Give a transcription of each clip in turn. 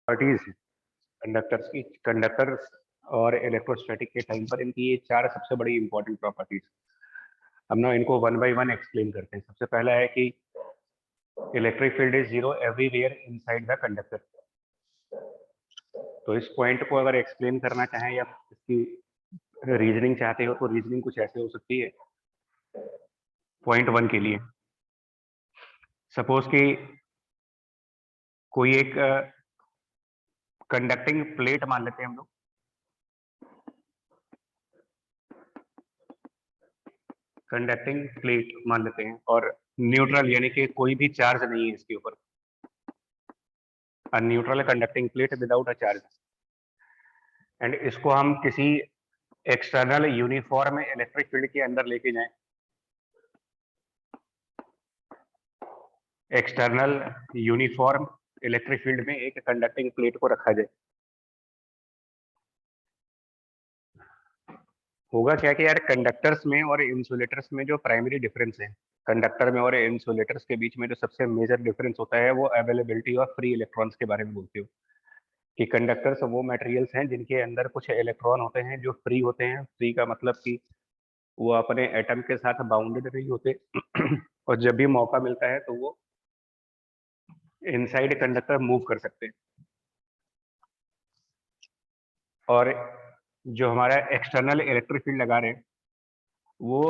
Properties conductors और electrostatic के time पर इनकी ये चार सबसे बड़ी इंपॉर्टेंट प्रॉपर्टीज। हम ना इनको वन बाय वन एक्सप्लेन करते हैं। सबसे पहला है कि electric field is zero everywhere inside the conductor. तो इस पॉइंट को अगर एक्सप्लेन करना चाहें या इसकी रीजनिंग चाहते हो तो रीजनिंग कुछ ऐसे हो सकती है। पॉइंट वन के लिए सपोज कि कोई एक कंडक्टिंग प्लेट मान लेते हैं हम लोग। कंडक्टिंग प्लेट मान लेते हैं और न्यूट्रल यानी कि कोई भी चार्ज नहीं है इसके ऊपर। A neutral conducting plate without a charge. And इसको हम किसी एक्सटर्नल यूनिफॉर्म इलेक्ट्रिक फील्ड के अंदर लेके जाएं। एक्सटर्नल यूनिफॉर्म इलेक्ट्रिक फील्ड में एक कंडक्टिंग प्लेट को रखा जाए। होगा क्या कि यार कंडक्टर्स में और इंसुलेटर्स में जो प्राइमरी डिफरेंस है, कंडक्टर में और इंसुलेटर्स के बीच में जो सबसे मेजर डिफरेंस होता है वो अवेलेबिलिटी ऑफ फ्री इलेक्ट्रॉन्स के बारे में बोलते हो। कि कंडक्टर्स वो मटेरियल्स हैं जिनके अंदर कुछ इलेक्ट्रॉन होते हैं जो फ्री होते हैं। फ्री का मतलब कि वो अपने एटम के साथ बाउंडेड नहीं होते और जब भी मौका मिलता है तो वो इनसाइड कंडक्टर मूव कर सकते हैं। और जो हमारा एक्सटर्नल इलेक्ट्रिक फील्ड लगा रहे हैं वो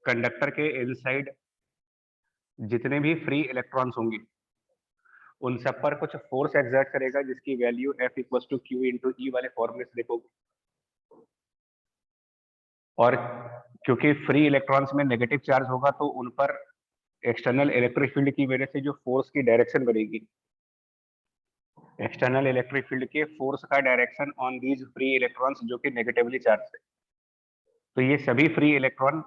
कंडक्टर के इनसाइड जितने भी फ्री इलेक्ट्रॉन्स होंगे उन सब पर कुछ फोर्स एक्सर्ट करेगा जिसकी value F equal to Q into E वाले फॉर्मूले से देखोगे। और क्योंकि फ्री इलेक्ट्रॉन्स में नेगेटिव चार्ज होगा तो उन पर एक्सटर्नल इलेक्ट्रिक फील्ड की वजह से जो फोर्स की डायरेक्शन बनेगी, एक्सटर्नल इलेक्ट्रिक फील्ड के फोर्स का direction on these free electrons जो कि नेगेटिवली चार्ज है, तो ये सभी फ्री इलेक्ट्रॉन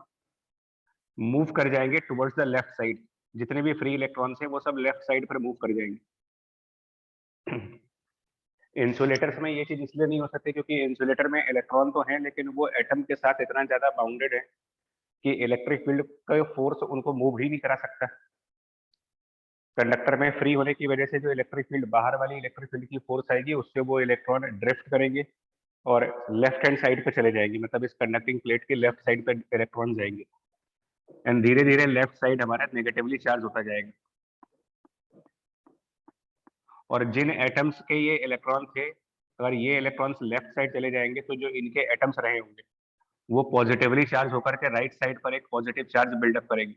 मूव कर जाएंगे टुवर्ड्स द लेफ्ट साइड। जितने भी फ्री इलेक्ट्रॉन्स हैं वो सब लेफ्ट साइड पर मूव कर जाएंगे। इंसुलेटर्स में ये चीज इसलिए नहीं हो सकती क्योंकि इंसुलेटर में इलेक्ट्रॉन तो हैं लेकिन वो एटम के साथ इतना ज्यादा बाउंडेड है कि इलेक्ट्रिक फील्ड का फोर्स उनको मूव ही नहीं करा सकता। कंडक्टर में फ्री होने की वजह से जो इलेक्ट्रिक फील्ड बाहर वाली इलेक्ट्रिक फील्ड की फोर्स आएगी उससे वो इलेक्ट्रॉन ड्रिफ्ट करेंगे और लेफ्ट हैंड साइड पे चले जाएंगे। मतलब इस कंडक्टिंग प्लेट के लेफ्ट साइड पे इलेक्ट्रॉन जाएंगे एंड धीरे धीरे लेफ्ट साइड हमारा नेगेटिवली चार्ज होता जाएगा। और जिन एटम्स के ये इलेक्ट्रॉन थे, अगर ये इलेक्ट्रॉन्स लेफ्ट साइड चले जाएंगे तो जो इनके एटम्स रहे होंगे वो पॉजिटिवली चार्ज होकर के राइट साइड पर एक पॉजिटिव चार्ज बिल्डअप करेंगे।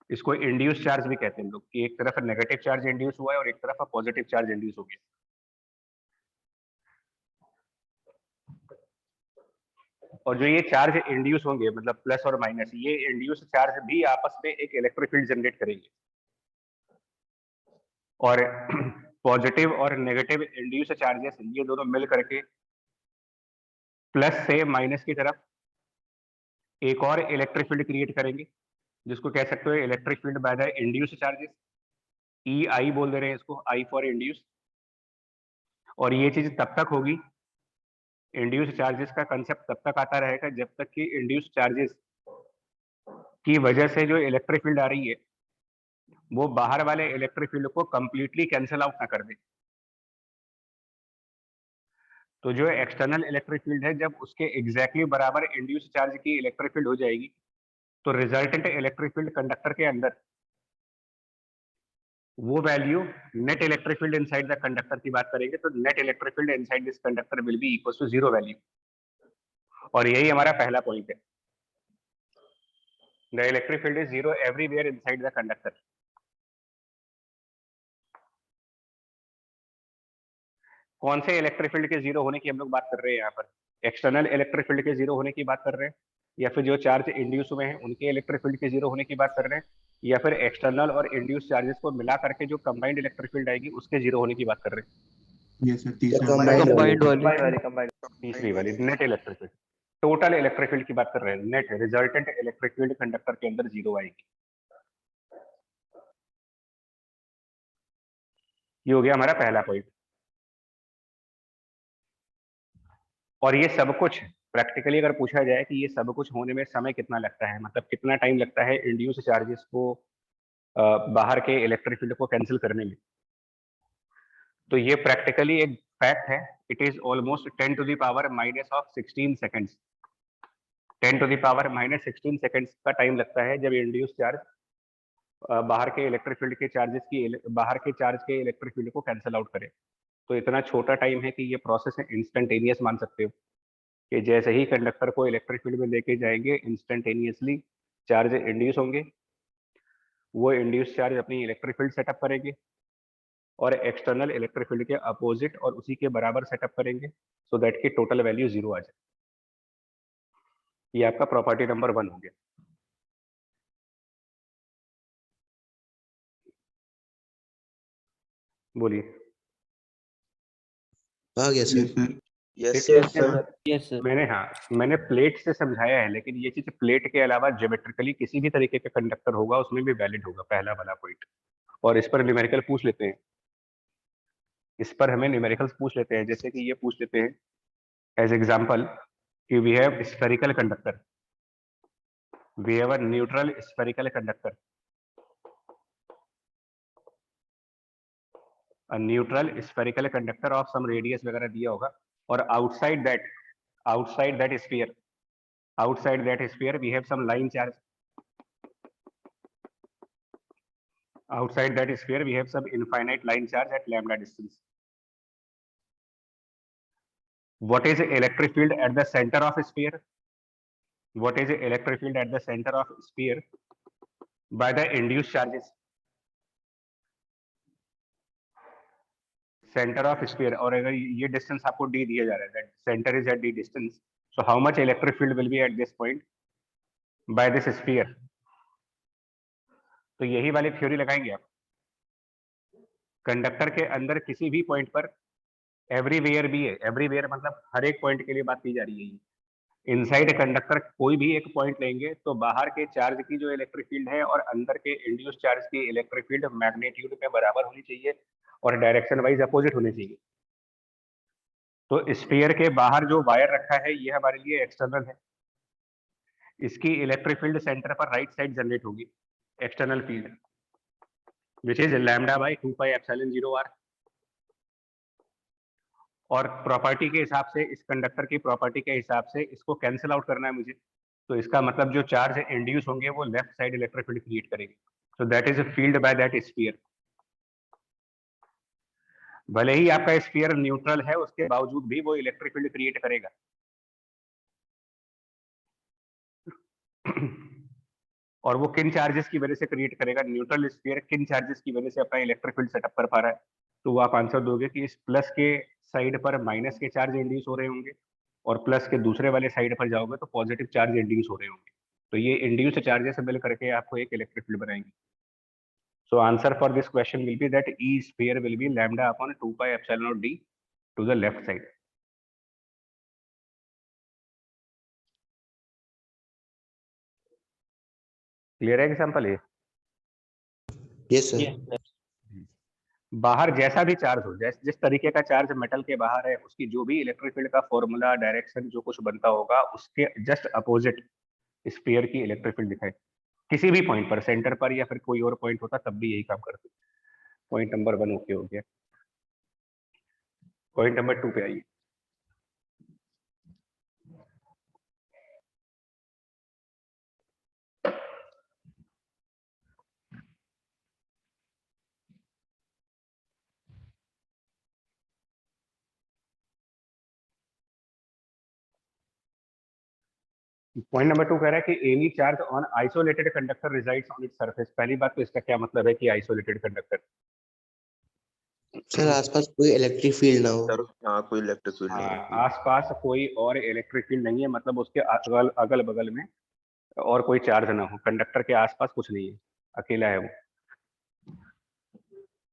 इसको इंड्यूस चार्ज भी कहते हैं हम लोग कि एक तरफ नेगेटिव चार्ज इंड्यूस हुआ है और एक तरफ पॉजिटिव चार्ज इंड्यूस हो गया। और जो ये चार्ज इंड्यूस होंगे मतलब प्लस और माइनस, ये इंड्यूस चार्ज भी आपस में एक इलेक्ट्रिक फील्ड जनरेट करेंगे। और पॉजिटिव और नेगेटिव इंड्यूस चार्जेस ये दोनों मिल करके प्लस से माइनस की तरफ एक और इलेक्ट्रिक फील्ड क्रिएट करेंगे जिसको कह सकते हो electric field by the induce charges. E I बोल दे रहे हैं इसको, आई फॉर इंड्यूस। और ये चीज तब तक होगी, इंड्यूस चार्जेस का कंसेप्ट तब तक आता रहेगा जब तक कि इंड्यूस चार्जेस की वजह से जो इलेक्ट्रिक फील्ड आ रही है वो बाहर वाले इलेक्ट्रिक फील्ड को कंप्लीटली कैंसिल आउट ना कर दे। तो जो एक्सटर्नल इलेक्ट्रिक फील्ड है जब उसके एग्जैक्टली बराबर इंड्यूस चार्ज की इलेक्ट्रिक फील्ड हो जाएगी तो रिजल्टेंट इलेक्ट्रिक फील्ड कंडक्टर के अंदर वो value net electric field inside the conductor की बात करेंगे तो net electric field inside this conductor will be equal to zero value. और यही हमारा पहला पॉइंट है, the electric field is zero everywhere inside the conductor. कौन से इलेक्ट्रिक फील्ड के जीरो होने की हम लोग बात कर रहे हैं यहाँ पर? एक्सटर्नल इलेक्ट्रिक फील्ड के जीरो होने की बात कर रहे हैं या फिर जो चार्ज इंड्यूस हुए हैं उनके इलेक्ट्रिक फील्ड के जीरो होने की बात कर रहे हैं या फिर एक्सटर्नल और इंड्यूस चार्जेस को मिला करके जो कंबाइंड इलेक्ट्रिक फील्ड आएगी उसके जीरो होने की बात कर रहे हैं? ये सर तीसरा तीसरी वाली net electric field, total electric field की बात कर रहे हैं। Net resultant electric field conductor के अंदर जीरो आएगी। ये हो गया हमारा पहला पॉइंट। और ये सब कुछ प्रैक्टिकली अगर पूछा जाए कि ये सब कुछ होने में समय कितना लगता है, मतलब कितना टाइम लगता है इंड्यूस चार्जेस को बाहर के इलेक्ट्रिक फील्ड को कैंसिल करने में, तो ये प्रैक्टिकली एक फैक्ट है। It is almost 10 to the power minus of 16 seconds। 10 to the power minus 16 seconds का टाइम लगता है जब इंड्यूस चार्ज बाहर के इलेक्ट्रिक फील्ड के चार्जेस की बाहर के चार्ज के इलेक्ट्रिक फील्ड को कैंसिल आउट करे। तो इतना छोटा टाइम है कि ये प्रोसेस है इंस्टेंटेनियस मान सकते हो कि जैसे ही कंडक्टर को इलेक्ट्रिक फील्ड में लेके जाएंगे इंस्टेंटेनियसली चार्ज इंड्यूस होंगे, वो इंड्यूस चार्ज अपनी इलेक्ट्रिक फील्ड सेटअप करेंगे और एक्सटर्नल इलेक्ट्रिक फील्ड के अपोजिट और उसी के बराबर सेटअप करेंगे सो दैट की टोटल वैल्यू 0 आ जाए। ये आपका प्रॉपर्टी नंबर 1 हो गया। बोलिए। आ गया sir. Yes sir. Yes sir. मैंने प्लेट से समझाया है, लेकिन ये चीज प्लेट के अलावा ज्योमेट्रिकली किसी भी तरीके का कंडक्टर होगा उसमें भी वैलिड होगा पहला वाला पॉइंट। और इस पर न्यूमेरिकल पूछ लेते हैं, इस पर हमें न्यूमेरिकल्स पूछ लेते हैं। जैसे कि ये पूछ लेते हैं एज एग्जांपल कि we have spherical conductor, we have a neutral spherical conductor, neutral spherical conductor of some radius वगैरह दिया होगा। और outside that sphere we have some line charge, outside that sphere we have some infinite line charge at lambda distance. What is the electric field at the center of a sphere? What is the electric field at the center of a sphere by the induced charges? Center of sphere, और अगर ये distance आपको d दिया जा रहा है, that center is at d distance, so how much electric field will be at this point by this sphere? तो यही वाली थ्योरी लगाएंगे आप। कंडक्टर के अंदर किसी भी पॉइंट पर एवरीवेयर भी है, एवरीवेयर मतलब हर एक पॉइंट के लिए बात की जा रही है। इनसाइड कंडक्टर कोई भी एक पॉइंट लेंगे तो बाहर के चार्ज की जो इलेक्ट्रिक फील्ड है और अंदर के इंड्यूस चार्ज की इलेक्ट्रिक फील्ड मैग्नीट्यूड में बराबर होनी चाहिए और डायरेक्शन वाइज अपोजिट होनी चाहिए। तो स्फीयर के बाहर जो वायर रखा है ये हमारे लिए एक्सटर्नल है, इसकी इलेक्ट्रिक फील्ड सेंटर पर राइट साइड जनरेट होगी, external field which is lambda by 2 pi epsilon 0 r। और प्रॉपर्टी के हिसाब से, इस कंडक्टर की प्रॉपर्टी के हिसाब से इसको कैंसिल आउट करना है मुझे। तो इसका मतलब जो चार्ज इंड्यूस होंगे वो left side electric field create करेंगे। So that is field by that sphere. भले ही आपका स्फीयर न्यूट्रल है उसके बावजूद भी वो इलेक्ट्रिक फील्ड क्रिएट करेगा। और वो किन चार्जेस की वजह से क्रिएट करेगा? न्यूट्रल स्फीयर किन चार्जेस की वजह से अपना इलेक्ट्रिक फील्ड सेटअप कर पा रहा है? तो वो आप आंसर दोगे कि इस प्लस के साइड पर माइनस के चार्ज इंड्यूस हो रहे होंगे और प्लस के दूसरे वाले साइड पर जाओगे तो पॉजिटिव चार्ज इंड्यूस हो रहे होंगे। तो ये इंड्यूस चार्जेस से मिल करके आपको एक इलेक्ट्रिक फील्ड बनाएंगे। So answer for this question will be that E sphere will be lambda upon 2 pi epsilon d to the left side. Clear है एग्जांपल ये? Yes sir. बाहर जैसा भी चार्ज हो, जिस तरीके का चार्ज मेटल के बाहर है उसकी जो भी इलेक्ट्रिक फील्ड का फॉर्मूला, डायरेक्शन जो कुछ बनता होगा उसके जस्ट अपोजिट स्फीयर की इलेक्ट्रिक फील्ड दिखाए किसी भी पॉइंट पर, सेंटर पर या फिर कोई और पॉइंट होता तब भी यही काम करते। पॉइंट नंबर 1 ओके हो गया। पॉइंट नंबर 2 पे आइए। पॉइंट नंबर 2 कह रहा है कि any charge on isolated conductor resides on its surface. पहली बात तो इसका क्या मतलब है कि आइसोलेटेड कंडक्टर? सर आसपास कोई इलेक्ट्रिक फील्ड ना हो। सर हाँ कोई इलेक्ट्रिक फील्ड नहीं हाँ, होती। आसपास कोई और इलेक्ट्रिक फील्ड नहीं है, मतलब उसके अगल बगल में और कोई चार्ज ना हो। कंडक्टर के आसपास कुछ नहीं है, अकेला है वो।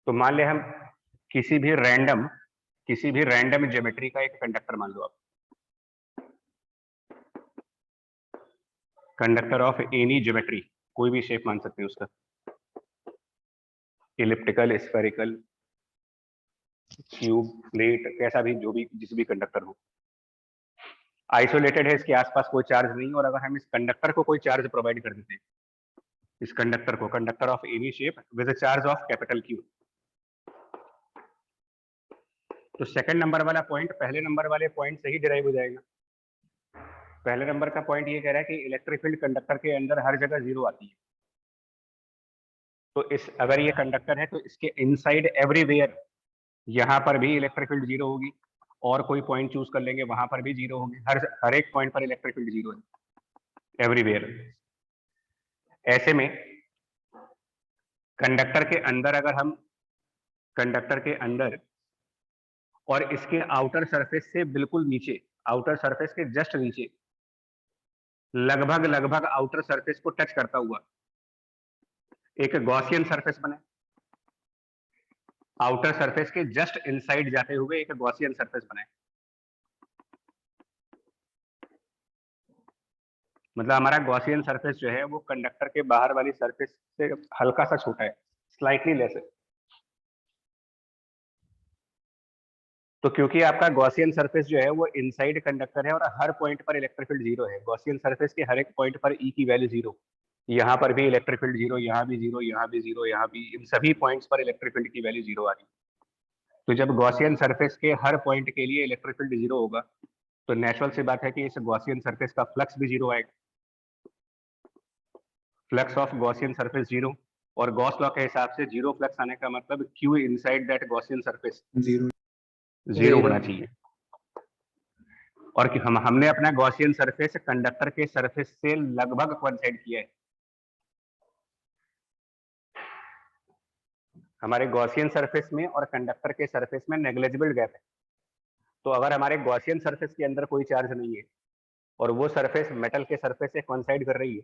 तो मान ले हम किसी भी रैंडम ज्योमेट्री का एक कंडक्टर मान लो आप, कंडक्टर ऑफ एनी ज्योमेट्री, कोई भी शेप मान सकते हैं उसका, इलिप्टिकल, स्फेरिकल, क्यूब, प्लेट, कैसा भी, जो भी जिस भी कंडक्टर हो, आइसोलेटेड है, इसके आसपास कोई चार्ज नहीं। और अगर हम इस कंडक्टर को कोई चार्ज प्रोवाइड कर देते हैं, इस कंडक्टर को, conductor of any shape with charge of capital Q, तो सेकंड नंबर वाला पॉइंट पहले नंबर वाले पॉइंट से ही डिराइव हो जाएगा। पहले नंबर का पॉइंट ये कह रहा है कि इलेक्ट्रिक फील्ड कंडक्टर के अंदर हर जगह जीरो आती है। तो इस अगर ये कंडक्टर है तो इसके इनसाइड एवरीवेयर यहाँ पर भी इलेक्ट्रिक फील्ड जीरो होगी, और कोई पॉइंट चूज कर लेंगे वहां पर भी जीरो होगी। हर एक पॉइंट पर इलेक्ट्रिक फील्ड जीरो है एवरीवेयर। ऐसे में कंडक्टर के अंदर अगर हम कंडक्टर के अंदर और इसके आउटर सरफेस से बिल्कुल नीचे, आउटर सरफेस के जस्ट नीचे, लगभग आउटर सरफेस को टच करता हुआ एक गॉसियन सरफेस बने, आउटर सरफेस के जस्ट इनसाइड जाते हुए एक गॉसियन सरफेस बनाए। मतलब हमारा गॉसियन सरफेस जो है वो कंडक्टर के बाहर वाली सरफेस से हल्का सा छोटा है, स्लाइटली लेस है। तो क्योंकि आपका गॉसियन सरफेस जो है वो इनसाइड कंडक्टर है और हर पॉइंट पर इलेक्ट्रिक फील्ड जीरो है, गॉसियन सरफेस के हर एक पॉइंट पर ई की वैल्यू जीरो, यहाँ पर भी इलेक्ट्रिक फील्ड जीरो, यहाँ भी जीरो, यहाँ भी जीरो, यहाँ भी, इन सभी पॉइंट्स पर इलेक्ट्रिक फील्ड की वैल्यू जीरो आ रही है। तो जब गॉसियन सरफेस के हर पॉइंट के लिए इलेक्ट्रिक फील्ड जीरो होगा तो नेचुरल सी बात है कि इस गॉसियन सरफेस का फ्लक्स भी जीरो आएगा। Flux of Gaussian surface zero, और गॉस लॉ के हिसाब से जीरो फ्लक्स आने का मतलब Q inside that Gaussian surface zero होना चाहिए। और कि हमने अपना गॉसियन सरफेस कंडक्टर के सरफेस से लगभग कोइंसाइड किया है। हमारे गॉसियन सरफेस में और कंडक्टर के सरफेस में नेग्लिजिबल गैप है। तो अगर हमारे गॉसियन सरफेस के अंदर कोई चार्ज नहीं है और वो सरफेस मेटल के सरफेस से कोइंसाइड कर रही है,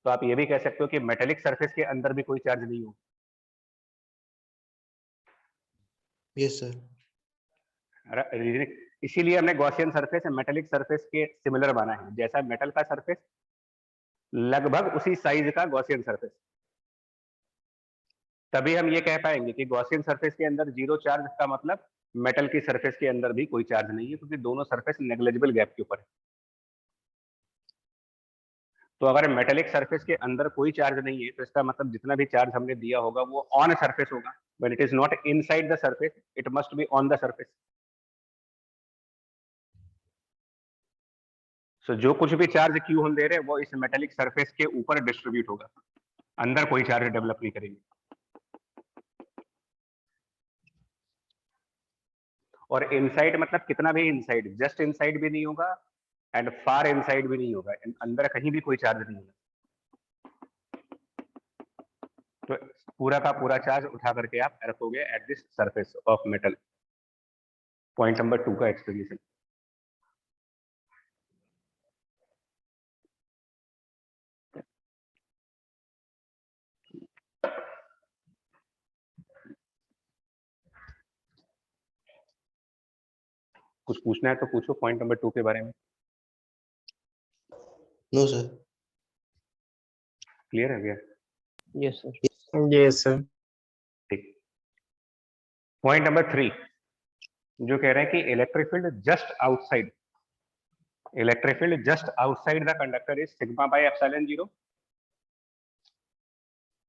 तो आप ये भी कह सकते हो कि मेटेलिक सरफेस के अंदर भी कोई चार्ज नहीं हो। Yes sir. इसीलिए हमने गॉसियन सरफेस मेटेलिक सरफेस के सिमिलर माना है। जैसा मेटल का सरफेस लगभग उसी साइज का गॉसियन सरफेस, तभी हम ये कह पाएंगे कि गॉसियन सरफेस के अंदर जीरो चार्ज का मतलब मेटल की सरफेस के अंदर भी कोई चार्ज नहीं है, क्योंकि दोनों सरफेस नेग्लिजिबल गैप के ऊपर है। तो अगर मेटेलिक सरफेस के अंदर कोई चार्ज नहीं है तो इसका मतलब जितना भी चार्ज हमने दिया होगा वो ऑन सरफेस होगा। When it is not inside the surface it must be on the surface. So जो कुछ भी चार्ज क्यू हम दे रहे हैं वो इस मेटेलिक सरफेस के ऊपर डिस्ट्रीब्यूट होगा, अंदर कोई चार्ज डेवलप नहीं करेंगे। और इनसाइड मतलब कितना भी इनसाइड, जस्ट इनसाइड भी नहीं होगा एंड फार इनसाइड भी नहीं होगा, अंदर कहीं भी कोई चार्ज नहीं होगा। तो पूरा का पूरा चार्ज उठा करके आप रखोगे at this surface of metal. Point number 2 का एक्सप्लेनेशन। कुछ पूछना है तो पूछो पॉइंट नंबर 2 के बारे में। No sir. क्लियर है भैया? Yes sir. Yes sir. ठीक। पॉइंट नंबर 3 जो कह रहे हैं कि electric field just outside, electric field just outside the conductor is sigma by epsilon 0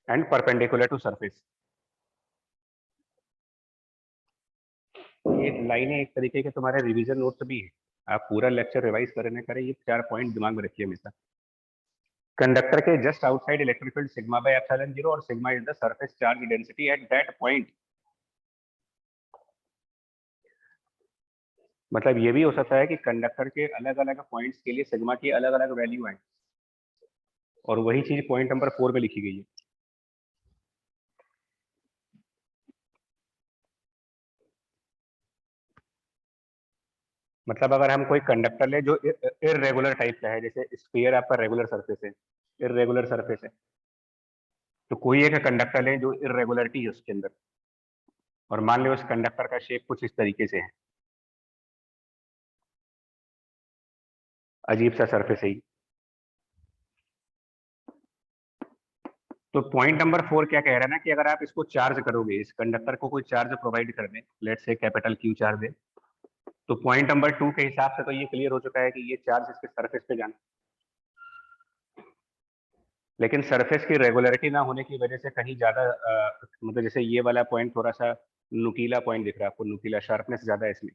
and perpendicular to surface. ये लाइनें एक तरीके के तुम्हारे रिवीजन नोट्स भी है, आप पूरा लेक्चर रिवाइज करने करें, ये 4 पॉइंट दिमाग में रखिए हमेशा। कंडक्टर के just outside electric field sigma by epsilon 0 और sigma is the surface charge density at that point. मतलब ये भी हो सकता है कि कंडक्टर के अलग अलग पॉइंट्स के लिए सिग्मा की अलग अलग वैल्यू आए, और वही चीज पॉइंट नंबर 4 में लिखी गई है। मतलब अगर हम कोई कंडक्टर ले जो इरेगुलर टाइप का है, जैसे स्फीयर आपका रेगुलर सरफेस है, इरेगुलर सरफेस है, तो कोई एक कंडक्टर ले जो इरेगुलरिटी है उसके अंदर, और मान लो उस कंडक्टर का शेप कुछ इस तरीके से है, अजीब सा सरफेस है। तो पॉइंट नंबर 4 क्या कह रहा है ना कि अगर आप इसको चार्ज करोगे, इस कंडक्टर को कोई चार्ज प्रोवाइड कर दे, let's say capital Q charge दे, तो पॉइंट नंबर 2 के हिसाब से तो ये क्लियर हो चुका है कि ये चार्ज इसके सरफेस पे जाना, लेकिन सरफेस की रेगुलरिटी ना होने की वजह से कहीं ज्यादा मतलब जैसे ये वाला पॉइंट थोड़ा सा नुकीला पॉइंट दिख रहा है आपको, नुकीला, शार्पनेस ज़्यादा है इसमें,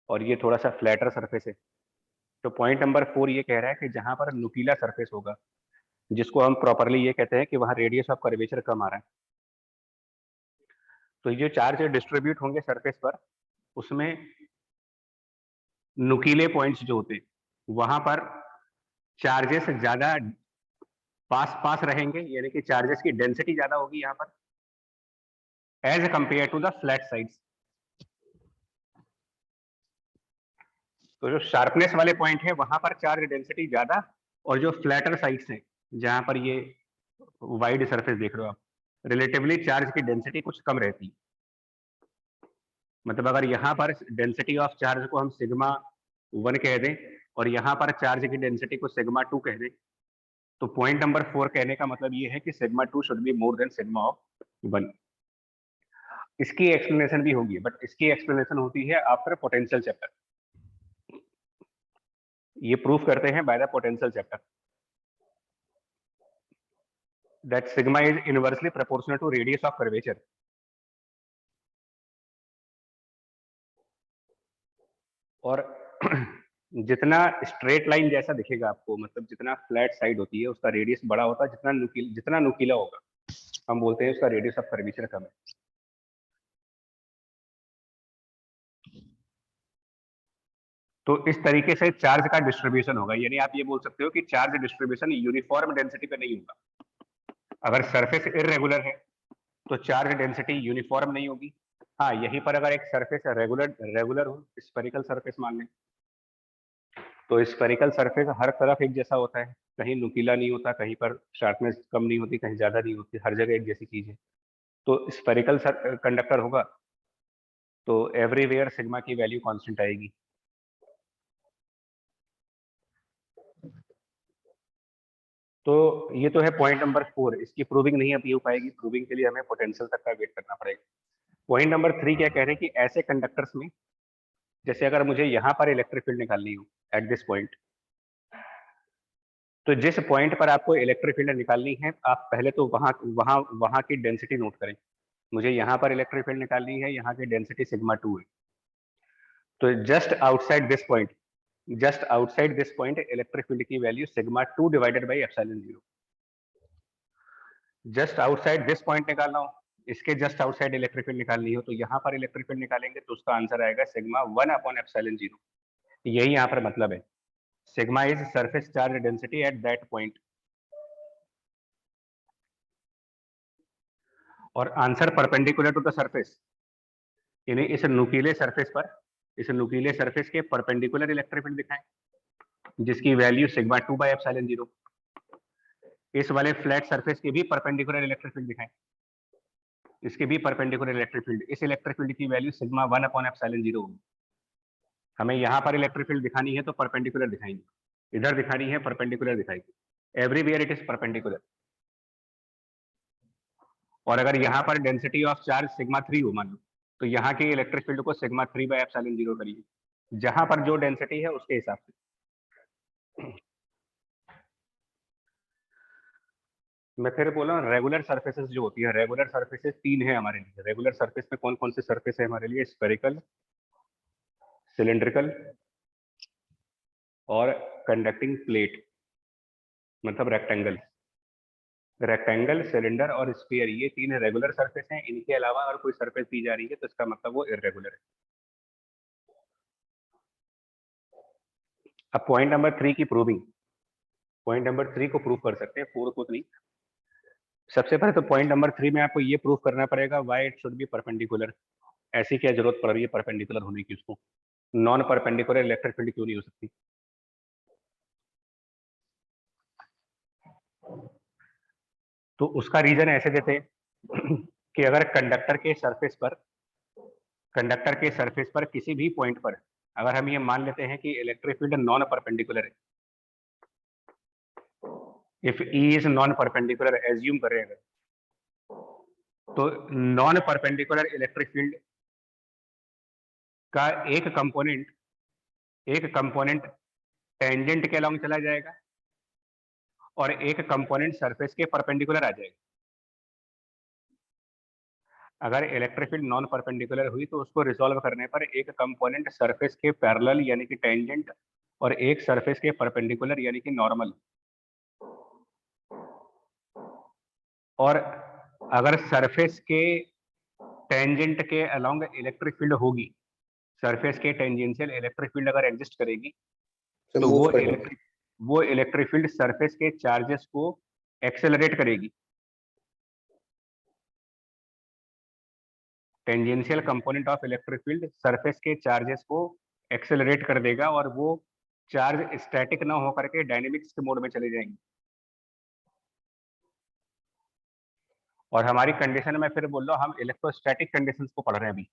और ये थोड़ा सा फ्लैटर सरफेस है। तो पॉइंट नंबर 4 ये कह रहा है कि जहाँ पर नुकीला सरफेस होगा, जिसको हम प्रॉपरली ये कहते हैं कि वहाँ रेडियस ऑफ कर्वेचर कम आ रहा है, तो ये चार्ज डिस्ट्रीब्यूट होंगे सरफेस पर, उसमें नुकीले पॉइंट्स जो होते हैं वहां पर चार्जेस ज्यादा पास रहेंगे, यानी कि चार्जेस की डेंसिटी ज्यादा होगी यहाँ पर as compare to the flat sides. तो जो शार्पनेस वाले पॉइंट है वहां पर चार्ज डेंसिटी ज्यादा, और जो फ्लैटर साइड्स हैं जहां पर ये वाइड सरफेस देख रहे हो आप, रिलेटिवली चार्ज की डेंसिटी कुछ कम रहती है। मतलब अगर यहाँ पर डेंसिटी ऑफ चार्ज को हम सिग्मा 1 कह दें और यहाँ पर चार्ज की डेंसिटी को सिग्मा 2 कह दें, तो पॉइंट नंबर 4 कहने का मतलब ये है कि sigma 2 should be more than sigma of 1। इसकी एक्सप्लेनेशन भी होगी, बट इसकी एक्सप्लेनेशन होती है आफ्टर पोटेंशियल चैप्टर। ये प्रूफ करते हैं by the potential chapter that sigma is inversely proportional to radius of curvature. और जितना स्ट्रेट लाइन जैसा दिखेगा आपको, मतलब जितना फ्लैट साइड होती है उसका रेडियस बड़ा होता है, जितना नुकीला होगा हम बोलते हैं उसका रेडियस ऑफ कर्वेचर कम है। तो इस तरीके से चार्ज का डिस्ट्रीब्यूशन होगा, यानी आप ये बोल सकते हो कि चार्ज डिस्ट्रीब्यूशन यूनिफॉर्म डेंसिटी पे नहीं होगा। अगर सरफेस इरेगुलर है तो चार्ज डेंसिटी यूनिफॉर्म नहीं होगी। हाँ, यहीं पर अगर एक सरफेस रेगुलर हो, स्फेरिकल सरफेस मान लें, तो स्फेरिकल सरफेस हर तरफ एक जैसा होता है, कहीं नुकीला नहीं होता, कहीं पर शार्पनेस कम नहीं होती, कहीं ज्यादा नहीं होती, हर जगह एक जैसी चीज है। तो स्फेरिकल कंडक्टर होगा तो एवरीवेयर सिग्मा की वैल्यू कांस्टेंट आएगी। तो ये तो है पॉइंट नंबर 4। इसकी प्रूविंग नहीं अभी हो पाएगी, प्रूविंग के लिए हमें पोटेंशियल तक का वेट करना पड़ेगा। पॉइंट नंबर 3 क्या कह रहे हैं कि ऐसे कंडक्टर्स में, जैसे अगर मुझे यहाँ पर इलेक्ट्रिक फील्ड निकालनी हो एट दिस पॉइंट, तो जिस पॉइंट पर आपको इलेक्ट्रिक फील्ड निकालनी है, आप पहले तो वहां की डेंसिटी नोट करें। मुझे यहाँ पर इलेक्ट्रिक फील्ड निकालनी है, यहाँ की डेंसिटी सिग्मा 2 है। तो just outside this point electric field की value sigma 2 divided by epsilon 0। Just outside this point निकालना हो, इसके जस्ट आउटसाइड इलेक्ट्रिक फील्ड निकालनी हो, तो यहाँ पर इलेक्ट्रिक फील्ड निकालेंगे तो उसका आंसर आएगा सिग्मा 1 अपॉन एप्सिलॉन 0। यही यहाँ पर मतलब है, sigma is surface charge density at that point. और answer perpendicular to the surface, यानी इस नुकीले सरफेस के परपेंडिकुलर इलेक्ट्रिक फील्ड दिखाएं जिसकी वैल्यू सिग्मा 2 बाई एप्सिलॉन 0। इस वाले फ्लैट सरफेस के भी परपेंडिकुलर इलेक्ट्रिक फील्ड दिखाएं, इसके भी परपेंडिकुलर इलेक्ट्रिक फील्ड, इस इलेक्ट्रिक फील्ड की वैल्यू सिग्मा 1 अपॉन एप्सिलॉन 0 होगी। हमें यहाँ पर इलेक्ट्रिक फील्ड दिखानी है तो परपेंडिकुलर दिखाएंगे, इधर दिखानी है परपेंडिकुलर दिखाएंगे, एवरीवेयर इट इज परपेंडिकुलर। और अगर यहाँ पर डेंसिटी ऑफ चार्ज सिग्मा 3 हो मान लो, तो यहाँ के इलेक्ट्रिक फील्ड को सिग्मा 3 बाई एप्सिलॉन 0 करिए, जहां पर जो डेंसिटी है उसके हिसाब से। मैं फिर बोला, रेगुलर सरफेसेस जो होती है, रेगुलर सरफेसेस 3 है हमारे लिए। रेगुलर सरफेस में कौन कौन से सरफेस है हमारे लिए? स्फेरिकल, सिलेंड्रिकल और कंडक्टिंग प्लेट, मतलब रेक्टेंगल, सिलेंडर और स्फीयर, ये 3 रेगुलर सरफेस हैं। इनके अलावा अगर कोई सरफेस दी जा रही है तो इसका मतलब वो इरेगुलर है। अब पॉइंट नंबर 3 की प्रूविंग, पॉइंट नंबर 3 को प्रूव कर सकते हैं, 4 को नहीं। सबसे पहले तो पॉइंट नंबर 3 में आपको ये प्रूव करना पड़ेगा why it should be perpendicular. ऐसी क्या जरूरत पड़ रही है परपेंडिकुलर होने की उसको? नॉन परपेंडिकुलर इलेक्ट्रिक फील्ड क्यों नहीं हो सकती? तो उसका रीजन ऐसे देते हैं कि अगर कंडक्टर के सरफेस पर किसी भी पॉइंट पर अगर हम ये मान लेते हैं कि इलेक्ट्रिक फील्ड नॉन परपेंडिकुलर है, if E is non perpendicular, assume कर रहे हैं अगर, तो नॉन परपेंडिकुलर इलेक्ट्रिक फील्ड का एक कंपोनेंट टेंजेंट के अलॉन्ग चला जाएगा और एक कंपोनेंट सरफेस के परपेंडिकुलर आ जाएगा। अगर इलेक्ट्रिक फील्ड नॉन परपेंडिकुलर हुई तो उसको रिजॉल्व करने पर एक कंपोनेंट सरफेस के पैरेलल यानी कि टेंजेंट और एक सरफेस के परपेंडिकुलर यानी कि नॉर्मल, और अगर सरफेस के टेंजेंट के अलोंग इलेक्ट्रिक फील्ड होगी, सरफेस के टेंजेंशियल इलेक्ट्रिक फील्ड अगर एग्जिस्ट करेगी तो वो इलेक्ट्रिक फील्ड सरफेस के चार्जेस को एक्सेलरेट करेगी। Tangential component of electric field surface के चार्जेस को एक्सेलरेट कर देगा और वो चार्ज स्टैटिक ना होकर के डायनेमिक्स के मोड में चले जाएंगे। और हमारी कंडीशन में फिर बोल रहा हूँ, हम इलेक्ट्रोस्टैटिक कंडीशंस को पढ़ रहे हैं अभी।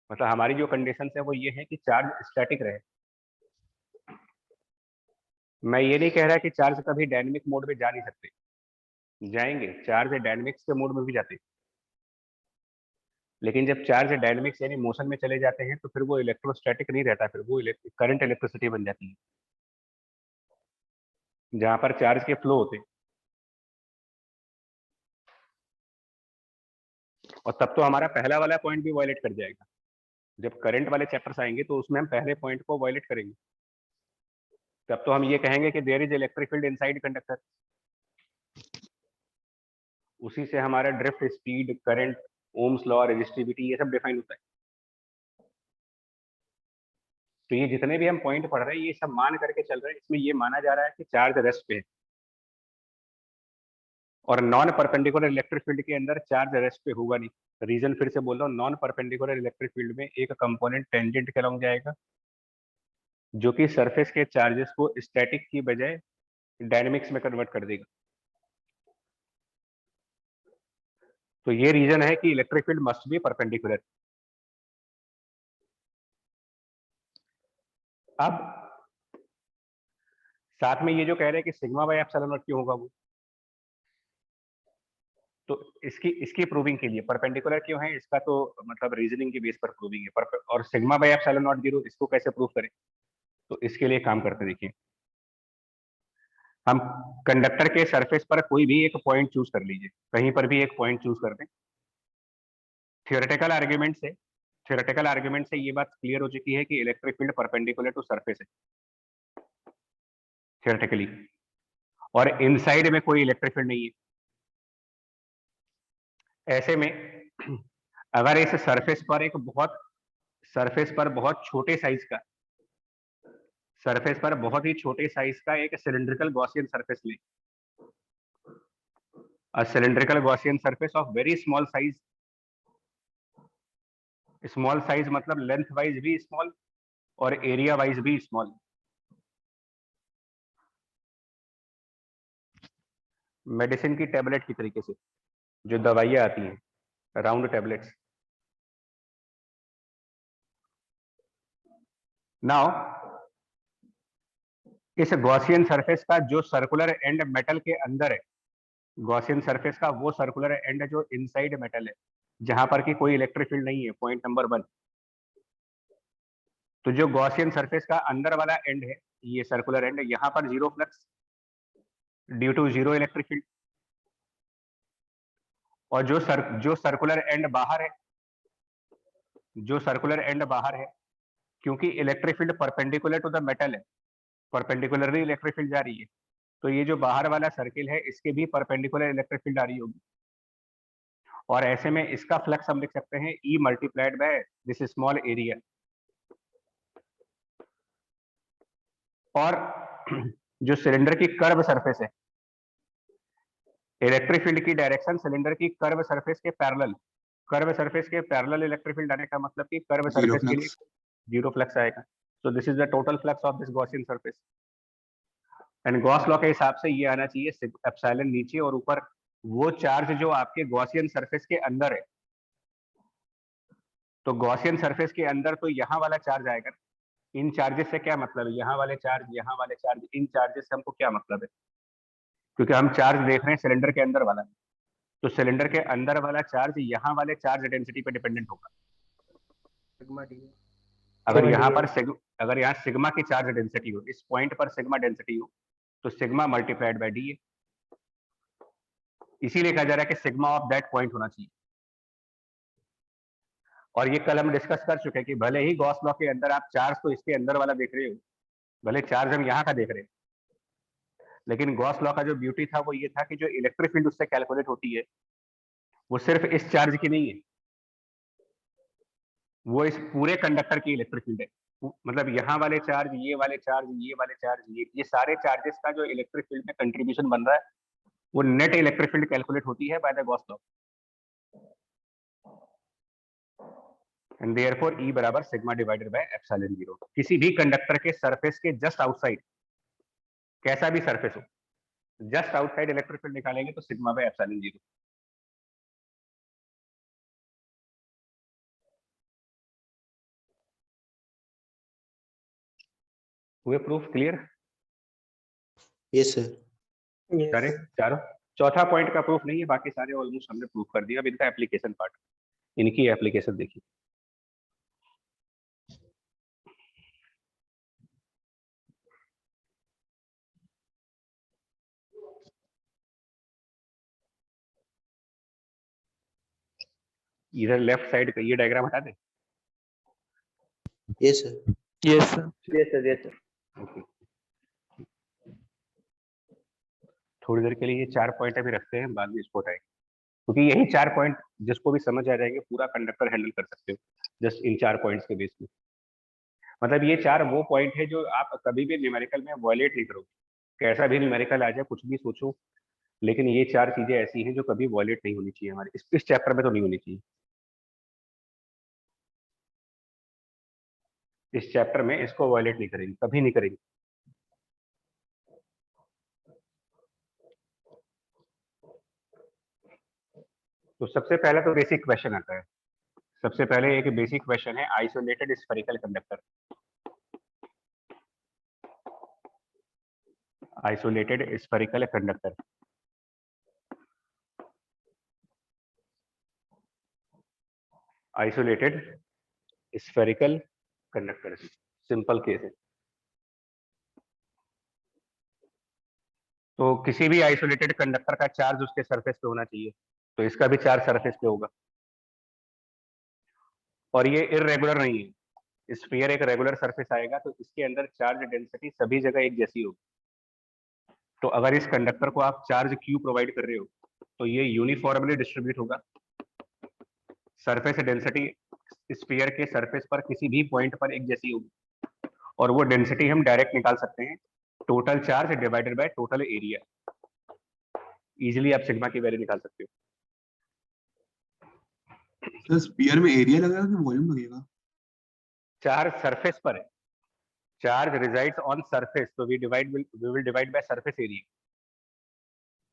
मतलब हमारी जो कंडीशन है वो ये है कि चार्ज स्टैटिक रहे। मैं ये नहीं कह रहा कि चार्ज कभी डायनेमिक मोड में जा नहीं सकते, जाएंगे, चार्ज डायनेमिक्स के मोड में भी जाते हैं, लेकिन जब चार्ज डायनेमिक्स यानी मोशन में चले जाते हैं तो फिर वो इलेक्ट्रोस्टैटिक नहीं रहता, फिर वो करंट इलेक्ट्रिसिटी बन जाती है जहां पर चार्ज के फ्लो होते हैं। और तब तो हमारा पहला वाला पॉइंट भी वायलेट कर जाएगा। जब करंट वाले चैप्टर्स आएंगे तो उसमें हम पहले पॉइंट को वायलेट करेंगे। तब तो हम ये कहेंगे कि there is electric field inside conductor. उसी से हमारा drift, speed, current, ohm's law, resistivity ये सब डिफाइन होता है। तो ये जितने भी हम पॉइंट पढ़ रहे हैं ये सब मान करके चल रहे हैं, इसमें ये माना जा रहा है कि चार्ज रेस्ट पे है। और नॉन परपेंडिकुलर इलेक्ट्रिक फील्ड के अंदर चार्ज रेस्ट पे होगा नहीं। रीजन फिर से बोल रहा हूँ, नॉन परपेंडिकुलर इलेक्ट्रिक फील्ड में एक कंपोनेंट टेंजेंट के अलॉन्ग जाएगा जो कि सरफेस के चार्जेस को स्टैटिक की बजाय डायनेमिक्स में कन्वर्ट कर देगा। तो ये रीजन है कि electric field must be perpendicular. अब साथ में ये जो कह रहे हैं कि सिग्मा बाय एप्सिलॉन नॉट क्यों होगा वो, तो इसकी प्रूविंग के लिए परपेंडिकुलर क्यों है इसका तो मतलब रीजनिंग के बेस पर प्रूविंग है। और सिग्मा बाय एप्सिलॉन नॉट 0 इसको कैसे प्रूव करें, तो इसके लिए काम करते देखिए। हम कंडक्टर के सरफेस पर कोई भी एक पॉइंट चूज कर लीजिए, कहीं पर भी एक पॉइंट चूज कर दें। थियोरेटिकल आर्ग्यूमेंट से ये बात क्लियर हो चुकी है कि electric field perpendicular to surface है थियोरेटिकली, और इनसाइड में कोई इलेक्ट्रिक फील्ड नहीं है। ऐसे में अगर इस सरफेस पर बहुत छोटे साइज का, सरफेस पर बहुत ही छोटे साइज का एक सिलिंड्रिकल गॉसियन सरफेस ले, a cylindrical Gaussian surface of very small size, small size मतलब लेंथ वाइज भी स्मॉल और एरिया वाइज भी स्मॉल। मेडिसिन की टेबलेट की तरीके से जो दवाइयां आती हैं, राउंड टेबलेट्स। नाउ इस गॉसियन सरफेस का जो सर्कुलर एंड मेटल के अंदर है, गॉसियन सरफेस का वो सर्कुलर एंड जो इनसाइड मेटल है जहां पर कि कोई इलेक्ट्रिक फील्ड नहीं है, पॉइंट नंबर 1। तो जो गॉसियन सरफेस का अंदर वाला एंड है, ये सर्कुलर एंड, यहाँ पर zero flux due to zero electric field. और जो सर्कुलर एंड बाहर है, क्योंकि electric field perpendicular to the metal है, परपेंडिकुलरली इलेक्ट्रिक फील्ड जा रही है, तो ये जो बाहर वाला सर्किल है इसके भी परपेंडिकुलर इलेक्ट्रिक फील्ड आ रही होगी। और ऐसे में इसका फ्लक्स हम लिख सकते हैं E multiplied by this small area. और जो सिलेंडर की कर्व सरफेस है, इलेक्ट्रिक फील्ड की डायरेक्शन सिलेंडर की कर्व सरफेस के पैरेलल इलेक्ट्रिक फील्ड आने का मतलब कि कर्व सरफेस के लिए जीरो फ्लक्स आएगा। So this is the total flux of this Gaussian surface. And Gauss law के हिसाब से ये आना चाहिए एप्सिलॉन नीचे और ऊपर वो चार्ज जो आपके गॉसियन सरफेस के अंदर है। तो गॉसियन सरफेस के अंदर तो यहाँ वाला चार्ज आएगा। इन चार्जेस से क्या मतलब है, यहाँ वाले चार्ज, इन चार्जेस से हमको क्या मतलब है, क्योंकि हम चार्ज देख रहे हैं सिलेंडर के अंदर वाला, तो सिलेंडर के अंदर वाला चार्ज यहाँ वाले चार्ज डेंसिटी पे डिपेंडेंट होगा। अगर यहाँ सिग्मा की चार्ज डेंसिटी हो, इस पॉइंट पर सिग्मा डेंसिटी हो, तो सिग्मा मल्टीप्लाइड बाय डी है। इसीलिए कहा जा रहा है कि सिग्मा ऑफ दैट पॉइंट होना चाहिए। और ये कल हम डिस्कस कर चुके हैं कि भले ही गॉस लॉ के अंदर आप चार्ज तो इसके अंदर वाला देख रहे हो, भले चार्ज हम यहाँ का देख रहे हैं, लेकिन गॉस लॉ का जो ब्यूटी था वो ये था कि जो इलेक्ट्रिक फील्ड उससे कैलकुलेट होती है वो सिर्फ इस चार्ज की नहीं है, वो इस पूरे कंडक्टर की इलेक्ट्रिक फील्ड है। मतलब यहाँ वाले चार्ज, ये वाले चार्ज, ये वाले चार्ज, ये सारे चार्जेस का जो इलेक्ट्रिक फील्ड में कंट्रीब्यूशन बन रहा है वो नेट इलेक्ट्रिक फील्ड कैलकुलेट होती है by the Gauss law. And therefore E बराबर सिग्मा डिवाइडेड बाय एप्सिलॉन 0। किसी भी कंडक्टर के सरफेस के जस्ट आउटसाइड, कैसा भी सरफेस हो, जस्ट आउटसाइड इलेक्ट्रिक फील्ड निकालेंगे तो सिग्मा बाय एप्सिलॉन 0। हुए प्रूफ क्लियर? Yes, sir. सारे चारों? चौथा पॉइंट का प्रूफ नहीं है, बाकी सारे ऑलमोस्ट हमने प्रूफ कर दिया। अब इनका एप्लीकेशन पार्ट, इनकी एप्लीकेशन देखिए। इधर लेफ्ट साइड का ये डायग्राम हटा दे। Yes, sir. Yes, sir. Yes, sir. Yes, sir. Okay, थोड़ी देर के लिए ये 4 पॉइंट अभी रखते हैं, बाद में इसको उठाएंगे, क्योंकि यही 4 पॉइंट जिसको भी समझ आ जाएंगे पूरा कंडक्टर हैंडल कर सकते हो जस्ट इन 4 पॉइंट्स के बेस में। मतलब ये 4 वो पॉइंट है जो आप कभी भी न्यूमेरिकल में वॉयलेट नहीं करोगे, कैसा भी न्यूमेरिकल आ जाए, कुछ भी सोचो, लेकिन ये 4 चीजें ऐसी हैं जो कभी वॉयलेट नहीं होनी चाहिए हमारे इस चैप्टर में, तो नहीं होनी चाहिए। इस चैप्टर में इसको वॉयलेट नहीं करेंगे, कभी नहीं करेंगे। तो सबसे पहला तो बेसिक क्वेश्चन आता है। सबसे पहले एक बेसिक क्वेश्चन है, isolated spherical conductor. Isolated spherical conductor, isolated spherical conductor, simple case है। तो किसी भी आइसोलेटेड कंडक्टर का चार्ज उसके सरफेस पे होना चाहिए, तो इसका भी चार्ज सरफेस पे होगा। और ये इररेगुलर नहीं है, स्फीयर एक रेगुलर सरफेस आएगा तो इसके अंदर चार्ज डेंसिटी सभी जगह एक जैसी होगी। तो अगर इस कंडक्टर को आप चार्ज क्यू प्रोवाइड कर रहे हो तो ये यूनिफॉर्मली डिस्ट्रीब्यूट होगा। सरफेस डेंसिटी स्फीयर के सरफेस पर किसी भी पॉइंट पर एक जैसी होगी, और वो डेंसिटी हम डायरेक्ट निकाल सकते हैं, total charge divided by total area. Easily आप सिग्मा की वैल्यू निकाल सकते हो। सर स्फीयर में एरिया लगेगा कि वॉल्यूम लगेगा? चार्ज सरफेस पर है, चार्ज रिजाइड्स ऑन सरफेस, तो we will divide by surface area.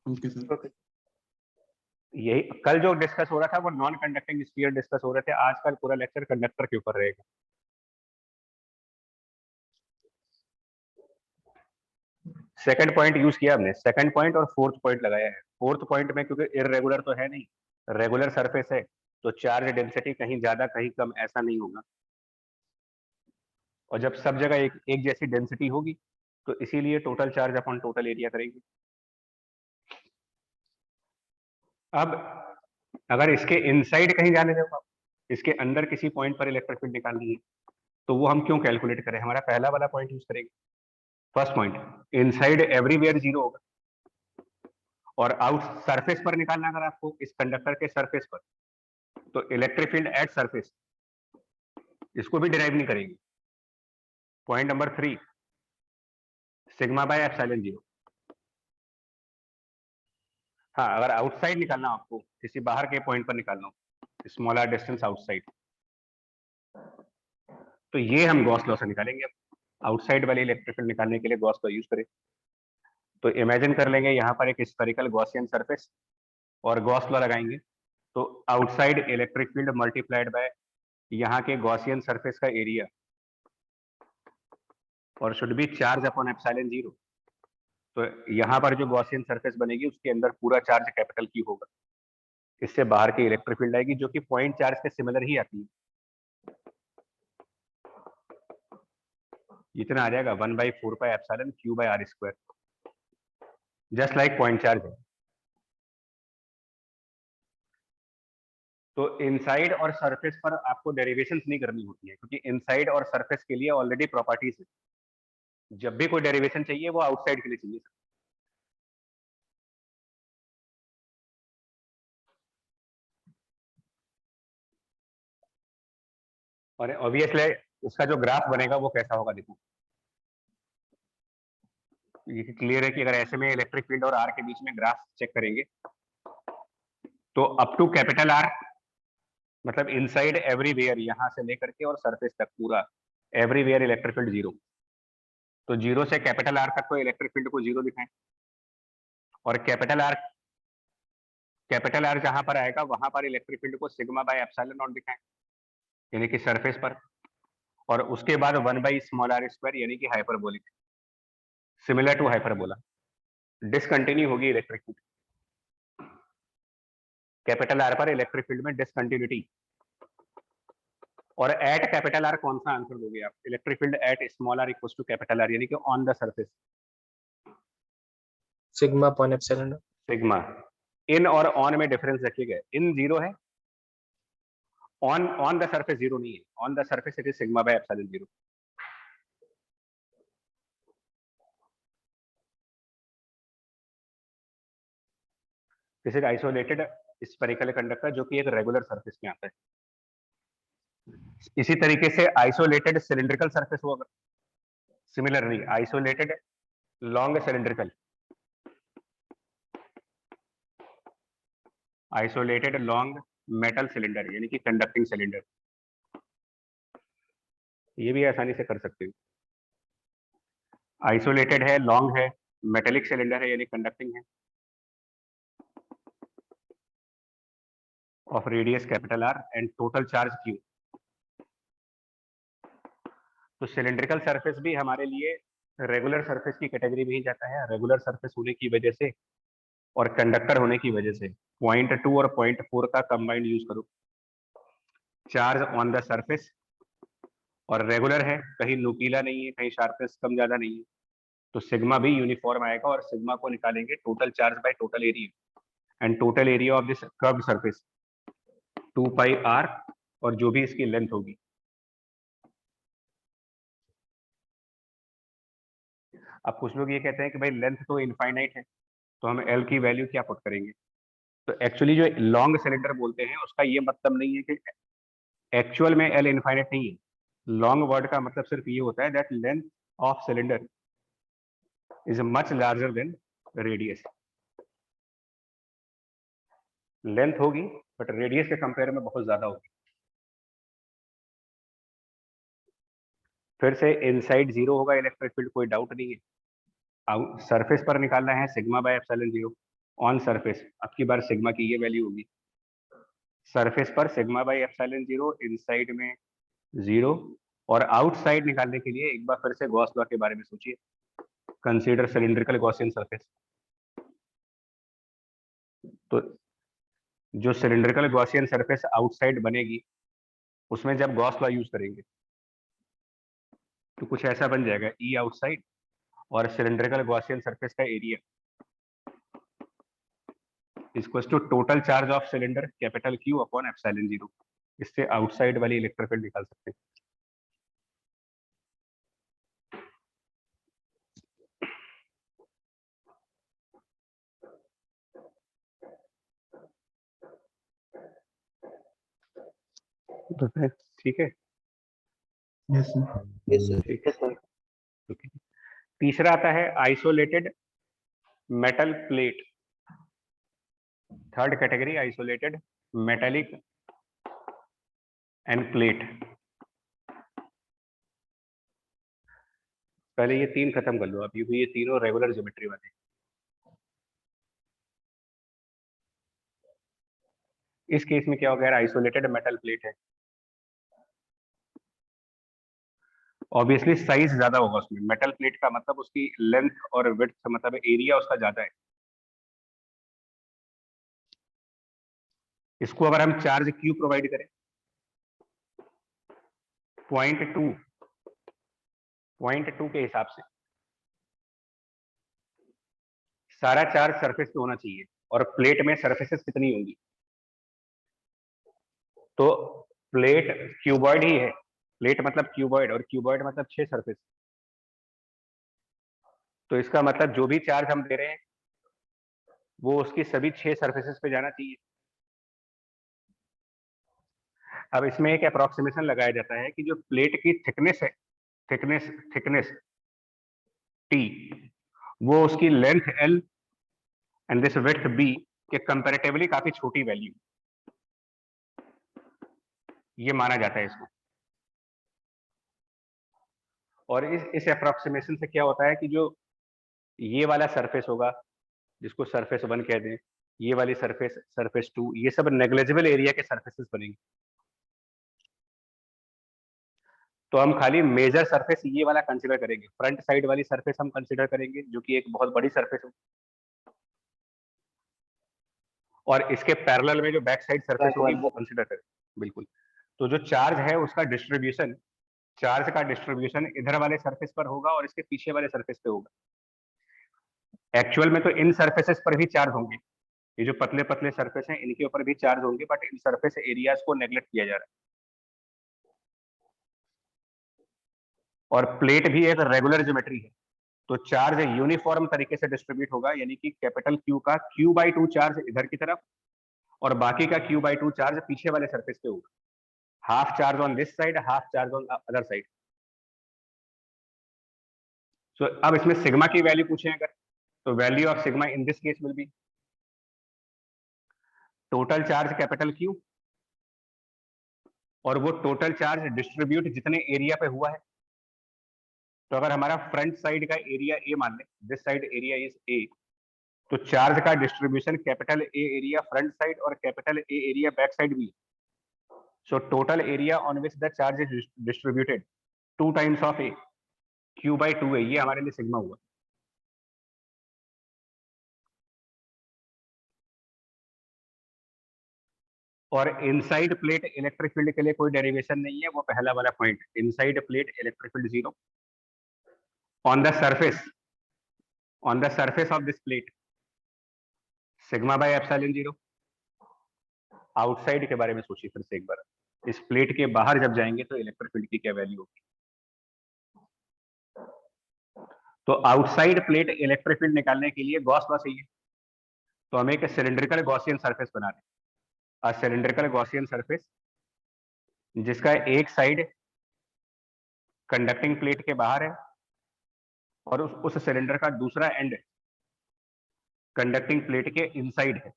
Okay sir. Okay. यही कल जो डिस्कस हो रहा था वो नॉन कंडक्टिंग स्फीयर डिस्कस हो रहे थे, आज कल पूरा लेक्चर कंडक्टर के ऊपर रहेगा। सेकंड पॉइंट यूज किया हमने, सेकंड पॉइंट और फोर्थ पॉइंट लगाया है। फोर्थ पॉइंट में क्योंकि इररेगुलर तो है नहीं, रेगुलर सरफेस है, तो चार्ज डेंसिटी कहीं ज्यादा कहीं कम ऐसा नहीं होगा। और जब सब जगह एक जैसी डेंसिटी होगी तो इसीलिए total charge upon total area करेंगे। अब अगर इसके इनसाइड कहीं जाने दो, इसके अंदर किसी पॉइंट पर इलेक्ट्रिक फील्ड निकालनी है, तो वो हम क्यों कैलकुलेट करें? हमारा पहला वाला पॉइंट यूज करेंगे। फर्स्ट पॉइंट, इनसाइड एवरीवेयर 0 होगा, और आउट सरफेस पर निकालना अगर आपको इस कंडक्टर के सरफेस पर, तो इलेक्ट्रिक फील्ड एट सरफेस, इसको भी डिराइव नहीं करेंगे। Point number 3, sigma by epsilon 0। हाँ, अगर आउटसाइड निकालना आपको, किसी बाहर के पॉइंट पर निकालना हो, स्मॉलर डिस्टेंस आउटसाइड, तो ये हम गॉस लॉ से निकालेंगे। आउटसाइड वाले इलेक्ट्रिक फील्ड निकालने के लिए गॉस लॉ यूज करें। तो इमेजिन कर लेंगे यहाँ पर एक स्फेरिकल गॉसियन सरफेस, और गॉस लॉ लगाएंगे, तो outside electric field multiplied by यहाँ के गॉसियन सरफेस का एरिया, और should be charge upon epsilon 0। तो यहाँ पर जो गॉसियन सरफेस बनेगी उसके अंदर पूरा चार्ज कैपिटल Q होगा, इससे बाहर की इलेक्ट्रिक फील्ड आएगी जो कि पॉइंट चार्ज के सिमिलर ही आती है। इतना आ जाएगा 1/4 pi epsilon Q by R square, just like point charge है। तो इनसाइड और सरफेस पर आपको डेरिवेशंस नहीं करनी होती है, क्योंकि इनसाइड और सरफेस के लिए ऑलरेडी प्रॉपर्टीज है। जब भी कोई डेरिवेशन चाहिए वो आउटसाइड के लिए चाहिए। और ऑब्वियसली इसका जो ग्राफ बनेगा वो कैसा होगा, देखो ये क्लियर है कि अगर ऐसे में इलेक्ट्रिक फील्ड और आर के बीच में ग्राफ चेक करेंगे तो अप टू कैपिटल आर मतलब इनसाइड एवरीवेयर, यहां से लेकर के और सरफेस तक पूरा एवरीवेयर इलेक्ट्रिक फील्ड जीरो। तो जीरो से कैपिटल आर तक को इलेक्ट्रिक फील्ड को जीरो दिखाएं, और कैपिटल आर जहां पर आएगा वहां पर इलेक्ट्रिक फील्ड को सिग्मा बाय एप्सिलॉन नॉट दिखाएं, यानी कि सरफेस पर। और उसके बाद 1/r² यानी कि hyperbolic, similar to hyperbola. Discontinue होगी इलेक्ट्रिक फील्ड, कैपिटल आर पर इलेक्ट्रिक फील्ड में डिसकंटिन्यूटी। और एट कैपिटल आर कौन सा आंसर दोगे आप? Electric field at small R equals to capital R, यानी कि on the surface sigma upon epsilon. Sigma. In और ऑन में डिफरेंस रखिएगा, इन जीरो है, ऑन द सरफेस जीरो नहीं है, on the surface it is sigma by epsilon zero. This is isolated spherical conductor जो कि एक रेगुलर सरफेस में आता है। इसी तरीके से आइसोलेटेड सिलिंड्रिकल सरफेस होगा, similarly isolated long cylindrical, isolated long metal cylinder यानी कि कंडक्टिंग सिलेंडर, ये भी आसानी से कर सकते हो। आइसोलेटेड है, लॉन्ग है, मेटेलिक सिलेंडर है यानी कंडक्टिंग है, of radius capital R and total charge Q. तो सिलिंड्रिकल सरफेस भी हमारे लिए रेगुलर सरफेस की कैटेगरी में ही जाता है, रेगुलर सरफेस होने की वजह से और कंडक्टर होने की वजह से। 0.2 और 0.4 का कंबाइंड यूज करो, चार्ज ऑन द सरफेस, और रेगुलर है, कहीं नुकीला नहीं है, कहीं शार्पनेस कम ज्यादा नहीं है, तो सिग्मा भी यूनिफॉर्म आएगा। और सिग्मा को निकालेंगे total charge by total area, and total area of this curved surface 2πr, और जो भी इसकी लेंथ होगी। अब कुछ लोग ये कहते हैं कि भाई लेंथ तो इनफाइनाइट है, तो हम एल की वैल्यू क्या पुट करेंगे? तो एक्चुअली जो लॉन्ग सिलेंडर बोलते हैं उसका ये मतलब नहीं है कि एक्चुअल में एल इनफाइनाइट नहीं है। लॉन्ग वर्ड का मतलब सिर्फ ये होता है that length of cylinder is much larger than radius. Length होगी बट रेडियस के कंपेयर में बहुत ज्यादा होगी। फिर से इनसाइड जीरो होगा इलेक्ट्रिक फील्ड, कोई डाउट नहीं है। सरफेस पर निकालना है sigma by epsilon zero on surface, अब की बार सिग्मा की ये वैल्यू होगी सरफेस पर sigma by epsilon zero, inside में जीरो। और आउटसाइड निकालने के लिए एक बार फिर से गॉस लॉ के बारे में सोचिए, कंसीडर सिलिंड्रिकल गॉसियन सरफेस। तो जो सिलिंड्रिकल गॉसियन सरफेस आउटसाइड बनेगी उसमें जब गॉस लॉ यूज करेंगे तो कुछ ऐसा बन जाएगा, ई आउटसाइड और सिलिंड्रिकल गॉसियन सरफेस का area equals to total charge of cylinder capital Q upon epsilon zero. इससे आउटसाइड वाली इलेक्ट्रिक फील्ड निकाल सकते हैं। ठीक है, यस सर। Yes sir. ठीक है। Okay. तीसरा आता है isolated metal plate, third category isolated metallic end plate. पहले ये तीन खत्म कर लो, अभी भी ये तीनों रेगुलर ज्योमेट्री वाले। इस केस में क्या हो गया, आइसोलेटेड मेटल प्लेट है, ऑब्वियसली साइज ज्यादा होगा उसमें। मेटल प्लेट का मतलब उसकी लेंथ और विड्थ मतलब एरिया उसका ज्यादा है। इसको अगर हम चार्ज क्यू प्रोवाइड करें 0.2 के हिसाब से, सारा चार्ज सरफेस पे होना चाहिए, और प्लेट में सरफेसेस कितनी होंगी? तो प्लेट क्यूबॉइड ही है, प्लेट मतलब क्यूबॉइड और क्यूबॉइड मतलब 6 सरफेस। तो इसका मतलब जो भी चार्ज हम दे रहे हैं वो उसकी सभी 6 सरफेसेस पे जाना चाहिए। अब इसमें एक अप्रोक्सीमेशन लगाया जाता है कि जो प्लेट की थिकनेस है, थिकनेस टी, वो उसकी length L and this width B के कंपैरेटिवली काफी छोटी वैल्यू, ये माना जाता है इसको। और इस अप्रोक्सीमेशन से क्या होता है कि जो ये वाला सरफेस होगा जिसको सरफेस 1 कह दें, ये वाली सरफेस 2, ये सब नेग्लिजिबल एरिया के सरफेसेस बनेंगे। तो हम खाली मेजर सरफेस ये वाला कंसीडर करेंगे, फ्रंट साइड वाली सरफेस हम कंसीडर करेंगे जो कि एक बहुत बड़ी सरफेस हो, और इसके पैरेलल में जो बैक साइड सरफेस होगी वो कंसीडर करेंगे। बिल्कुल। तो जो चार्ज है उसका डिस्ट्रीब्यूशन, चार्ज का डिस्ट्रीब्यूशन इधर वाले सरफेस पर होगा और इसके पीछे वाले सरफेस पे होगा। एक्चुअल में तो इन सरफेसेस पर भी चार्ज होंगे, ये जो पतले पतले सरफेस हैं इनके ऊपर भी चार्ज होंगे, बट इन सरफेस एरियाज को नेग्लेक्ट किया जा रहा है। और प्लेट भी एक रेगुलर ज्योमेट्री है, तो चार्ज यूनिफॉर्म तरीके से डिस्ट्रीब्यूट होगा, यानी कि कैपिटल क्यू का Q/2 चार्ज इधर की तरफ और बाकी का Q/2 चार्ज पीछे वाले सरफेस पे होगा। Half charge on this side, half charge on other side. So अब इसमें सिग्मा की वैल्यू पूछे अगर, तो value of sigma in this case will be total charge capital Q, और वो टोटल चार्ज डिस्ट्रीब्यूट जितने एरिया पे हुआ है। तो अगर हमारा फ्रंट साइड का एरिया ए मान ले, this side area is A, तो चार्ज का distribution capital A area front side और capital A area back side भी। So total area on which the charge is distributed 2 times of A, Q/2 है, ये हमारे लिए सिग्मा हुआ। और इनसाइड प्लेट इलेक्ट्रिक फील्ड के लिए कोई डेरिवेशन नहीं है, वो पहला वाला point, inside plate electric field 0 on the surface of this plate sigma epsilon 0। Outside के बारे में सोचिए फिर से एक बार, इस प्लेट के बाहर जब जाएंगे तो इलेक्ट्रिक फील्ड की क्या वैल्यू होगी। तो आउटसाइड प्लेट इलेक्ट्रिक फील्ड निकालने के लिए गॉस लॉ चाहिए, तो हम एक सिलिंड्रिकल गॉसियन सरफेस बना रहे हैं, सिलिंड्रिकल गॉसियन सरफेस जिसका एक साइड कंडक्टिंग प्लेट के बाहर है और उस सिलेंडर का दूसरा एंड कंडक्टिंग प्लेट के इनसाइड है।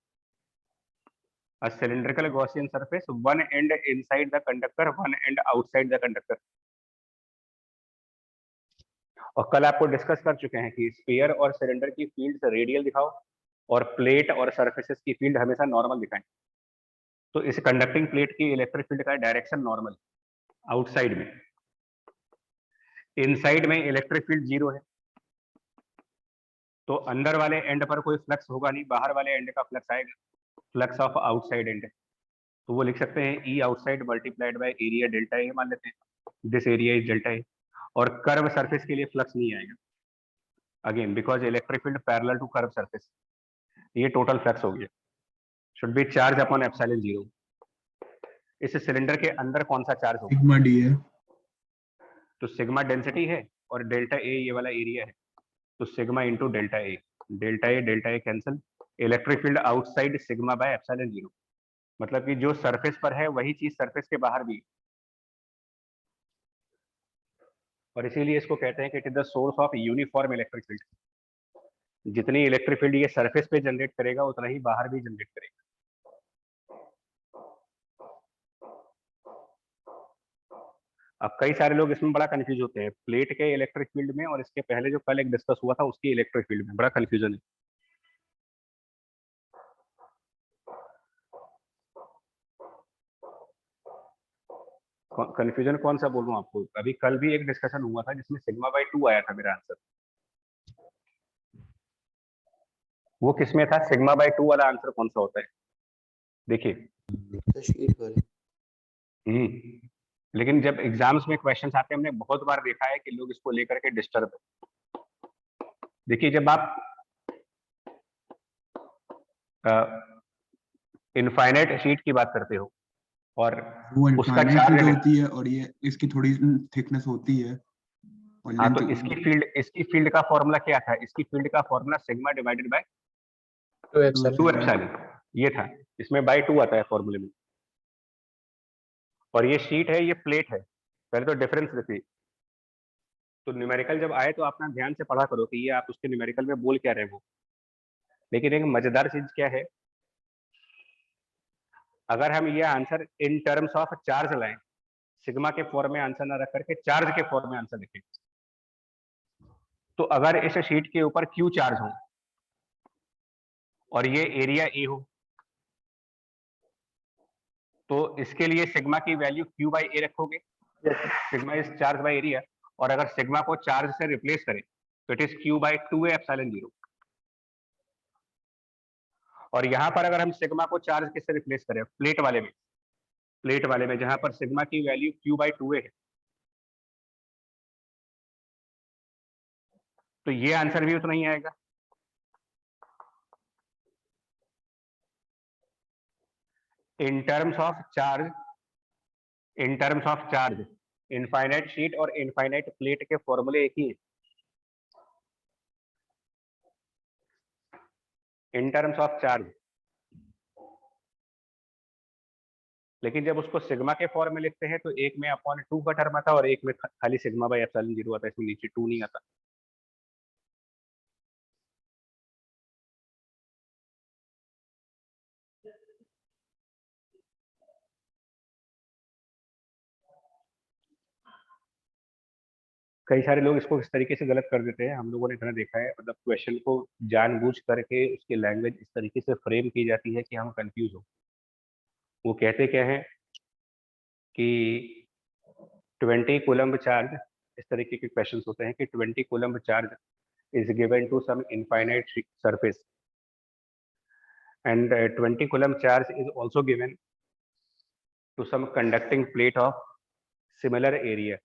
A cylindrical Gaussian surface, one end inside the conductor, one end outside the conductor। और कल आपको डिस्कस कर चुके हैं कि स्फीयर और सिलेंडर की फील्ड रेडियल दिखाओ और प्लेट और सरफेसेस की फील्ड हमेशा नॉर्मल दिखाएं। तो इस कंडक्टिंग प्लेट की इलेक्ट्रिक फील्ड का डायरेक्शन नॉर्मल, आउटसाइड में। इनसाइड में इलेक्ट्रिक फील्ड 0 है, तो अंदर वाले एंड पर कोई फ्लक्स होगा नहीं, बाहर वाले एंड का फ्लक्स आएगा, फ्लक्स ऑफ आउटसाइड एंड। तो वो लिख सकते हैं E outside multiplied by area delta A, मान लेते हैं this area is delta A. और कर्व सरफेस के लिए फ्लक्स नहीं आएगा, again because electric field parallel to curve surface, ये टोटल फ्लक्स हो गया, should be charge upon epsilon 0। इस सिलेंडर के अंदर कौन सा चार्ज होगा, सिग्मा डी है, तो सिग्मा डेंसिटी है और डेल्टा ए ये वाला एरिया है, तो sigma into delta A cancel, electric field outside सिग्मा/एप्सिलॉन 0, मतलब कि जो सरफेस पर है वही चीज सरफेस के बाहर भी। और इसीलिए इसको कहते हैं कि it is the source of uniform electric field. जितनी इलेक्ट्रिक फील्ड ये सरफेस पे जनरेट करेगा उतना ही बाहर भी जनरेट करेगा। अब कई सारे लोग इसमें बड़ा कंफ्यूज होते हैं, प्लेट के इलेक्ट्रिक फील्ड में और इसके पहले जो कल एक डिस्कस हुआ था उसकी इलेक्ट्रिक फील्ड में बड़ा कंफ्यूजन है। कंफ्यूजन कौन सा बोलूं आपको, अभी कल भी एक डिस्कशन हुआ था जिसमें सिग्मा/2 आया था मेरा आंसर, वो किसमें था, सिग्मा/2 वाला आंसर कौन सा होता है देखिए। शीट पर लेकिन जब एग्जाम्स में क्वेश्चंस आते हैं हमने बहुत बार देखा है कि लोग इसको लेकर के डिस्टर्ब है। देखिए जब आप इनफाइनाइट शीट की बात करते हो और वो उसका इनफाइनाइट चार्ज फील्ड होती है और ये इसकी थोड़ी थिकनेस होती है और हाँ, लेंथ तो इसकी फील्ड का फॉर्मूला क्या था? इसकी फील्ड का formula sigma divided by 2 epsilon 2 epsilon, ये था। इसमें बाय 2 आता है फॉर्मूले में। और ये शीट है, ये प्लेट है। पहले तो डिफरेंस देखिए। तो न्यूमेरिकल जब आए तो अपना ध्यान से पढ़ा करो कि ये आप उसके न्यूमेरिकल में बोल क्या रहे हो। लेकिन एक मजेदार चीज क्या है, अगर हम ये answer in terms of charge लाएं, सिग्मा के फॉर्म में आंसर ना रख करके चार्ज के फॉर्म में आंसर लिखें, तो अगर इस शीट के ऊपर क्यू चार्ज हो और ये एरिया ए हो, तो इसके लिए सिग्मा की वैल्यू क्यू बाई ए रखोगे, sigma is charge by area. और अगर सिग्मा को चार्ज से रिप्लेस करें तो it is Q by 2 epsilon 0। और यहां पर अगर हम सिग्मा को चार्ज किससे रिप्लेस करें, प्लेट वाले में जहां पर सिग्मा की वैल्यू क्यू बाई 2 है, तो ये आंसर भी उतना ही आएगा। In terms of charge infinite sheet और इनफाइनाइट प्लेट के फॉर्मूले एक ही है। इन टर्म्स ऑफ चार्ज, लेकिन जब उसको सिग्मा के फॉर्म में लिखते हैं तो एक में अपॉन 2 का टर्म आता है और एक में खाली सिग्मा बाई एप्सिलॉन 0 आता है, इसमें नीचे 2 नहीं आता। कई सारे लोग इसको इस तरीके से गलत कर देते हैं, हम लोगों ने इतना देखा है, मतलब क्वेश्चन को जानबूझ करके उसकी लैंग्वेज इस तरीके से फ्रेम की जाती है कि हम कंफ्यूज हो। वो कहते क्या है कि 20 कूलम्ब चार्ज, इस तरीके के क्वेश्चंस होते हैं कि 20 coulomb charge is given to some infinite surface and 20 coulomb charge is also given to some conducting plate of similar area.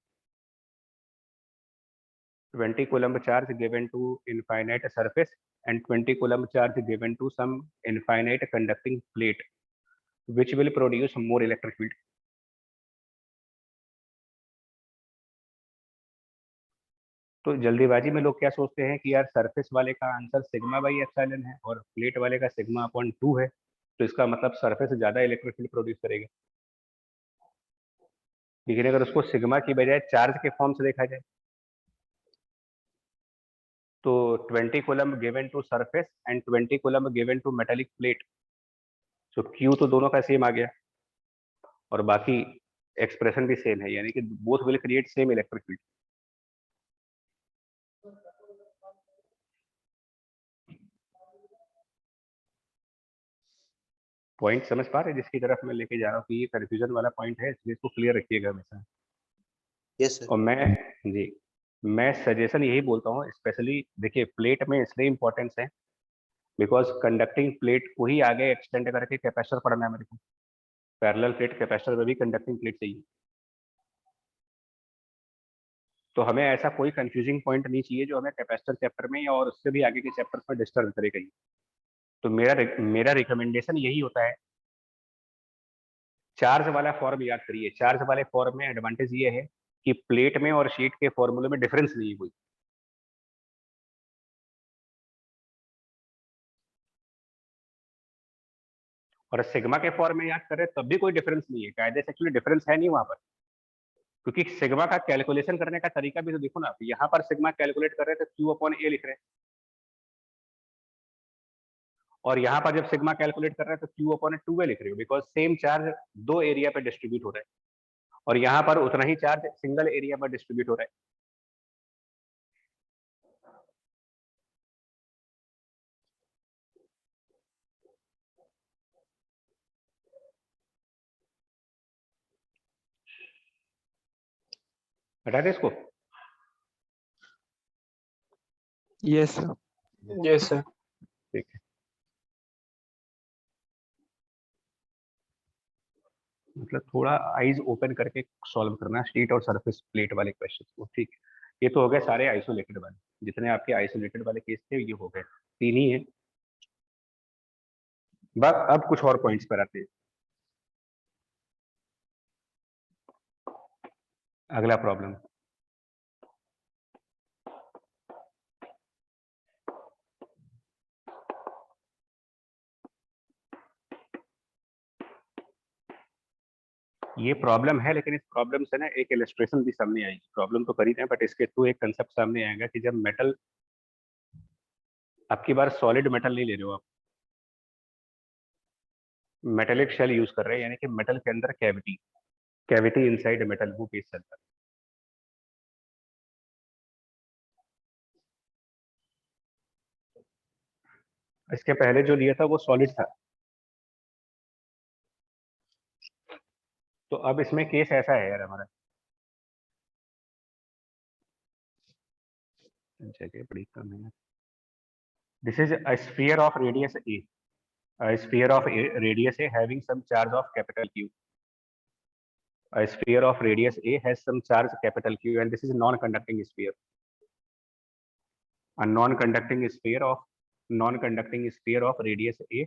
20 coulomb charge given to infinite surface and 20 coulomb charge given to some infinite conducting plate which will produce more electric field. तो जल्दीबाजी में लोग क्या सोचते हैं कि यार surface वाले का आंसर सिग्मा बाई एप्सिलॉन है और प्लेट वाले का सिग्मा अपॉन 2 है, तो इसका मतलब सरफेस ज्यादा इलेक्ट्रिक फील्ड प्रोड्यूस करेगा। लेकिन अगर उसको सिग्मा की बजाय चार्ज के फॉर्म से देखा जाए तो 20 coulomb given to surface and 20 coulomb given to metallic plate, तो क्यू तो दोनों का सेम आ गया और बाकी एक्सप्रेशन भी सेम है, यानी कि both will create same electric field. Point समझ पा रहे जिसकी तरफ मैं लेके जा रहा हूँ कि ये कंफ्यूजन वाला पॉइंट है, इसलिए इसको क्लियर रखिएगा हमेशा। Yes sir. और मैं सजेशन यही बोलता हूँ, स्पेशली देखिए प्लेट में इसलिए इंपॉर्टेंस है बिकॉज कंडक्टिंग प्लेट को ही आगे एक्सटेंड करके कैपेसिटर पढ़ना है मेरे को। पैरेलल प्लेट कैपेसिटर में भी कंडक्टिंग प्लेट चाहिए, तो हमें ऐसा कोई कंफ्यूजिंग पॉइंट नहीं चाहिए जो हमें कैपेसिटर चैप्टर में या और उससे भी आगे के चैप्टर में डिस्टर्ब करे कहीं। तो मेरा रिकमेंडेशन यही होता है, चार्ज वाला फॉर्म याद करिए। चार्ज वाले फॉर्म में एडवांटेज ये है कि प्लेट में और शीट के फॉर्मूले में डिफरेंस नहीं है कोई। और सिग्मा के फॉर्म में याद करें तब भी कोई डिफरेंस नहीं है, कायदे से एक्चुअली डिफरेंस है नहीं वहां पर, क्योंकि सिग्मा का कैलकुलेशन करने का तरीका भी तो देखो ना। यहाँ पर सिग्मा कैलकुलेट कर रहे थे क्यू अपॉन ए लिख रहे हैं, और यहाँ पर जब सिग्मा कैलकुलेट कर रहे हैं तो क्यू अपॉन 2 लिख रहे हो, बिकॉज सेम चार्ज दो एरिया पे डिस्ट्रीब्यूट हो रहा है और यहाँ पर उतना ही चार्ज सिंगल एरिया पर डिस्ट्रीब्यूट हो रहा है। हटा दे इसको। Yes sir. Yes sir. ठीक है, मतलब थोड़ा आईज ओपन करके सॉल्व करना शीट और सरफेस प्लेट वाले क्वेश्चन को। ठीक है, ये तो हो गए सारे आइसोलेटेड वाले, जितने आपके आइसोलेटेड वाले केस थे ये हो गए, 3 ही है। बस अब कुछ और पॉइंट्स पर आते हैं। अगला प्रॉब्लम, ये प्रॉब्लम है लेकिन इस प्रॉब्लम से ना एक इलस्ट्रेशन भी सामने आएगी। प्रॉब्लम तो कर ही रहे हैं बट इसके थ्रू एक कंसेप्ट सामने आएगा कि जब मेटल, अब की बार सॉलिड मेटल नहीं ले रहे हो आप, मेटेलिक शेल यूज कर रहे हैं, यानी कि मेटल के अंदर कैविटी, कैविटी इनसाइड मेटल, वो केस चलता है। इसके पहले जो लिया था वो सॉलिड था, तो अब इसमें केस ऐसा है यार हमारा, जगह बड़ी कम है। This is a sphere of radius A, a sphere of radius A having some charge of capital Q. A sphere of radius A has some charge capital Q, and this is a non-conducting sphere. A non-conducting sphere of radius A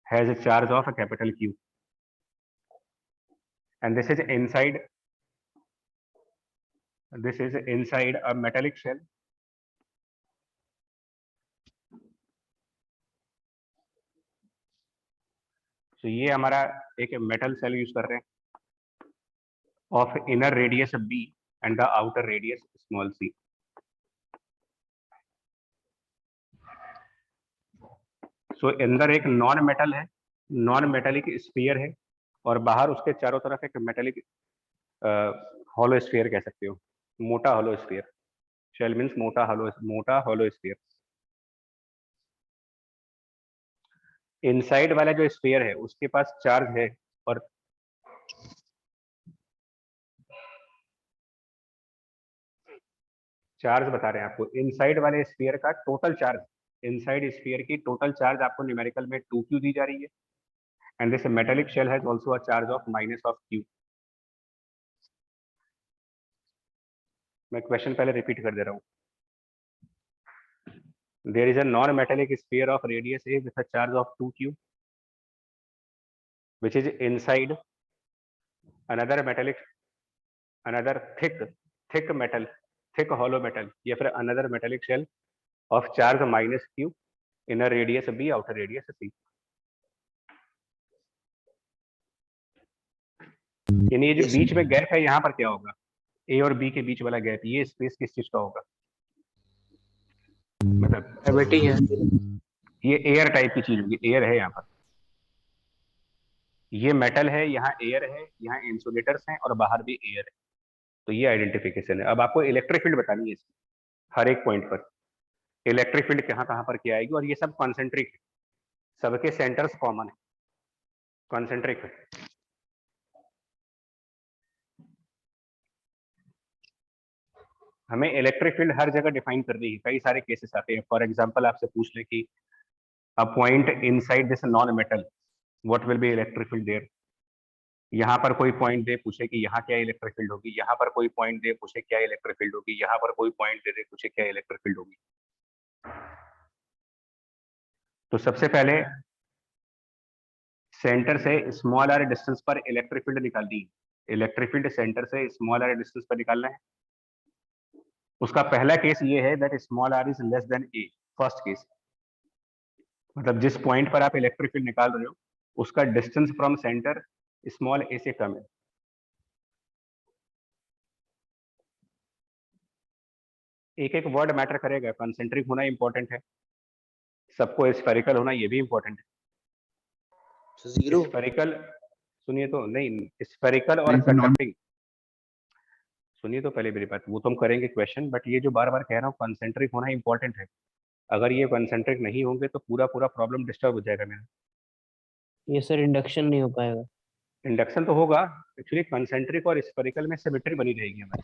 has a charge of a capital Q, and this is inside a metallic shell. तो ये हमारा एक metal cell use कर रहे हैं of inner radius B and the outer radius small c. सो अंदर एक non metal है, नॉन मेटेलिक स्फीयर है, और बाहर उसके चारों तरफ एक मेटेलिक हॉलो स्फीयर कह सकते हो, मोटा हॉलो स्फीयर। शेल मीन्स मोटा हॉलो स्फीयर। इनसाइड वाला जो स्फीयर है उसके पास चार्ज है, और चार्ज बता रहे हैं आपको, इनसाइड वाले स्फीयर का टोटल चार्ज, इनसाइड स्फीयर की टोटल चार्ज आपको न्यूमेरिकल में 2q दी जा रही है, and this metallic shell has also a charge of -q। मैं क्वेश्चन पहले रिपीट कर दे रहा हूँ। There is a non-metallic sphere of radius A with a charge of 2q, which is inside another thick hollow metal, या फिर another metallic shell of charge -q, inner radius B, outer radius C. यानी ये जो बीच में gap है यहाँ पर क्या होगा, A और B के बीच वाला गैप, ये स्पेस किस चीज का होगा, मतलब कैविटी है, ये एयर टाइप की चीज होगी, एयर है यहाँ पर, ये मेटल है, यहाँ एयर है, यहाँ इंसुलेटर्स हैं और बाहर भी एयर है। तो ये आइडेंटिफिकेशन है। अब आपको इलेक्ट्रिक फील्ड बतानी है इसकी, हर एक पॉइंट पर इलेक्ट्रिक फील्ड कहाँ कहाँ पर क्या आएगी, और ये सब कॉन्सेंट्रिक है, सबके सेंटर्स कॉमन है, कॉन्सेंट्रिक है। हमें इलेक्ट्रिक फील्ड हर जगह डिफाइन कर दी है, कई सारे केसेस आते हैं। फॉर एग्जांपल आपसे पूछ ले कि a point inside this non metal, what will be electric field there. यहाँ पर कोई पॉइंट दे पूछे कि यहाँ क्या इलेक्ट्रिक फील्ड होगी, यहाँ पर कोई पॉइंट दे पूछे क्या इलेक्ट्रिक फील्ड होगी, यहाँ पर कोई पॉइंट दे पूछे क्या इलेक्ट्रिक फील्ड होगी। तो सबसे पहले सेंटर से स्मॉल आर डिस्टेंस पर इलेक्ट्रिक फील्ड निकाल दी, इलेक्ट्रिक फील्ड सेंटर से स्मॉल आर डिस्टेंस पर निकालना है। उसका पहला केस ये है that small R is less than A, first case, मतलब जिस पॉइंट पर आप इलेक्ट्रिक फील्ड निकाल रहे हो उसका डिस्टेंस फ्रॉम सेंटर स्मॉल ए से कम है। एक एक वर्ड मैटर करेगा, कंसेंट्रिक होना इंपॉर्टेंट है, सबको स्फेरिकल होना ये भी इंपॉर्टेंट है। स्फेरिकल सुनिए तो, नहीं स्फेरिकल और कंडक्टिंग, सुनिए तो पहले मेरी बात, वो तो हम करेंगे क्वेश्चन, बट ये जो बार बार कह रहा हूँ कंसेंट्रिक होना इंपॉर्टेंट है। अगर ये कंसेंट्रिक नहीं होंगे तो पूरा प्रॉब्लम डिस्टर्ब हो जाएगा मेरा। ये सर इंडक्शन नहीं हो पाएगा। इंडक्शन तो होगा, एक्चुअली कंसेंट्रिक और स्फेरिकल में सिमेट्री बनी रहेगी हमारी,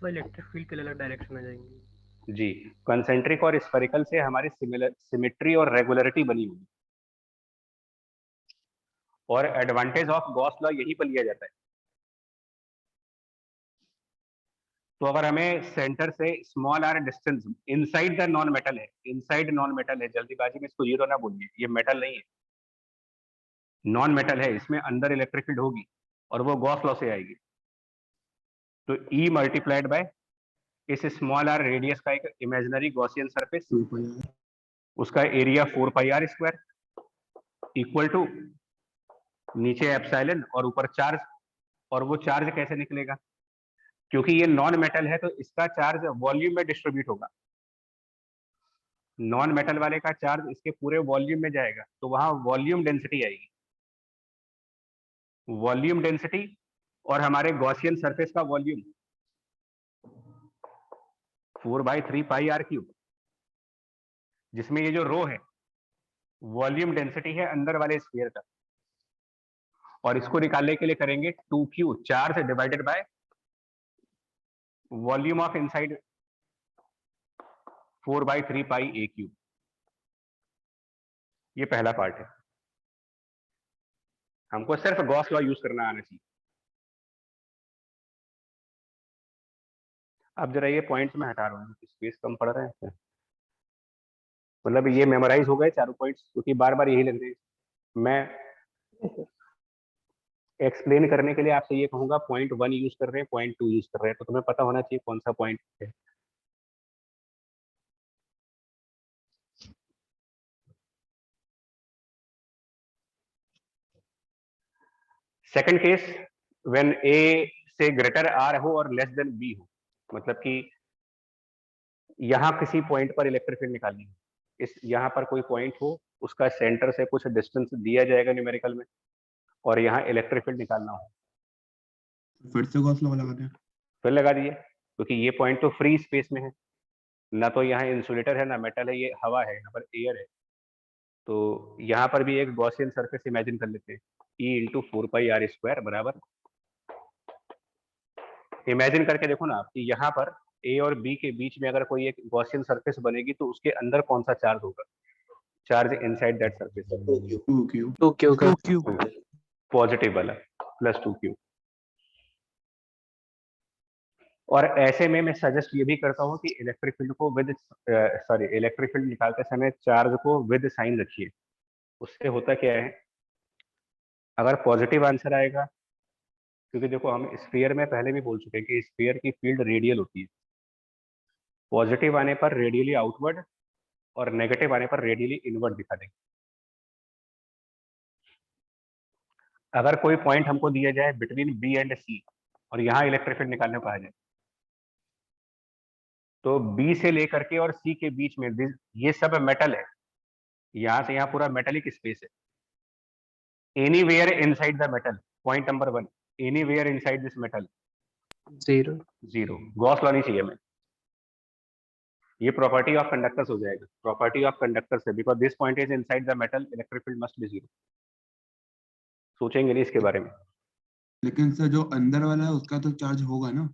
वो इलेक्ट्रिक फील्ड के लिए अलग डायरेक्शन में जाएंगे जी। कंसेंट्रिक और स्फेरिकल से हमारी सिमेट्री और रेगुलरिटी बनी होगी, और एडवांटेज ऑफ गॉस लॉ यही पर लिया जाता है। तो अगर हमें सेंटर से small R distance inside the non metal है, इनसाइड नॉन मेटल है, जल्दीबाजी में इसको जीरो ना बोलिए, ये मेटल नहीं है, नॉन मेटल है, इसमें अंदर इलेक्ट्रिक फील्ड होगी और वो गॉस लॉ से आएगी। तो E मल्टीप्लाइड बाय इस स्मॉल r रेडियस का एक इमेजिनरी गॉसियन सरफेस, 2 पाई r उसका एरिया 4πr² इक्वल टू नीचे एप्सिलॉन और ऊपर चार्ज। और वो चार्ज कैसे निकलेगा, क्योंकि ये नॉन मेटल है तो इसका चार्ज वॉल्यूम में डिस्ट्रीब्यूट होगा। नॉन मेटल वाले का चार्ज इसके पूरे वॉल्यूम में जाएगा, तो वहां वॉल्यूम डेंसिटी आएगी। वॉल्यूम डेंसिटी और हमारे गॉसियन सरफेस का वॉल्यूम 4/3πr³, जिसमें ये जो रो है वॉल्यूम डेंसिटी है अंदर वाले स्फीयर का, और इसको निकालने के लिए करेंगे 2q charge divided by volume of inside 4/3πa³। ये पहला पार्ट है। हमको सिर्फ गॉस लॉ यूज करना आना चाहिए। अब जरा ये पॉइंट्स में हटा रहा हूँ, स्पेस कम पड़ रहा है, मतलब ये मेमोराइज हो गए चारों पॉइंट्स, क्योंकि बार बार यही लग रहे हैं। मैं एक्सप्लेन करने के लिए आपसे ये कहूंगा पॉइंट 1 यूज कर रहे हैं, पॉइंट 2 यूज कर रहे हैं, तो तुम्हें पता होना चाहिए कौन सा पॉइंट है। सेकंड केस, व्हेन ए से ग्रेटर आर हो और लेस देन बी हो, मतलब कि यहां किसी पॉइंट पर इलेक्ट्रिक फील्ड निकालनी है, इस यहां पर कोई पॉइंट हो, उसका सेंटर से कुछ डिस्टेंस दिया जाएगा न्यूमेरिकल में, और यहाँ इलेक्ट्रिक फील्ड निकालना हो। फिर से गॉस लॉ लगाते हैं। फिर लगा दिए, क्योंकि ये पॉइंट तो फ्री स्पेस में है, ना तो यहाँ इंसुलेटर है ना मेटल है, ये हवा है, यहाँ पर एयर है। तो यहाँ पर भी एक गॉसियन सरफेस इमेजिन कर लेते हैं, E × 4πr² बराबर, इमेजिन करके देखो ना आप कि यहाँ पर ए और बी के बीच में अगर कोई एक गॉसियन सरफेस बनेगी तो उसके अंदर कौन सा चार्ज होगा, charge inside that surface 2q 2q का पॉजिटिव वाला प्लस 2q। और ऐसे में मैं सजेस्ट ये भी करता हूँ कि इलेक्ट्रिक फील्ड को इलेक्ट्रिक फील्ड निकालते समय चार्ज को विद साइन रखिए। उससे होता क्या है, अगर पॉजिटिव आंसर आएगा, क्योंकि देखो हम स्फीयर में पहले भी बोल चुके हैं कि स्फीयर की फील्ड रेडियल होती है, पॉजिटिव आने पर रेडियली आउटवर्ड और नेगेटिव आने पर रेडियली इनवर्ड दिखा देंगे। अगर कोई पॉइंट हमको दिया जाए बिटवीन बी एंड सी और यहाँ इलेक्ट्रिक फील्ड निकालने को आ जाए, तो बी से लेकर के और सी के बीच में ये सब मेटल है, यहां से यहाँ पूरा मेटेलिक स्पेस है। Anywhere inside the metal, point number 1, anywhere inside this metal 0 0। Gauss law नहीं चाहिए हमें, ये प्रॉपर्टी ऑफ कंडक्टर्स हो जाएगा, प्रॉपर्टी ऑफ कंडक्टर्स है, because this point is inside the metal, electric field must be 0। सोचेंगे नहीं इसके बारे में। लेकिन सर जो अंदर वाला है उसका तो चार्ज होगा ना।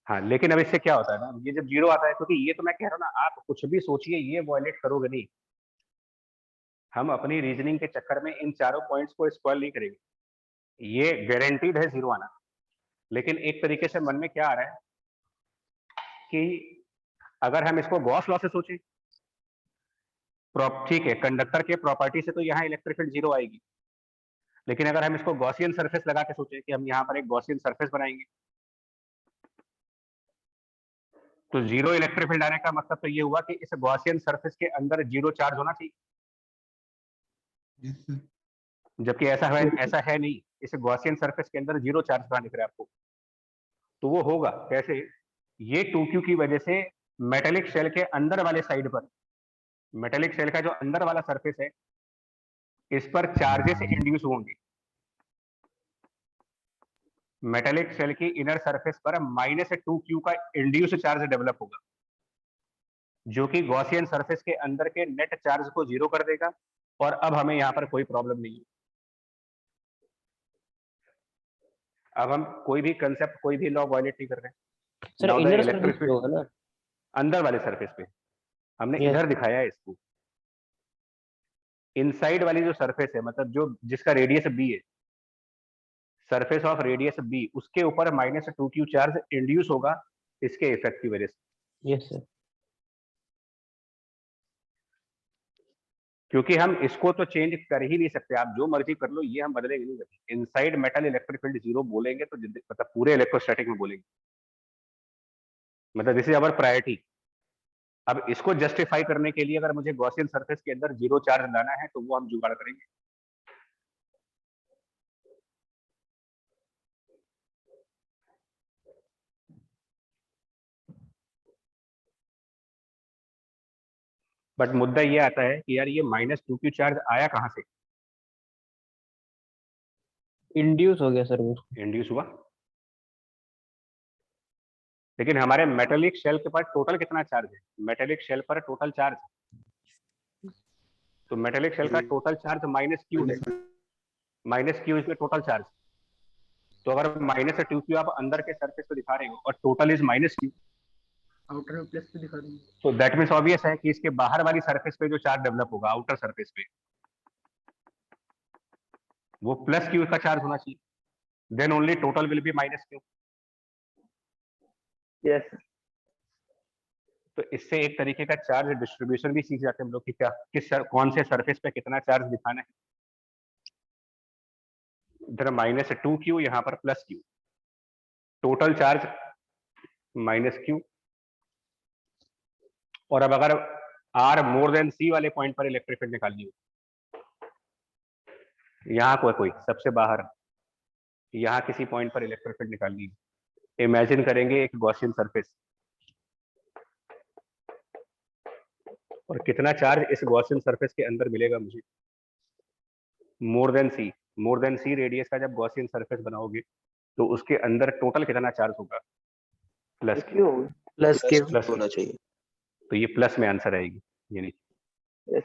हाँ, लेकिन अब इससे क्या होता है ना, ये जब 0 आता है, क्योंकि ये तो मैं कह रहा हूँ ना, आप कुछ भी सोचिए ये वॉयलेट करोगे नहीं। हम अपनी रीजनिंग के चक्कर में इन चारों पॉइंट्स को स्पॉइल नहीं करेंगे, ये गारंटीड है 0 आना। लेकिन एक तरीके से मन में क्या आ रहा है कि अगर हम इसको गॉस लॉ से सोचें, ठीक है, कंडक्टर के प्रॉपर्टी से तो यहाँ इलेक्ट्रिक फील्ड 0 आएगी, लेकिन अगर हम इसको गॉसियन सरफेस लगा के सोचें कि हम यहाँ पर एक गॉसियन सरफेस बनाएंगे, तो 0 इलेक्ट्रिक फील्ड आने का मतलब तो ये हुआ कि इस गॉसियन सरफेस के अंदर 0 चार्ज होना चाहिए। Yes sir. जबकि ऐसा है नहीं, इस गॉसियन सरफेस के अंदर 0 चार्ज कहाँ दिख रहा है आपको? तो वो होगा कैसे, ये 2q की वजह से मेटेलिक शेल के अंदर वाले साइड पर, मेटेलिक शेल का जो अंदर वाला सरफेस है, इस पर चार्जेस इंड्यूस होंगे। मेटेलिक शेल की इनर सरफेस पर -2q का इंड्यूस चार्ज डेवलप होगा, जो कि गॉसियन सरफेस के अंदर के नेट चार्ज को 0 कर देगा। और अब हमें यहाँ पर कोई प्रॉब्लम नहीं है। अब हम कोई भी कंसेप्ट, कोई भी लॉ वायलेट नहीं कर रहे हैं। Sir Now the inner electric service field- होगा ना, अंदर वाले सरफेस पे हमने Yes. इधर दिखाया है इसको। इनसाइड वाली जो सरफेस है, मतलब जो जिसका रेडियस b है, सरफेस ऑफ रेडियस b, उसके ऊपर -2q चार्ज इंड्यूस होगा इसके इफेक्ट की वजह से। Yes sir. क्योंकि हम इसको तो चेंज कर ही नहीं सकते, आप जो मर्जी कर लो, ये हम बदलेंगे नहीं कभी। इनसाइड मेटल इलेक्ट्रिक फील्ड 0 बोलेंगे तो मतलब पूरे इलेक्ट्रोस्टैटिक में बोलेंगे, मतलब दिस इज अवर प्रायोरिटी। अब इसको जस्टिफाई करने के लिए अगर मुझे गॉसियन सरफेस के अंदर 0 चार्ज लाना है तो वो हम जुगाड़ करेंगे। बट मुद्दा ये आता है कि यार ये -2q चार्ज आया कहां से? इंड्यूस हो गया सर वो। इंड्यूस हुआ, लेकिन हमारे मेटेलिक शेल के पास टोटल कितना चार्ज है? मेटेलिक शेल पर टोटल चार्ज, तो मेटेलिक शेल का टोटल चार्ज -q है, -q is the total charge. तो अगर -2q आप अंदर के सरफेस पे दिखा रहे हो और टोटल इज -q, आउटर में प्लस पे दिखा देंगे। तो दैट मीन्स ऑब्वियस है कि इसके बाहर वाली सरफेस पे जो चार्ज डेवलप होगा आउटर सरफेस पे, वो +q का चार्ज होना चाहिए, then only total will be -q। Yes तो इससे एक तरीके का चार्ज डिस्ट्रीब्यूशन भी सीख जाते हैं हम लोग कि क्या कौन से सरफेस पे कितना चार्ज दिखाना है। इधर -2q, यहाँ पर +q, टोटल चार्ज -q। और अब अगर r मोर देन c वाले पॉइंट पर इलेक्ट्रिक फील्ड निकालनी हो, यहाँ कोई सबसे बाहर, यहाँ किसी पॉइंट पर इलेक्ट्रिक फील्ड निकालनी है, इमेजिन करेंगे एक गॉसियन सरफेस, और कितना चार्ज इस गॉसियन सरफेस के अंदर मिलेगा मुझे? मोर देन सी रेडियस का जब गॉसियन सरफेस बनाओगे तो उसके अंदर टोटल कितना चार्ज होगा? +q। प्लस क्यू होना चाहिए। तो ये प्लस में आंसर आएगी, ये नहीं। यस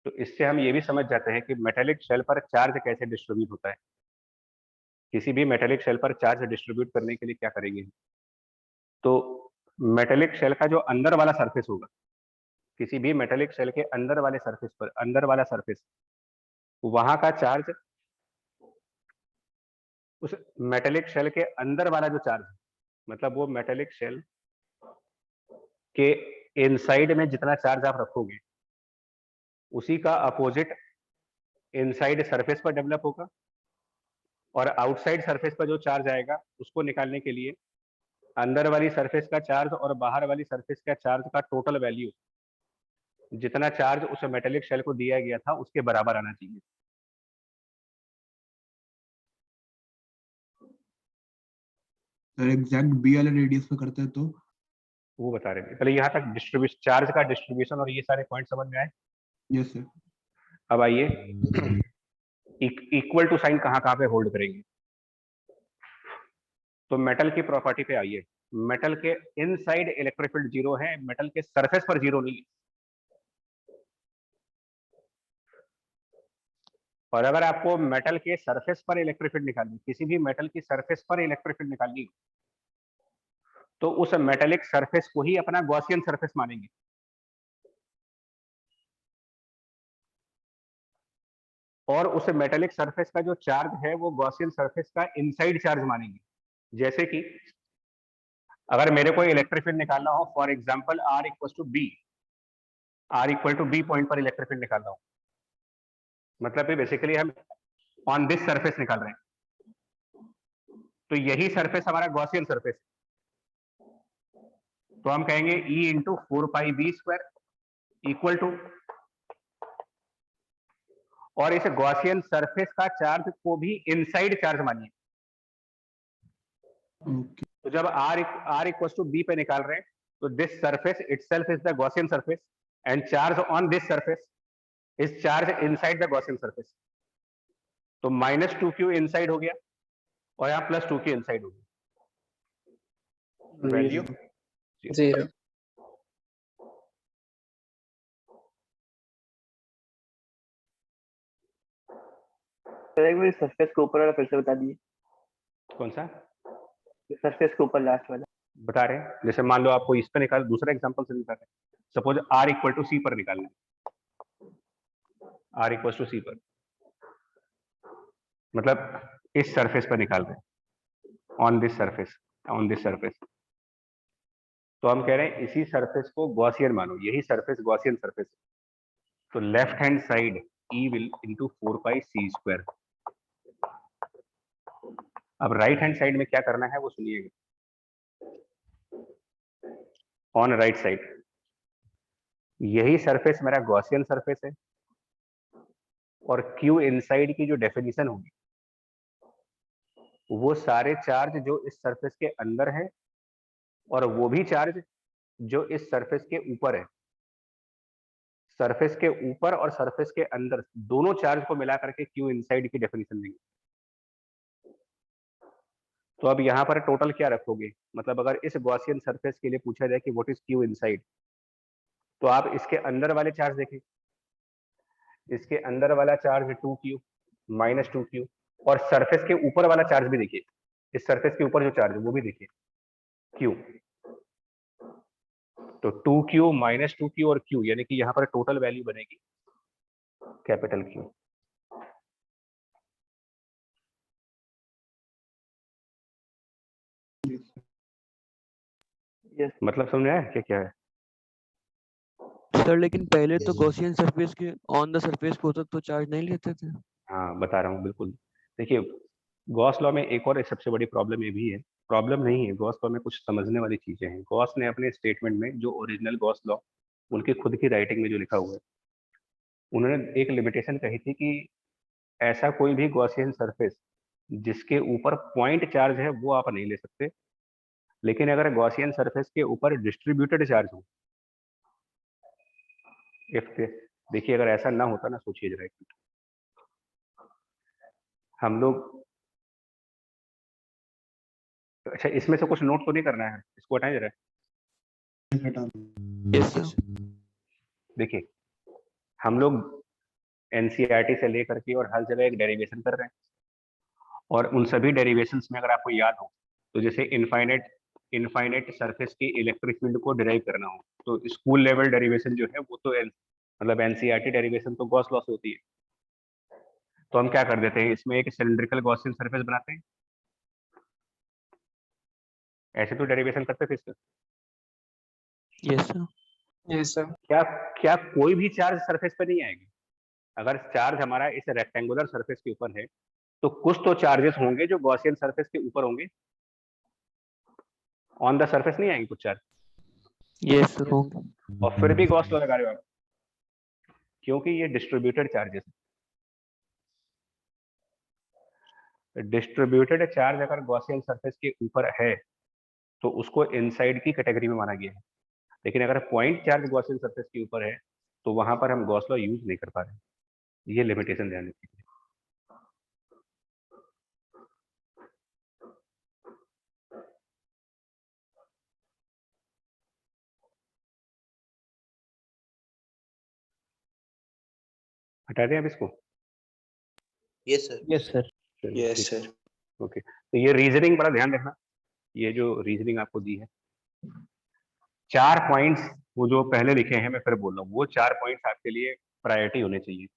तो इससे हम ये भी समझ जाते हैं कि मेटेलिक शेल पर चार्ज कैसे डिस्ट्रीब्यूट होता है। किसी भी मेटेलिक शेल पर चार्ज डिस्ट्रीब्यूट करने के लिए क्या करेंगे, तो मेटेलिक शेल का जो अंदर वाला सरफेस होगा, किसी भी मेटेलिक शेल के अंदर वाले सरफेस पर, अंदर वाला सरफेस, वहां का चार्ज, उस मेटेलिक शेल के अंदर वाला जो चार्ज, मतलब वो मेटेलिक शेल के इनसाइड में जितना चार्ज आप रखोगे उसी का अपोजिट इनसाइड सरफेस पर डेवलप होगा, और आउटसाइड सरफेस पर जो चार्ज आएगा उसको निकालने के लिए अंदर वाली सरफेस का चार्ज और बाहर वाली सरफेस का चार्ज का टोटल वैल्यू, जितना चार्ज उस मेटेलिक शेल को दिया गया था उसके बराबर आना चाहिए। सर एग्जैक्ट बी वाले रेडियस पे करते हैं तो वो बता रहे हैं। पहले यहाँ तक डिस्ट्रीब्यूशन, चार्ज का डिस्ट्रीब्यूशन और ये सारे पॉइंट समझ में आए। Yes sir. अब आइए इक्वल टू साइन कहाँ कहाँ पे होल्ड करेंगे। तो मेटल की प्रॉपर्टी पे आइए। मेटल के इनसाइड इलेक्ट्रिक फील्ड 0 है, मेटल के सरफेस पर 0 नहीं है। और अगर आपको मेटल के सरफेस पर इलेक्ट्रिक फील्ड निकालनी, किसी भी मेटल की सरफेस पर इलेक्ट्रिक फील्ड निकालनी, तो उस मेटेलिक सरफेस को ही अपना गॉसियन सरफेस मानेंगे। और उस मेटेलिक सरफेस का जो चार्ज है वो गॉसियन सरफेस का इनसाइड चार्ज मानेंगे। जैसे कि अगर मेरे को इलेक्ट्रिक फील्ड निकालना हो, for example r equal to B point पर इलेक्ट्रिक फील्ड निकालना हो, मतलब बेसिकली हम ऑन दिस सरफेस निकाल रहे हैं, तो यही सरफेस हमारा गॉसियन सरफेस है। तो हम कहेंगे E into 4πb² equal to, और इस गॉसियन सरफेस का चार्ज को भी इनसाइड चार्ज मानिए। ओके तो जब r इक्वल टू बी पे निकाल रहे हैं तो this surface itself is the Gaussian surface and charge on this surface is charge inside the Gaussian surface. तो -2q इनसाइड हो गया और यहाँ +2q इनसाइड हो गया, वैल्यू 0 एक बार सरफेस के ऊपर वाला फिर से बता दिए। कौन सा सरफेस के ऊपर लास्ट वाला बता रहे हैं? जैसे मान लो आपको इस पर निकाल, दूसरा एग्जांपल से निकाल रहे हैं। सपोज r इक्वल टू सी पर निकालना है, r इक्वल टू सी पर, मतलब इस सरफेस पर निकाल रहे हैं। On this surface, on this surface. तो हम कह रहे हैं इसी सरफेस को गॉसियन मानो, यही सरफेस गॉसियन सरफेस। तो left hand side E will into 4πc²। अब राइट हैंड साइड में क्या करना है वो सुनिएगा। ऑन राइट साइड यही सरफेस मेरा गॉसियन सरफेस है, और Q इनसाइड की जो डेफिनेशन होगी वो सारे चार्ज जो इस सरफेस के अंदर है और वो भी चार्ज जो इस सरफेस के ऊपर है। सरफेस के ऊपर और सरफेस के अंदर दोनों चार्ज को मिला करके Q इनसाइड की डेफिनेशन देंगे। तो अब यहाँ पर टोटल क्या रखोगे, मतलब अगर इस गॉसियन सरफेस के लिए पूछा जाए कि व्हाट इज Q इनसाइड, तो आप इसके अंदर वाले चार्ज देखें, इसके अंदर वाला चार्ज 2Q माइनस 2Q, और सरफेस के ऊपर वाला चार्ज भी देखिए, इस सरफेस के ऊपर जो चार्ज है वो भी देखिए Q। तो 2Q माइनस 2Q और Q, यानी कि यहाँ पर टोटल वैल्यू बनेगी कैपिटल Q। यस मतलब समझ आया क्या क्या है? सर लेकिन पहले तो गॉसियन सरफेस के ऑन द सरफेस पे होता तो चार्ज नहीं लेते थे। हाँ बता रहा हूँ बिल्कुल। देखिए गॉस लॉ में एक सबसे बड़ी प्रॉब्लम ये भी है, प्रॉब्लम नहीं है, गॉस लॉ में कुछ समझने वाली चीजें हैं। गॉस ने अपने स्टेटमेंट में जो ओरिजिनल गॉस लॉ उनकी खुद की राइटिंग में जो लिखा हुआ है, उन्होंने एक लिमिटेशन कही थी कि ऐसा कोई भी गॉसियन सरफेस जिसके ऊपर पॉइंट चार्ज है वो आप नहीं ले सकते, लेकिन अगर गॉसियन सरफेस के ऊपर डिस्ट्रीब्यूटेड चार्ज हो, इफ देखिए अगर ऐसा ना होता ना, सोचिए जरा एक मिनट, हम लोग, अच्छा इसमें से कुछ नोट तो नहीं करना है, इसको हटाएं जरा। हटा यस सर। देखिए हम लोग एनसीईआरटी से लेकर के और हर जगह एक डेरिवेशन कर रहे हैं, और उन सभी डेरिवेशंस में अगर आपको याद हो तो जैसे इनफाइनाइट सरफेस की इलेक्ट्रिक फील्ड को डिराइव करना हो तो स्कूल लेवल डेरिवेशन जो है वो तो मतलब एनसीईआरटी डेरिवेशन तो गॉस लॉ से होती है। तो हम क्या कर देते हैं, इसमें एक सिलिंड्रिकल गॉसियन सरफेस बनाते हैं, ऐसे तो डेरिवेशन करते थे इसका। Yes sir. Yes sir. क्या क्या कोई भी चार्ज सरफेस पे नहीं आएगी? अगर चार्ज हमारा इस रेक्टेंगुलर सरफेस के ऊपर है तो कुछ तो चार्जेस होंगे जो गॉसियन सरफेस के ऊपर होंगे, ऑन द सरफेस नहीं आएंगे कुछ चार्ज, यस सर होंगे। और फिर भी गॉस लॉ लगा रहे हो आप, क्योंकि ये डिस्ट्रीब्यूटेड चार्जेस है। डिस्ट्रीब्यूटेड चार्ज अगर गॉसियन सरफेस के ऊपर है तो उसको इनसाइड की कैटेगरी में माना गया है, लेकिन अगर पॉइंट चार्ज गॉसियन सरफेस के ऊपर है तो वहां पर हम गॉस लॉ यूज नहीं कर पा रहे, ये लिमिटेशन ध्यान रखिए। हटा दें अब इसको? Yes sir. Yes sir. चलिए, यस ठीक है। सर। ओके, तो ये रीजनिंग बड़ा ध्यान रखना, ये जो रीजनिंग आपको दी है, 4 पॉइंट्स वो जो पहले लिखे हैं, मैं फिर बोल रहा हूँ, वो 4 पॉइंट्स आपके लिए प्रायोरिटी होने चाहिए।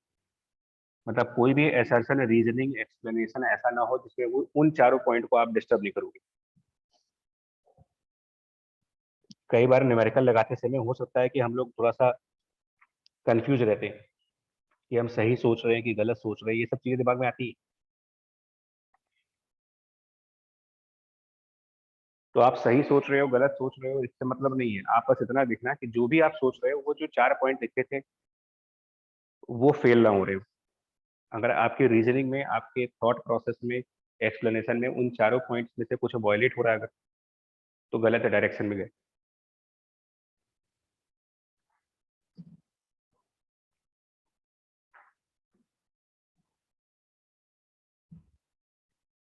मतलब कोई भी असर्शन, रीजनिंग, एक्सप्लेनेशन ऐसा ना हो जिसमें वो उन चारों पॉइंट को आप डिस्टर्ब नहीं करोगे। कई बार न्यूमेरिकल लगाते समय हो सकता है कि हम लोग थोड़ा सा कंफ्यूज रहते हैं कि हम सही सोच रहे हैं कि गलत सोच रहे हैं, ये सब चीजें दिमाग में आती है। तो आप सही सोच रहे हो गलत सोच रहे हो इससे मतलब नहीं है, आप बस इतना दिखना कि जो भी आप सोच रहे हो वो जो 4 पॉइंट लिखे थे वो फेल ना हो रहे हो। अगर आपकी रीजनिंग में, आपके थॉट प्रोसेस में, एक्सप्लेनेशन में उन चारों पॉइंट्स में से कुछ वायलेट हो रहा है अगर, तो गलत डायरेक्शन में गए।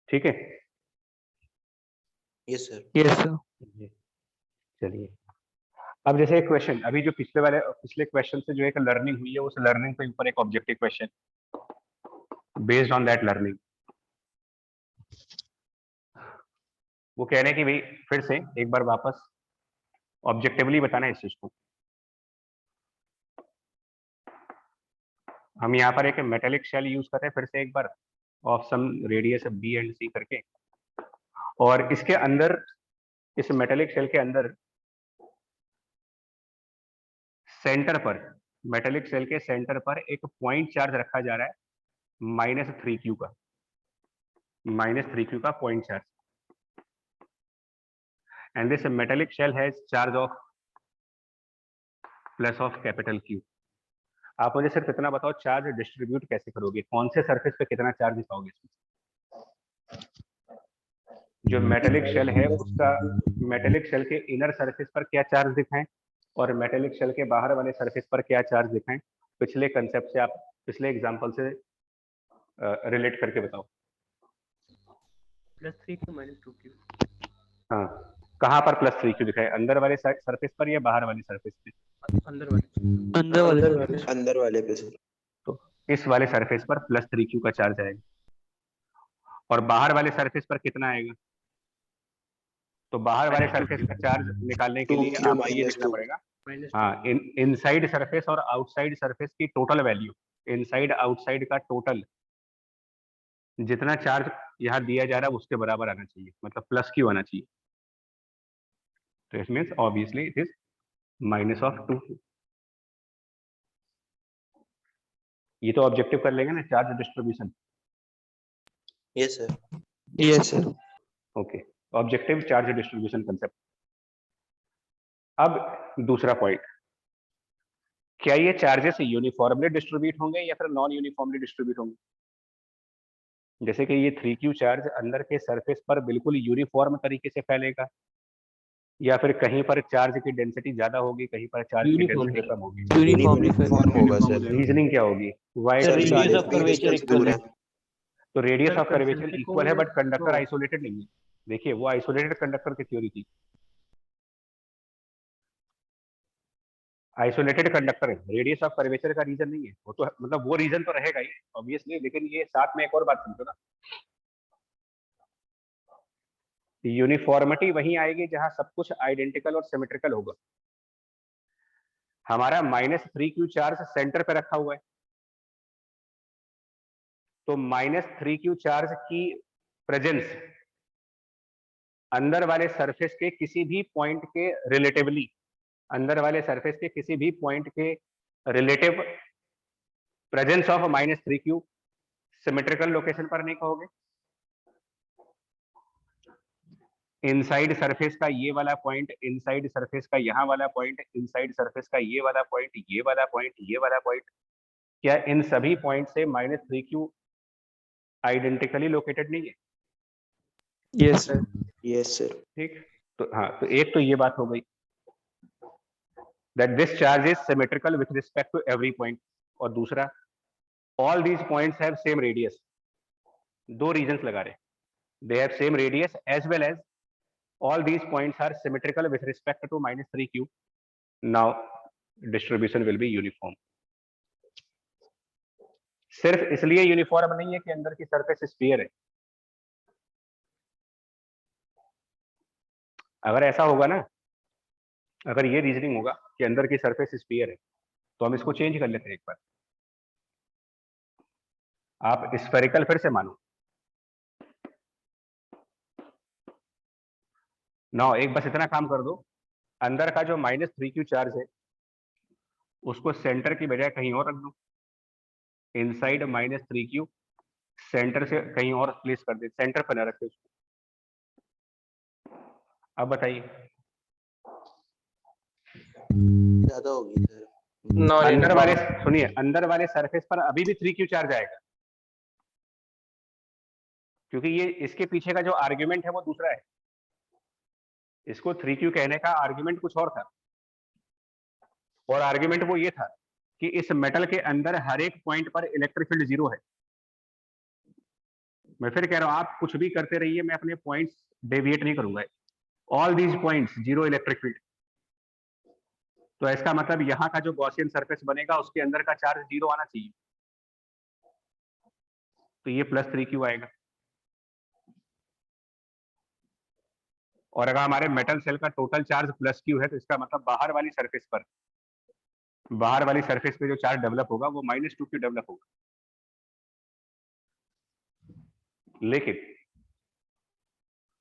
ठीक है, यस सर। Yes sir. चलिए अब जैसे एक क्वेश्चन, अभी जो पिछले क्वेश्चन से जो एक लर्निंग हुई है, उस लर्निंग के ऊपर एक objective question based on that learning. वो कह रहे हैं कि भाई फिर से एक बार वापस ऑब्जेक्टिवली बताना है इस चीज को। हम यहाँ पर एक मेटेलिक शेल यूज कर रहे हैं फिर से एक बार, of some radius B and C करके, और इसके अंदर, इस मेटेलिक शेल के अंदर सेंटर पर, मेटेलिक शेल के सेंटर पर एक पॉइंट चार्ज रखा जा रहा है -3q का, -3q का point charge, and this metallic shell has charge of plus of capital Q। आप मुझे सिर्फ इतना बताओ, चार्ज डिस्ट्रीब्यूट कैसे करोगे, कौन से सरफेस पे कितना चार्ज दिखाओगे इसमें? जो मेटेलिक शेल है उसका, मेटेलिक शेल के इनर सरफेस पर क्या चार्ज दिखाएं और मेटेलिक शेल के बाहर वाले सरफेस पर क्या चार्ज दिखाएं, पिछले कंसेप्ट से आप, पिछले एग्जांपल से रिलेट करके बताओ। +3q -2q। हाँ, कहाँ पर +3q दिखाए, अंदर वाले सरफेस पर या बाहर वाले सरफेस पे? अंदर वाले। अंदर वाले अंदर वाले पे सर। तो इस वाले सरफेस पर +3q का चार्ज आएगा, और बाहर वाले सरफेस पर कितना आएगा? तो बाहर वाले सरफेस का चार्ज निकालने के लिए 2q आपको ये लिखना -2। पड़ेगा, -2। हाँ, इनसाइड सरफेस और आउटसाइड सरफेस की टोटल वैल्यू, इनसाइड आउटसाइड का टोटल जितना चार्ज यहाँ दिया जा रहा है उसके बराबर आना चाहिए, मतलब +q आना चाहिए। तो it means obviously it is -2q। ये तो ऑब्जेक्टिव कर लेंगे ना, charge distribution. Yes sir. Yes sir. Okay, objective charge distribution concept. अब दूसरा पॉइंट, क्या ये चार्जेस यूनिफॉर्मली डिस्ट्रीब्यूट होंगे या फिर नॉन यूनिफॉर्मली डिस्ट्रीब्यूट होंगे? जैसे कि ये 3q चार्ज अंदर के सरफेस पर बिल्कुल यूनिफॉर्म तरीके से फैलेगा, या फिर कहीं पर चार्ज की डेंसिटी ज्यादा होगी, कहीं पर चार्ज की यूनिफॉर्म डेंसिटी कम होगी? यूनिफॉर्मली यूनिफॉर्म होगा सर। रीजनिंग क्या होगी? वाई सर, सर radius सारे of curvature डिस्टेंस equal दूर है। है। तो radius sir, of curvature concentric equal है, होंगे बट कंडक्टर तो- आइसोलेटेड नहीं है। देखिए, वो आइसोलेटेड कंडक्टर की थ्योरी थी, आइसोलेटेड कंडक्टर है, रेडियस ऑफ कर्वेचर का रीजन नहीं है वो, तो मतलब वो रीजन तो रहेगा ही ऑब्वियसली, लेकिन ये साथ में एक और बात समझो ना, यूनिफॉर्मिटी वहीं आएगी जहां सब कुछ आइडेंटिकल और सिमेट्रिकल होगा। हमारा -3q चार्ज सेंटर पे रखा हुआ है, तो -3q चार्ज की प्रेजेंस अंदर वाले सरफेस के किसी भी पॉइंट के रिलेटिवली, अंदर वाले सरफेस के किसी भी पॉइंट के relative presence of -3q symmetrical location पर नहीं कहोगे। इनसाइड सरफेस का ये वाला पॉइंट, इनसाइड सरफेस का यहाँ वाला पॉइंट, इनसाइड सरफेस का ये वाला पॉइंट, ये वाला पॉइंट, ये वाला पॉइंट, क्या इन सभी पॉइंट से -3q आइडेंटिकली लोकेटेड नहीं है? Yes sir. Yes sir. ठीक, तो हाँ, तो एक तो ये बात हो गई that this charge is symmetrical with respect to every point, और दूसरा all these points have same radius। दो रीजंस लगा रहे, they have same radius as well as all these points are symmetrical with respect to -3q। now distribution will be uniform। सिर्फ इसलिए uniform नहीं है कि अंदर की सरफेस स्फीयर है। अगर ऐसा होगा ना, अगर ये रीजनिंग होगा कि अंदर की सरफेस स्फीयर है, तो हम इसको चेंज कर लेते हैं एक बार, आप स्फेरिकल फिर से मानो ना, एक बस इतना काम कर दो, अंदर का जो -3q चार्ज है उसको सेंटर की बजाय कहीं और रख दो, इनसाइड -3q सेंटर से कहीं और प्लेस कर दे, सेंटर पर न रखे उसको। अब बताइए, ज्यादा होगी सर। अंदर वाले, सुनिए, अंदर वाले सरफेस पर अभी भी 3q चार्ज आएगा, क्योंकि ये इसके पीछे का जो आर्ग्यूमेंट है वो दूसरा है। इसको 3q कहने का आर्ग्यूमेंट कुछ और था, और आर्ग्यूमेंट वो ये था कि इस मेटल के अंदर हर एक पॉइंट पर इलेक्ट्रिक फील्ड 0 है। मैं फिर कह रहा हूं, आप कुछ भी करते रहिए, मैं अपने पॉइंट्स डेविएट नहीं करूंगा, all these points 0 electric field. तो इसका मतलब यहाँ का जो गॉसियन सरफेस बनेगा उसके अंदर का चार्ज 0 आना चाहिए, तो ये +3q आएगा। और अगर हमारे मेटल सेल का टोटल चार्ज +q है, तो इसका मतलब बाहर वाली सरफेस पर, बाहर वाली सरफेस पे जो चार्ज डेवलप होगा वो -2q डेवलप होगा। लेकिन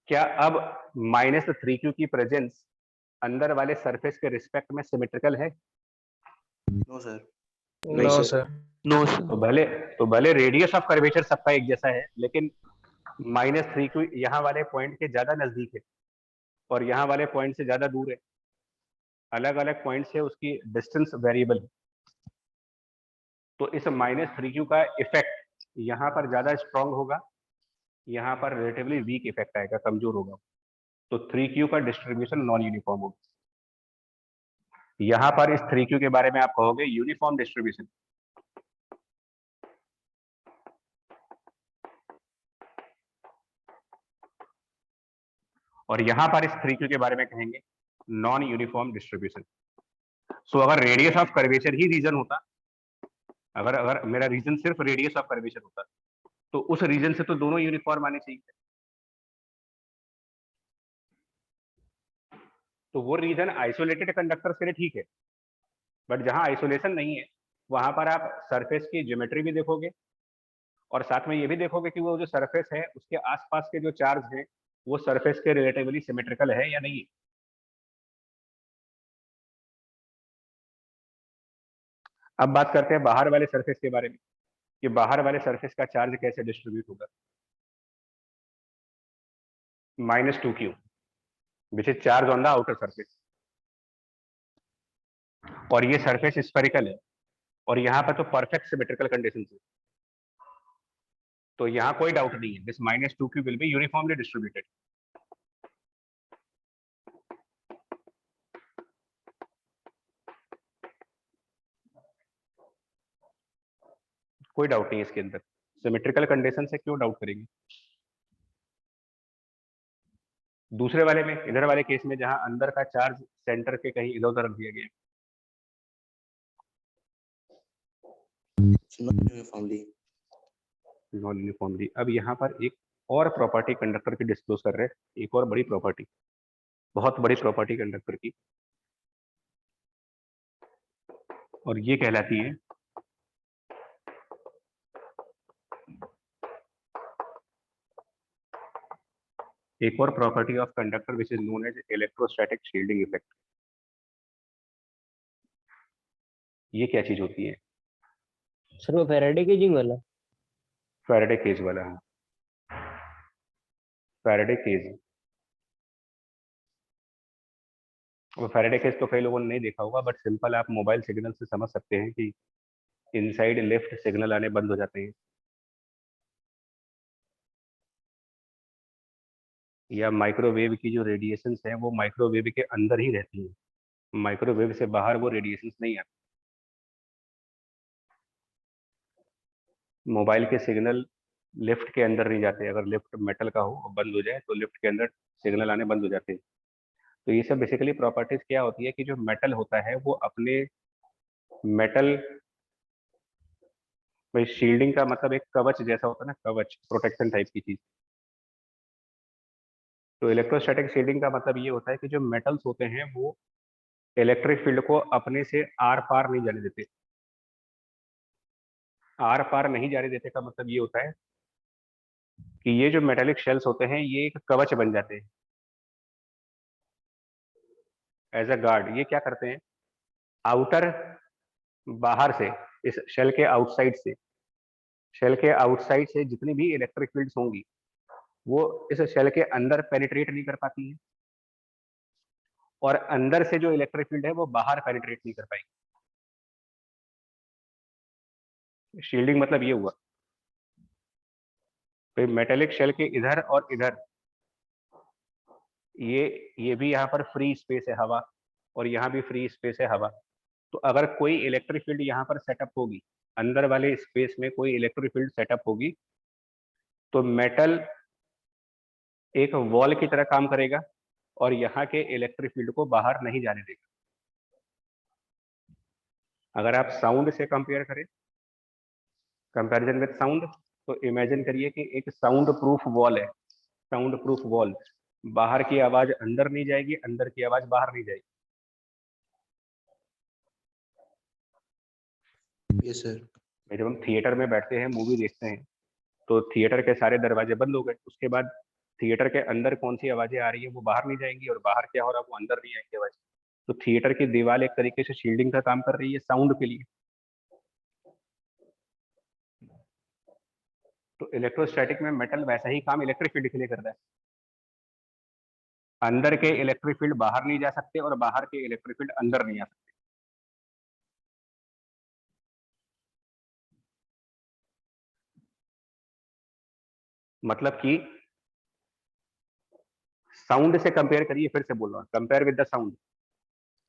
क्या अब -3q की प्रेजेंस अंदर वाले सरफेस के रिस्पेक्ट में सिमेट्रिकल है? No sir. No sir. No sir. तो भले रेडियस ऑफ कर्वेचर सबका एक जैसा है, लेकिन -3q यहाँ वाले पॉइंट के ज्यादा नजदीक है और यहाँ वाले पॉइंट से ज्यादा दूर है। अलग अलग पॉइंट से उसकी डिस्टेंस वेरिएबल है। तो इस -3q का इफेक्ट यहाँ पर ज्यादा स्ट्रांग होगा, यहाँ पर रिलेटिवली वीक इफेक्ट आएगा, कमजोर होगा। तो 3q का डिस्ट्रीब्यूशन नॉन यूनिफॉर्म होगा। यहाँ पर इस 3q के बारे में आप कहोगे यूनिफॉर्म डिस्ट्रीब्यूशन। और यहाँ पर इस 3q के बारे में कहेंगे नॉन यूनिफॉर्म डिस्ट्रीब्यूशन। सो अगर रेडियस ऑफ कर्वेचर ही रीजन होता, अगर मेरा रीजन सिर्फ रेडियस ऑफ कर्वेचर होता, तो उस रीजन से तो दोनों यूनिफॉर्म आने चाहिए। तो वो रीजन आइसोलेटेड कंडक्टर के लिए ठीक है, बट जहां आइसोलेशन नहीं है वहां पर आप सरफेस की ज्योमेट्री भी देखोगे और साथ में ये भी देखोगे कि वो जो सरफेस है उसके आसपास के जो चार्ज हैं वो सरफेस के रिलेटिवली सिमेट्रिकल है या नहीं है। अब बात करते हैं बाहर वाले सरफेस के बारे में कि बाहर वाले सरफेस का चार्ज कैसे डिस्ट्रीब्यूट होगा। -2q which is charge on the outer surface, और ये सरफेस स्फेरिकल है और यहाँ पर तो परफेक्ट सिमेट्रिकल कंडीशन है। तो यहाँ कोई डाउट नहीं है, this -2q will be uniformly distributed. कोई डाउट नहीं है इसके अंदर, सिमेट्रिकल कंडीशन से क्यों डाउट करेंगे। दूसरे वाले में, इधर वाले केस में जहां अंदर का चार्ज सेंटर के कहीं इधर उधर रख दिया गया, नॉन यूनिफॉर्मली। Non uniformly. अब यहाँ पर एक और प्रॉपर्टी कंडक्टर की डिस्क्लोज कर रहे हैं, एक और बड़ी प्रॉपर्टी, बहुत बड़ी प्रॉपर्टी कंडक्टर की, और ये कहलाती है एक और property of conductor which is known as electrostatic shielding effect. ये क्या चीज होती है? सर वो फैराडे केजिंग वाला। फैराडे केज वाला है, फैराडे केज। वो फैराडे केज तो कई लोगों ने नहीं देखा होगा, बट सिंपल आप मोबाइल सिग्नल से समझ सकते हैं कि इनसाइड लेफ्ट सिग्नल आने बंद हो जाते हैं, या माइक्रोवेव की जो रेडिएशंस हैं वो माइक्रोवेव के अंदर ही रहती हैं, माइक्रोवेव से बाहर वो रेडिएशंस नहीं आती। मोबाइल के सिग्नल लिफ्ट के अंदर नहीं जाते, अगर लिफ्ट मेटल का हो और बंद हो जाए तो लिफ्ट के अंदर सिग्नल आने बंद हो जाते हैं। तो ये सब बेसिकली प्रॉपर्टीज क्या होती है कि जो मेटल होता है वो अपने मेटल, भाई शील्डिंग का मतलब एक कवच जैसा होता है ना, कवच, प्रोटेक्शन टाइप की चीज। तो इलेक्ट्रोस्टैटिक शील्डिंग का मतलब ये होता है कि जो मेटल्स होते हैं वो इलेक्ट्रिक फील्ड को अपने से आर पार नहीं जाने देते। आर पार नहीं जाने देते का मतलब ये होता है कि ये जो मेटेलिक शेल्स होते हैं ये एक कवच बन जाते हैं एज अ गार्ड। ये क्या करते हैं, आउटर, बाहर से, इस शेल के आउटसाइड से, शेल के आउटसाइड से जितनी भी इलेक्ट्रिक फील्ड्स होंगी वो इस शेल के अंदर पेनिट्रेट नहीं कर पाती है, और अंदर से जो इलेक्ट्रिक फील्ड है वो बाहर पेनिट्रेट नहीं कर पाएगी। शील्डिंग मतलब ये हुआ, तो मेटेलिक शेल के इधर और इधर ये भी यहाँ पर फ्री स्पेस है हवा, और यहाँ भी फ्री स्पेस है हवा। तो अगर कोई इलेक्ट्रिक फील्ड यहाँ पर सेटअप होगी, अंदर वाले स्पेस में कोई इलेक्ट्रिक फील्ड सेटअप होगी, तो मेटल एक वॉल की तरह काम करेगा और यहाँ के इलेक्ट्रिक फील्ड को बाहर नहीं जाने देगा। अगर आप साउंड से कंपेयर करें, कंपैरिजन विद साउंड, तो इमेजिन करिए कि एक साउंड प्रूफ वॉल है, साउंड प्रूफ वॉल, बाहर की आवाज अंदर नहीं जाएगी, अंदर की आवाज बाहर नहीं जाएगी। Yes sir. जब हम थिएटर में बैठते हैं, मूवी देखते हैं, तो थिएटर के सारे दरवाजे बंद हो गए, उसके बाद थिएटर के अंदर कौन सी आवाजें आ रही है वो बाहर नहीं जाएंगी, और बाहर क्या हो रहा है वो अंदर नहीं आएंगी आवाज। तो थिएटर की दीवार एक तरीके से शील्डिंग का काम कर रही है साउंड के लिए। तो इलेक्ट्रोस्टैटिक में मेटल वैसा ही काम इलेक्ट्रिक फील्ड के लिए कर रहा है। अंदर के इलेक्ट्रिक फील्ड बाहर नहीं जा सकते और बाहर के इलेक्ट्रिक फील्ड अंदर नहीं आ सकते। मतलब कि साउंड से कंपेयर करिए, फिर से बोल रहा हूं, कंपेयर विद द साउंड,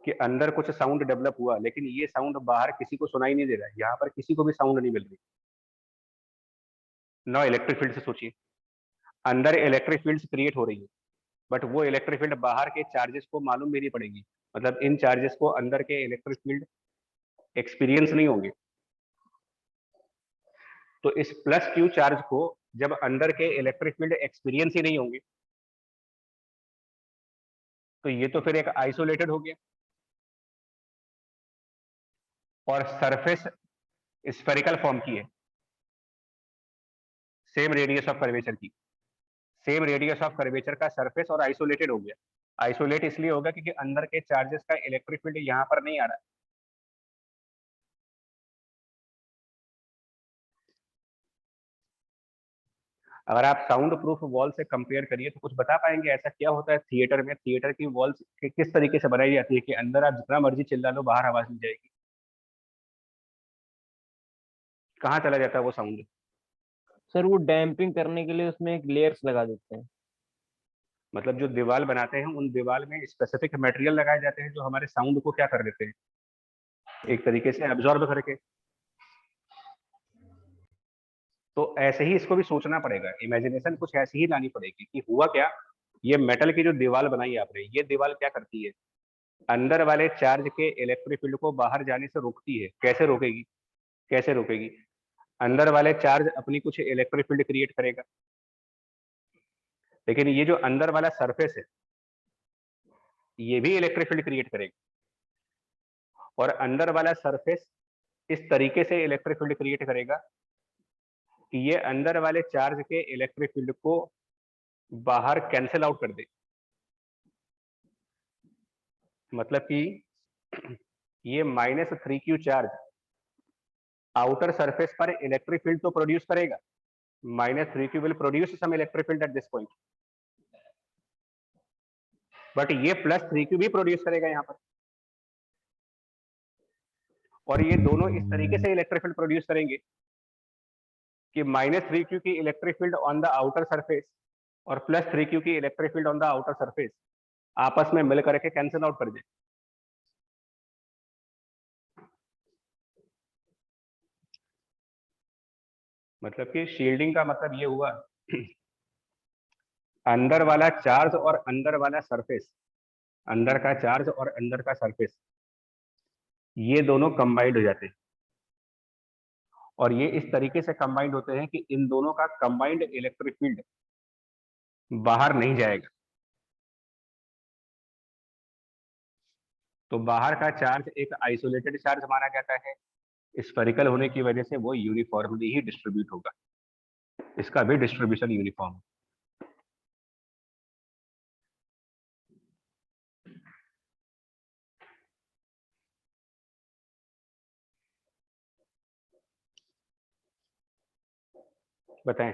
कि अंदर कुछ साउंड डेवलप हुआ लेकिन ये साउंड बाहर किसी को सुनाई नहीं दे रहा है, यहाँ पर किसी को भी साउंड नहीं मिल रही। ना इलेक्ट्रिक फील्ड से सोचिए, अंदर इलेक्ट्रिक फील्ड्स क्रिएट हो रही है बट वो इलेक्ट्रिक फील्ड बाहर के चार्जेस को मालूम भी नहीं पड़ेगी, मतलब इन चार्जेस को अंदर के इलेक्ट्रिक फील्ड एक्सपीरियंस नहीं होंगे। तो इस प्लस क्यू चार्ज को जब अंदर के इलेक्ट्रिक फील्ड एक्सपीरियंस ही नहीं होंगे तो ये तो फिर एक आइसोलेटेड हो गया। और सरफेस स्फेरिकल फॉर्म की है, सेम रेडियस ऑफ कर्वेचर की, सेम रेडियस ऑफ कर्वेचर का सरफेस, और आइसोलेटेड हो गया। आइसोलेट इसलिए होगा क्योंकि अंदर के चार्जेस का इलेक्ट्रिक फील्ड यहां पर नहीं आ रहा है। अगर आप साउंड प्रूफ वॉल से कंपेयर करिए तो कुछ बता पाएंगे ऐसा क्या होता है थिएटर में? थिएटर की वॉल्स किस तरीके से बनाई जाती है कि अंदर आप जितना मर्जी चिल्ला लो बाहर आवाज नहीं जाएगी? कहाँ चला जाता है वो साउंड? सर वो डैम्पिंग करने के लिए उसमें एक लेयर्स लगा देते हैं। मतलब जो दीवार बनाते हैं उन दीवार में स्पेसिफिक मटेरियल लगाए जाते हैं जो हमारे साउंड को क्या कर देते हैं, एक तरीके से एब्जॉर्ब करके। तो ऐसे ही इसको भी सोचना पड़ेगा, इमेजिनेशन कुछ ऐसी ही लानी पड़ेगी कि हुआ क्या, ये मेटल की जो दीवार बनाई आपने, ये दीवार क्या करती है, अंदर वाले चार्ज के इलेक्ट्रिक फील्ड को बाहर जाने से रोकती है। कैसे रोकेगी? कैसे रोकेगी? अंदर वाले चार्ज अपनी कुछ इलेक्ट्रिक फील्ड क्रिएट करेगा, लेकिन ये जो अंदर वाला सरफेस है ये भी इलेक्ट्रिक फील्ड क्रिएट करेगा, और अंदर वाला सरफेस इस तरीके से इलेक्ट्रिक फील्ड क्रिएट करेगा कि ये अंदर वाले चार्ज के इलेक्ट्रिक फील्ड को बाहर कैंसिल आउट कर दे। मतलब कि ये -3q चार्ज आउटर सरफेस पर इलेक्ट्रिक फील्ड तो प्रोड्यूस करेगा, -3q will produce some electric field at this point, but ये +3q भी प्रोड्यूस करेगा यहाँ पर, और ये दोनों इस तरीके से इलेक्ट्रिक फील्ड प्रोड्यूस करेंगे कि -3q की electric field on the outer surface और +3q की electric field on the outer surface आपस में मिल करके कैंसिल आउट कर दे। मतलब कि शील्डिंग का मतलब ये हुआ अंदर वाला चार्ज और अंदर वाला सरफेस, अंदर का चार्ज और अंदर का सरफेस, ये दोनों कंबाइंड हो जाते हैं, और ये इस तरीके से कंबाइंड होते हैं कि इन दोनों का कंबाइंड इलेक्ट्रिक फील्ड बाहर नहीं जाएगा। तो बाहर का चार्ज एक आइसोलेटेड चार्ज माना जाता है, स्फेरिकल होने की वजह से वो यूनिफॉर्मली ही डिस्ट्रीब्यूट होगा, इसका भी डिस्ट्रीब्यूशन यूनिफॉर्म है। बताएं।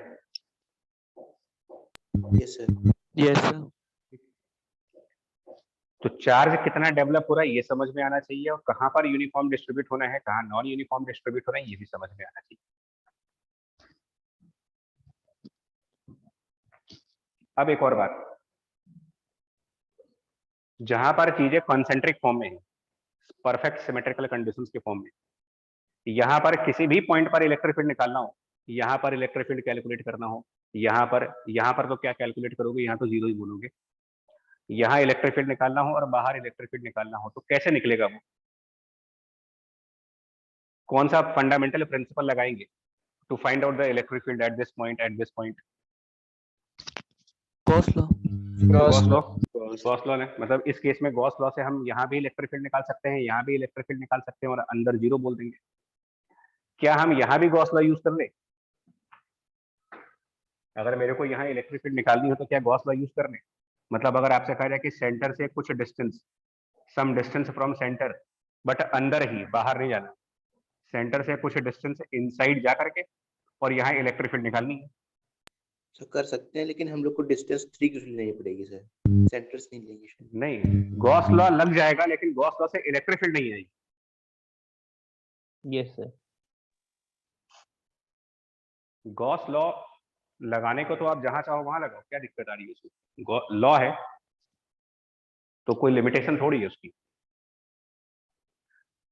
Yes sir. Yes sir. तो चार्ज कितना डेवलप हो रहा है ये समझ में आना चाहिए, और कहां पर यूनिफॉर्म डिस्ट्रीब्यूट होना है, कहां नॉन यूनिफॉर्म डिस्ट्रीब्यूट होना है, ये भी समझ में आना चाहिए। अब एक और बात, जहां पर चीजें कॉन्सेंट्रिक फॉर्म में है, परफेक्ट सिमेट्रिकल कंडीशंस के फॉर्म में, यहां पर किसी भी पॉइंट पर इलेक्ट्रिक फील्ड निकालना हो, यहां पर इलेक्ट्रिक फील्ड कैलकुलेट करना हो, यहां पर तो क्या कैलकुलेट करोगे, यहाँ तो जीरो ही बोलोगे। यहाँ इलेक्ट्रिक फील्ड निकालना हो और बाहर इलेक्ट्रिक फील्ड निकालना हो तो कैसे निकलेगा वो? कौन सा फंडामेंटल प्रिंसिपल लगाएंगे to find out the electric field at this point, at this point? Gauss law. Gauss law. Gauss law ने मतलब इस केस में गॉस लॉ से हम यहाँ भी इलेक्ट्रिक फील्ड निकाल सकते हैं, यहाँ भी इलेक्ट्रिक फील्ड निकाल सकते हैं, और अंदर जीरो बोल देंगे। क्या हम यहाँ भी गॉस लॉ यूज कर ले? अगर मेरे को यहाँ इलेक्ट्रिक फील्ड निकालनी हो तो क्या गॉस लॉ यूज करने, मतलब अगर आपसे कहा जाए कि सेंटर से कुछ distance, some distance from centre, but अंदर ही, बाहर नहीं जाना, सेंटर से कुछ डिस्टेंस इनसाइड जा करके और यहाँ इलेक्ट्रिक फील्ड निकालनी है। सर कर सकते हैं, लेकिन हम लोग को डिस्टेंस 3 की लेनी पड़ेगी सर, सेंटर्स नहीं लेंगे शायद। नहीं, गॉस लॉ लग जाएगा लेकिन गॉस लॉ से इलेक्ट्रिक फील्ड नहीं आएगी। Yes sir. गॉस लॉ लगाने को तो आप जहां चाहो वहां लगाओ, क्या दिक्कत आ रही है उसमें, लॉ है तो कोई लिमिटेशन थोड़ी है उसकी।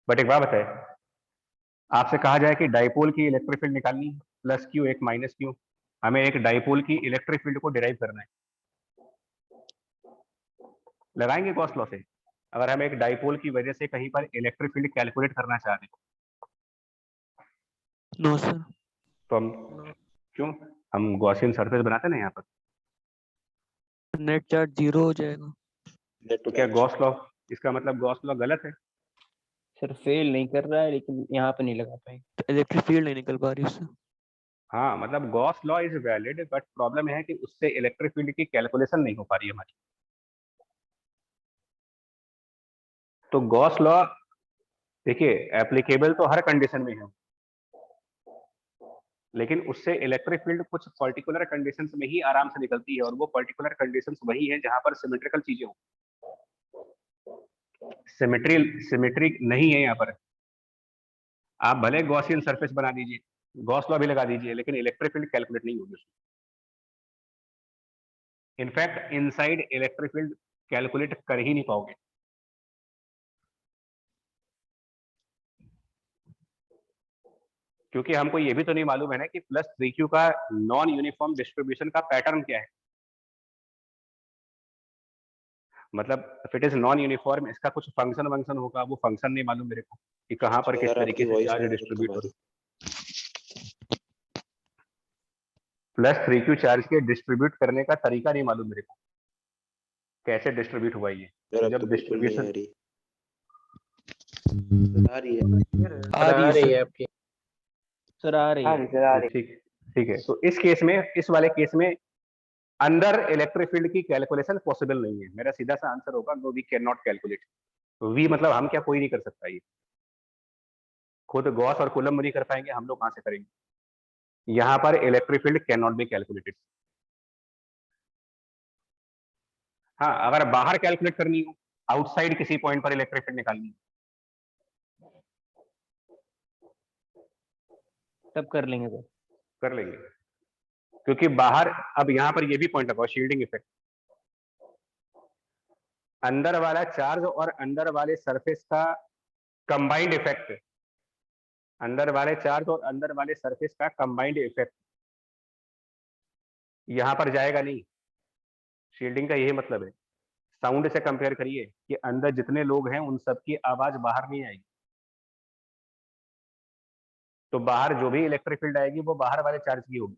बट एक बात बताए, आपसे कहा जाए कि डाइपोल की इलेक्ट्रिक फील्ड निकालनी है, प्लस क्यू एक माइनस क्यू, हमें एक डाइपोल की इलेक्ट्रिक फील्ड को डिराइव करना है, लगाएंगे गॉस लॉ से। अगर हम एक डाइपोल की वजह से कहीं पर इलेक्ट्रिक फील्ड कैलकुलेट करना चाह रहे हैं नो सर। तो हम क्यों, हम गॉसियन सरफेस बनाते हैं ना यहाँ पर, नेट चार्ज 0 हो जाएगा। तो क्या गॉस लॉ, इसका मतलब गॉस लॉ गलत है? सर फेल नहीं कर रहा है, लेकिन यहाँ पे नहीं लगा पाएंगे। तो इलेक्ट्रिक फील्ड नहीं निकल पा रही उससे। हाँ, मतलब Gauss law is valid, but problem है कि उससे इलेक्ट्रिक फील्ड की कैलकुलेशन नहीं हो पा रही है हमारी। तो गॉस लॉ देखिए एप्लीकेबल तो हर कंडीशन में है, लेकिन उससे इलेक्ट्रिक फील्ड कुछ पर्टिकुलर कंडीशंस में ही आराम से निकलती है, और वो पर्टिकुलर कंडीशंस वही है जहां पर सिमेट्रिकल चीजें हो। सिमेट्री नहीं है यहाँ पर, आप भले गॉसियन सरफेस बना दीजिए, गॉस लॉ भी लगा दीजिए, लेकिन इलेक्ट्रिक फील्ड कैलकुलेट नहीं होगी उसमें। In fact inside electric field calculate कर ही नहीं पाओगे। क्योंकि हमको ये भी तो नहीं मालूम है ना कि प्लस 3q का नॉन यूनिफॉर्म डिस्ट्रीब्यूशन का पैटर्न क्या है, मतलब if it is non uniform, इसका कुछ फंक्शन वंक्शन होगा, वो फंक्शन नहीं मालूम मेरे को कि कहाँ पर किस सर तरीके आपकी से वॉइस चार्ज बहुत डिस्ट्रीब्यूट कम हो आ रही रहा है। प्लस 3q चार्ज के डिस्ट्रीब्यूट करने का तरीका नहीं मालूम मेरे को, कैसे डिस्ट्रीब्यूट हुआ ये। सर, अब जब तो बिल्कुल नहीं आ डिस्ट्रीब्यूशन रही। आ रही है। आ रही है आपकी। सर आ रही हाँ है। जी सर आ रही ठीक ठीक है, तो इस केस में, इस वाले केस में अंदर इलेक्ट्रिक फील्ड की कैलकुलेशन पॉसिबल नहीं है। मेरा सीधा सा आंसर होगा no, we can not calculate. We मतलब हम क्या, कोई नहीं कर सकता ये, खुद गॉस और कूलम्ब नहीं कर पाएंगे, हम लोग कहां से करेंगे। यहां पर electric field can not be calculated. हाँ, अगर बाहर कैलकुलेट करनी हो, आउटसाइड किसी पॉइंट पर इलेक्ट्रिक फील्ड निकालनी हो, तब कर लेंगे सर। कर लेंगे, क्योंकि बाहर, अब यहां पर ये भी पॉइंट लगाओ, शील्डिंग इफेक्ट, अंदर वाला चार्ज और अंदर वाले सरफेस का कंबाइंड इफेक्ट, अंदर वाले चार्ज और अंदर वाले सरफेस का कंबाइंड इफेक्ट यहां पर जाएगा नहीं। शील्डिंग का यही मतलब है। साउंड से कंपेयर करिए कि अंदर जितने लोग हैं उन सबकी आवाज बाहर नहीं आएगी, तो बाहर जो भी इलेक्ट्रिक फील्ड आएगी वो बाहर वाले चार्ज की होगी,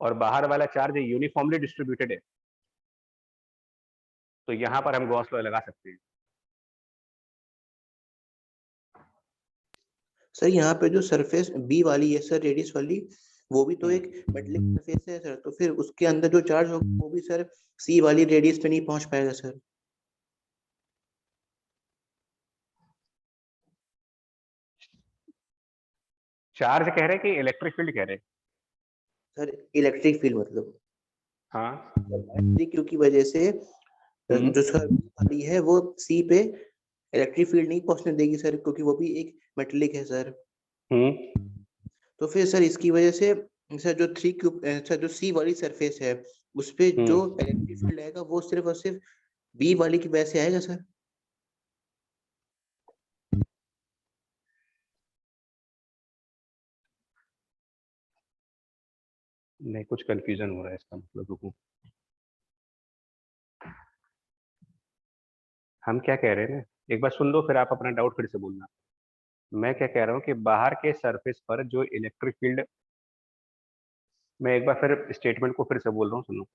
और बाहर वाला चार्ज यूनिफॉर्मली डिस्ट्रीब्यूटेड है, तो यहां पर हम गॉस लॉ लगा सकते हैं। सर यहाँ पे जो सरफेस बी वाली है सर, रेडियस वाली, वो भी तो एक मेटलिक सरफेस है सर, तो फिर उसके अंदर जो चार्ज होगा वो भी सर सी वाली रेडियस पे नहीं पहुंच पाएगा सर। चार्ज कह रहे कि इलेक्ट्रिक फील्ड कह रहे? सर इलेक्ट्रिक फील्ड मतलब, हाँ, क्योंकि वजह से जो सर वाली है वो सी पे इलेक्ट्रिक फील्ड नहीं पहुंचने देगी सर, क्योंकि वो भी एक मेटलिक है सर। तो फिर सर इसकी वजह से सर जो सर जो सी वाली सरफेस है उस पे जो इलेक्ट्रिक फील्ड आएगा वो सिर्फ और सिर्फ बी वाली की वजह से आएगा सर। नहीं, कुछ कंफ्यूजन हो रहा है इसका मतलब, रुको, हम क्या कह रहे हैं ना, एक बार सुन लो फिर आप अपना डाउट फिर से बोलना। मैं क्या कह रहा हूँ कि बाहर के सरफेस पर जो इलेक्ट्रिक फील्ड, मैं एक बार फिर स्टेटमेंट को फिर से बोल रहा हूँ, सुनो।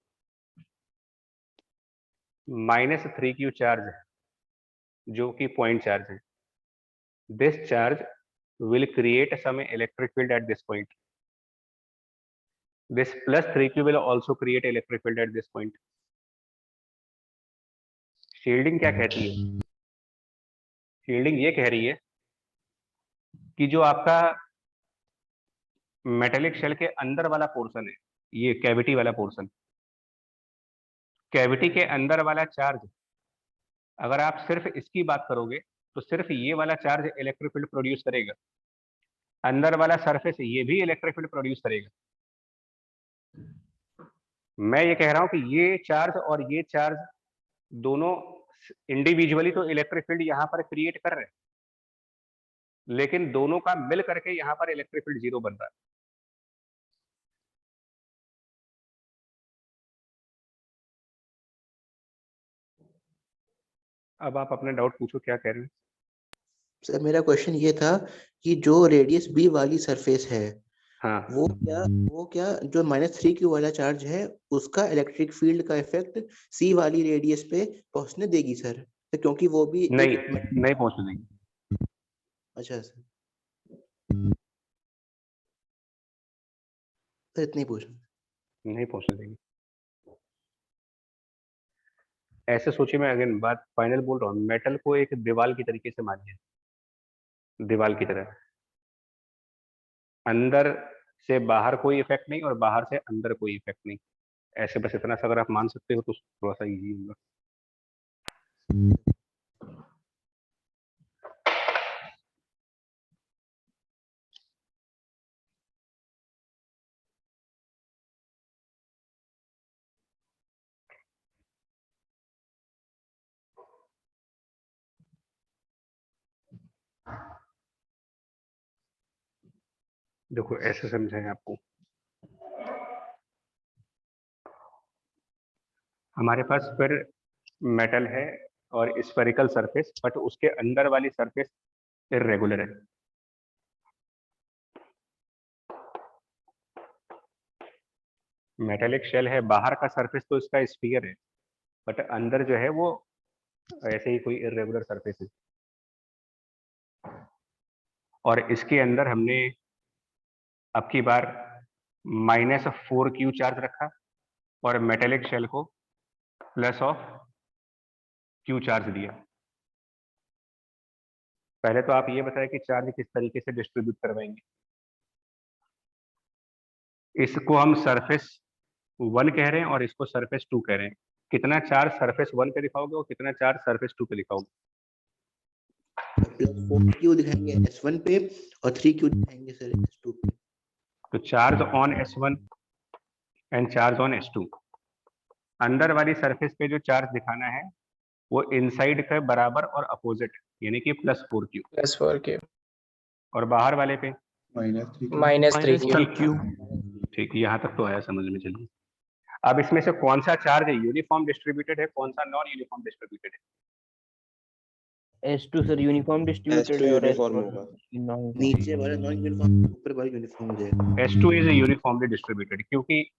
-3q चार्ज है जो कि पॉइंट चार्ज है, this charge will create some electric field at this point. This plus 3q will also create electric field at this point. Shielding क्या कहती है? शील्डिंग ये कह रही है कि जो आपका मेटेलिक शेल के अंदर वाला पोर्शन है, ये कैविटी वाला पोर्शन, कैविटी के अंदर वाला चार्ज, अगर आप सिर्फ इसकी बात करोगे तो सिर्फ ये वाला चार्ज इलेक्ट्रिक फील्ड प्रोड्यूस करेगा, अंदर वाला सरफेस ये भी इलेक्ट्रिक फील्ड प्रोड्यूस करेगा। मैं ये कह रहा हूं कि ये चार्ज और ये चार्ज दोनों इंडिविजुअली तो इलेक्ट्रिक फील्ड यहां पर क्रिएट कर रहे हैं, लेकिन दोनों का मिल करके यहां पर इलेक्ट्रिक फील्ड 0 बन रहा है। अब आप अपने डाउट पूछो, क्या कह रहे हैं? सर मेरा क्वेश्चन ये था कि जो रेडियस बी वाली सरफेस है, हाँ, वो क्या जो -3q वाला चार्ज है उसका इलेक्ट्रिक फील्ड का इफेक्ट सी वाली रेडियस पे पहुंचने देगी सर? तो क्योंकि वो भी नहीं पहुंचने देंगे। अच्छा सर, इतना ही पूछना। नहीं पहुंचने देंगे। ऐसे सोचिए, मैं अगेन बात फाइनल बोल रहा हूँ, मेटल को एक दीवार की तरीके से मानिए, दीवार की तरह, अंदर से बाहर कोई इफेक्ट नहीं और बाहर से अंदर कोई इफेक्ट नहीं। ऐसे बस इतना सा अगर आप मान सकते हो तो थोड़ा सा इजी होगा। देखो ऐसे समझाएं आपको, हमारे पास फिर मेटल है और स्फेरिकल सरफेस, बट उसके अंदर वाली सरफेस इर्रेगुलर है। मेटेलिक शेल है, बाहर का सरफेस तो इसका स्फीयर है, बट अंदर जो है वो ऐसे ही कोई इर्रेगुलर सरफेस है। और इसके अंदर हमने अब की बार -4q चार्ज रखा और मेटेलिक शेल को +q चार्ज दिया। पहले तो आप ये बताएं कि चार्ज किस तरीके से डिस्ट्रीब्यूट करवाएंगे। इसको हम सरफेस 1 कह रहे हैं और इसको सरफेस 2 कह रहे हैं। कितना चार्ज सरफेस 1 पे दिखाओगे और कितना चार्ज सरफेस 2 पे दिखाओगे? +4q दिखाएंगे S1 पे और 3q दिखाएंगे सर S2 पे। तो charge on S1 and charge on S2। अंदर वाली सरफेस पे जो चार्ज दिखाना है वो इनसाइड के बराबर और अपोजिट, यानी कि +4q। और बाहर वाले पे -3q। ठीक, यहाँ तक तो आया समझ में। चलिए, अब इसमें से कौन सा चार्ज यूनिफॉर्म डिस्ट्रीब्यूटेड है, कौन सा नॉन यूनिफॉर्म डिस्ट्रीब्यूटेड है? S2 सर यूनिफॉर्म डिस्ट्रीब्यूटेड है और यूनिफॉर्म S1 होगा। नीचे वाला नॉन यूनिफॉर्म, ऊपर वाला यूनिफॉर्म हो जाएगा। S2 इज यूनिफॉर्मली डिस्ट्रीब्यूटेड, क्योंकि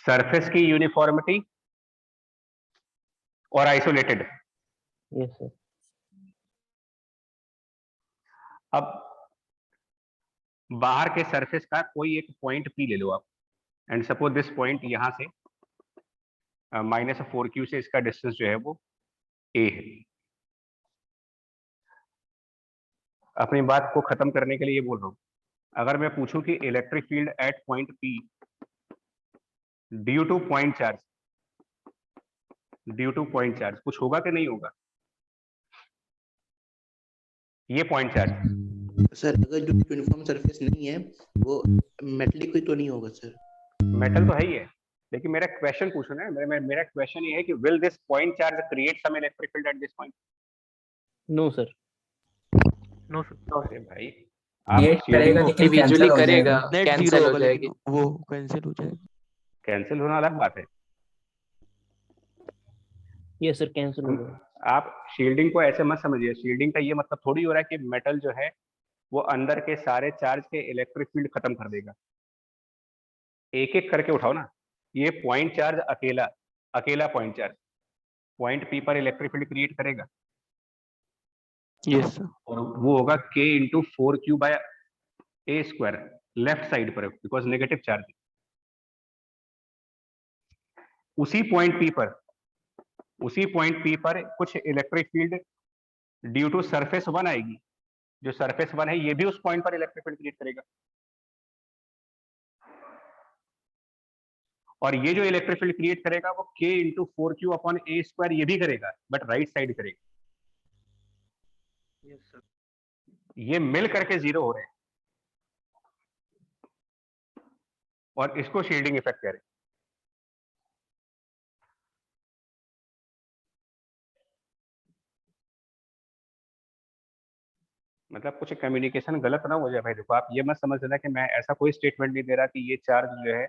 सरफेस की यूनिफॉर्मिटी और आइसोलेटेड। Yes sir. अब बाहर के सरफेस का कोई एक पॉइंट P ले लो आप, एंड सपोज दिस पॉइंट यहां से -4q से इसका डिस्टेंस जो है वो a है। अपनी बात को खत्म करने के लिए ये बोल रहा हूं, अगर मैं पूछूं कि electric field eight point P due two point charge, कुछ होगा कि नहीं होगा? ये पॉइंट चार्ज सर अगर जो यूनिफॉर्म सरफेस नहीं है वो मेटलिक कोई तो नहीं होगा सर? मेटल तो है ही है, लेकिन मेरा क्वेश्चन पूछना है, मेरा क्वेश्चन ये है कि will this point charge create some electric field at this point? No sir. No sir. अरे भाई, क्रिएट करेगा लेकिन इंडिविजुअली कैंसिल हो करेगा, जाएगा। नेट कैंसिल 0 हो होगा, जाएगी। लेकिन वो कैंसिल हो जाएगा। कैंसिल होना अलग बात है। यस सर, कैंसिल हो जाएगा। आप शील्डिंग को ऐसे मत समझिए, शील्डिंग का ये मतलब थोड़ी हो रहा है कि मेटल जो है वो अंदर के सारे चार्ज के इलेक्ट्रिक फील्ड खत्म कर देगा। एक एक करके उठाओ ना। ये पॉइंट चार्ज अकेला पॉइंट चार्ज पॉइंट P पर इलेक्ट्रिक फील्ड क्रिएट करेगा, यस सर। और वो होगा K × 4q/a² लेफ्ट साइड पर, बिकॉज नेगेटिव चार्ज। उसी पॉइंट पी पर कुछ electric field due to surface 1 आएगी। जो सरफेस 1 है ये भी उस पॉइंट पर इलेक्ट्रिक फील्ड क्रिएट करेगा, और ये जो इलेक्ट्रिक फील्ड क्रिएट करेगा वो k इंटू 4q/a² ये भी करेगा, बट राइट साइड करेगा। Yes sir. ये मिल करके 0 हो रहे हैं, और इसको शील्डिंग इफेक्ट कह रहे हैं। मतलब कुछ कम्युनिकेशन गलत ना हो जाए भाई। देखो आप ये मत समझ लेना कि मैं ऐसा कोई स्टेटमेंट नहीं दे रहा कि ये चार्ज जो है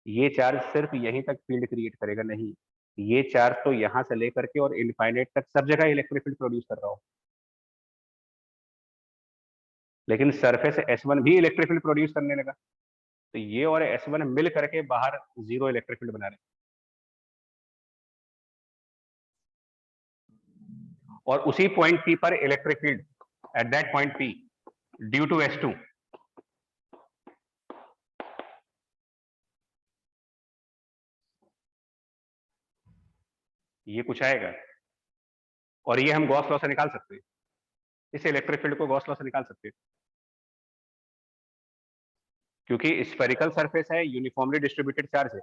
ये चार्ज सिर्फ यहीं तक फील्ड क्रिएट करेगा, नहीं। ये चार्ज तो यहां से लेकर के और इनफाइनाइट तक सब जगह इलेक्ट्रिक फील्ड प्रोड्यूस कर रहा हो, लेकिन सरफेस S1 भी इलेक्ट्रिक फील्ड प्रोड्यूस करने लगा, तो ये और S1 मिल करके बाहर 0 इलेक्ट्रिक फील्ड बना रहे हैं। और उसी पॉइंट P पर electric field at that point P due to S2 ये कुछ आएगा, और ये हम गॉस लॉ से निकाल सकते हैं। इस इलेक्ट्रिक फील्ड को गॉस लॉ से निकाल सकते हैं, क्योंकि स्फेरिकल सरफेस है, यूनिफॉर्मली डिस्ट्रीब्यूटेड चार्ज है।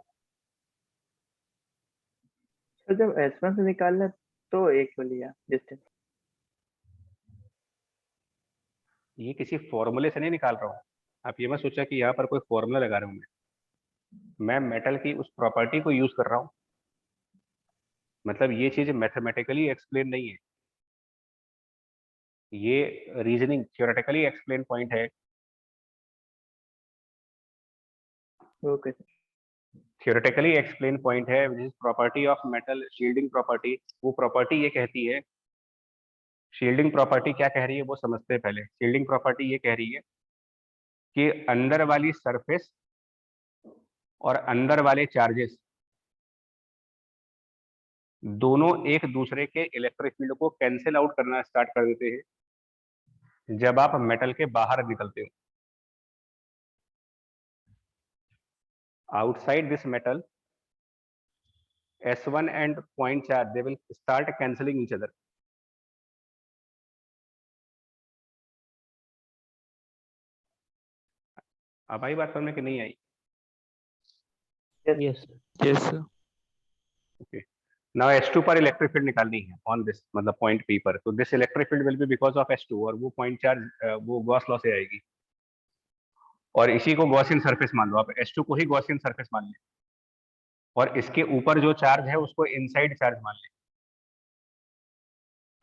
तो जब S1 से निकालना तो एक को लिया डिस्टेंस। ये किसी फॉर्मूले से नहीं निकाल रहा हूं, आप ये मत सोचा कि यहाँ पर कोई फॉर्मूला लगा रहा हूं मैं मेटल की उस प्रॉपर्टी को यूज कर रहा हूं। मतलब ये चीज मैथमेटिकली एक्सप्लेन नहीं है, ये रीजनिंग थ्योरेटिकली एक्सप्लेन पॉइंट है। Okay sir. Theoretically explain point है which is property of metal, shielding property. वो प्रॉपर्टी ये कहती है, शील्डिंग प्रॉपर्टी क्या कह रही है वो समझते हैं पहले। शील्डिंग प्रॉपर्टी ये कह रही है कि अंदर वाली सरफेस और अंदर वाले चार्जेस दोनों एक दूसरे के इलेक्ट्रिक फील्ड को कैंसिल आउट करना स्टार्ट कर देते हैं जब आप मेटल के बाहर निकलते हो। Outside this metal S1 and point charge they will start cancelling each other. अब आई बात समझ में कि नहीं आई? Yes yes sir. Okay. Now S2 पर इलेक्ट्रिक फील्ड निकालनी है ऑन दिस, मतलब पॉइंट P पर। तो this electric field will be because of S2, और वो पॉइंट चार्ज वो गॉस लॉ से आएगी। और इसी को गॉसियन सरफेस मान लो आप, S2 को ही गॉसियन सरफेस मान लें, और इसके ऊपर जो चार्ज है उसको इनसाइड चार्ज मान लें।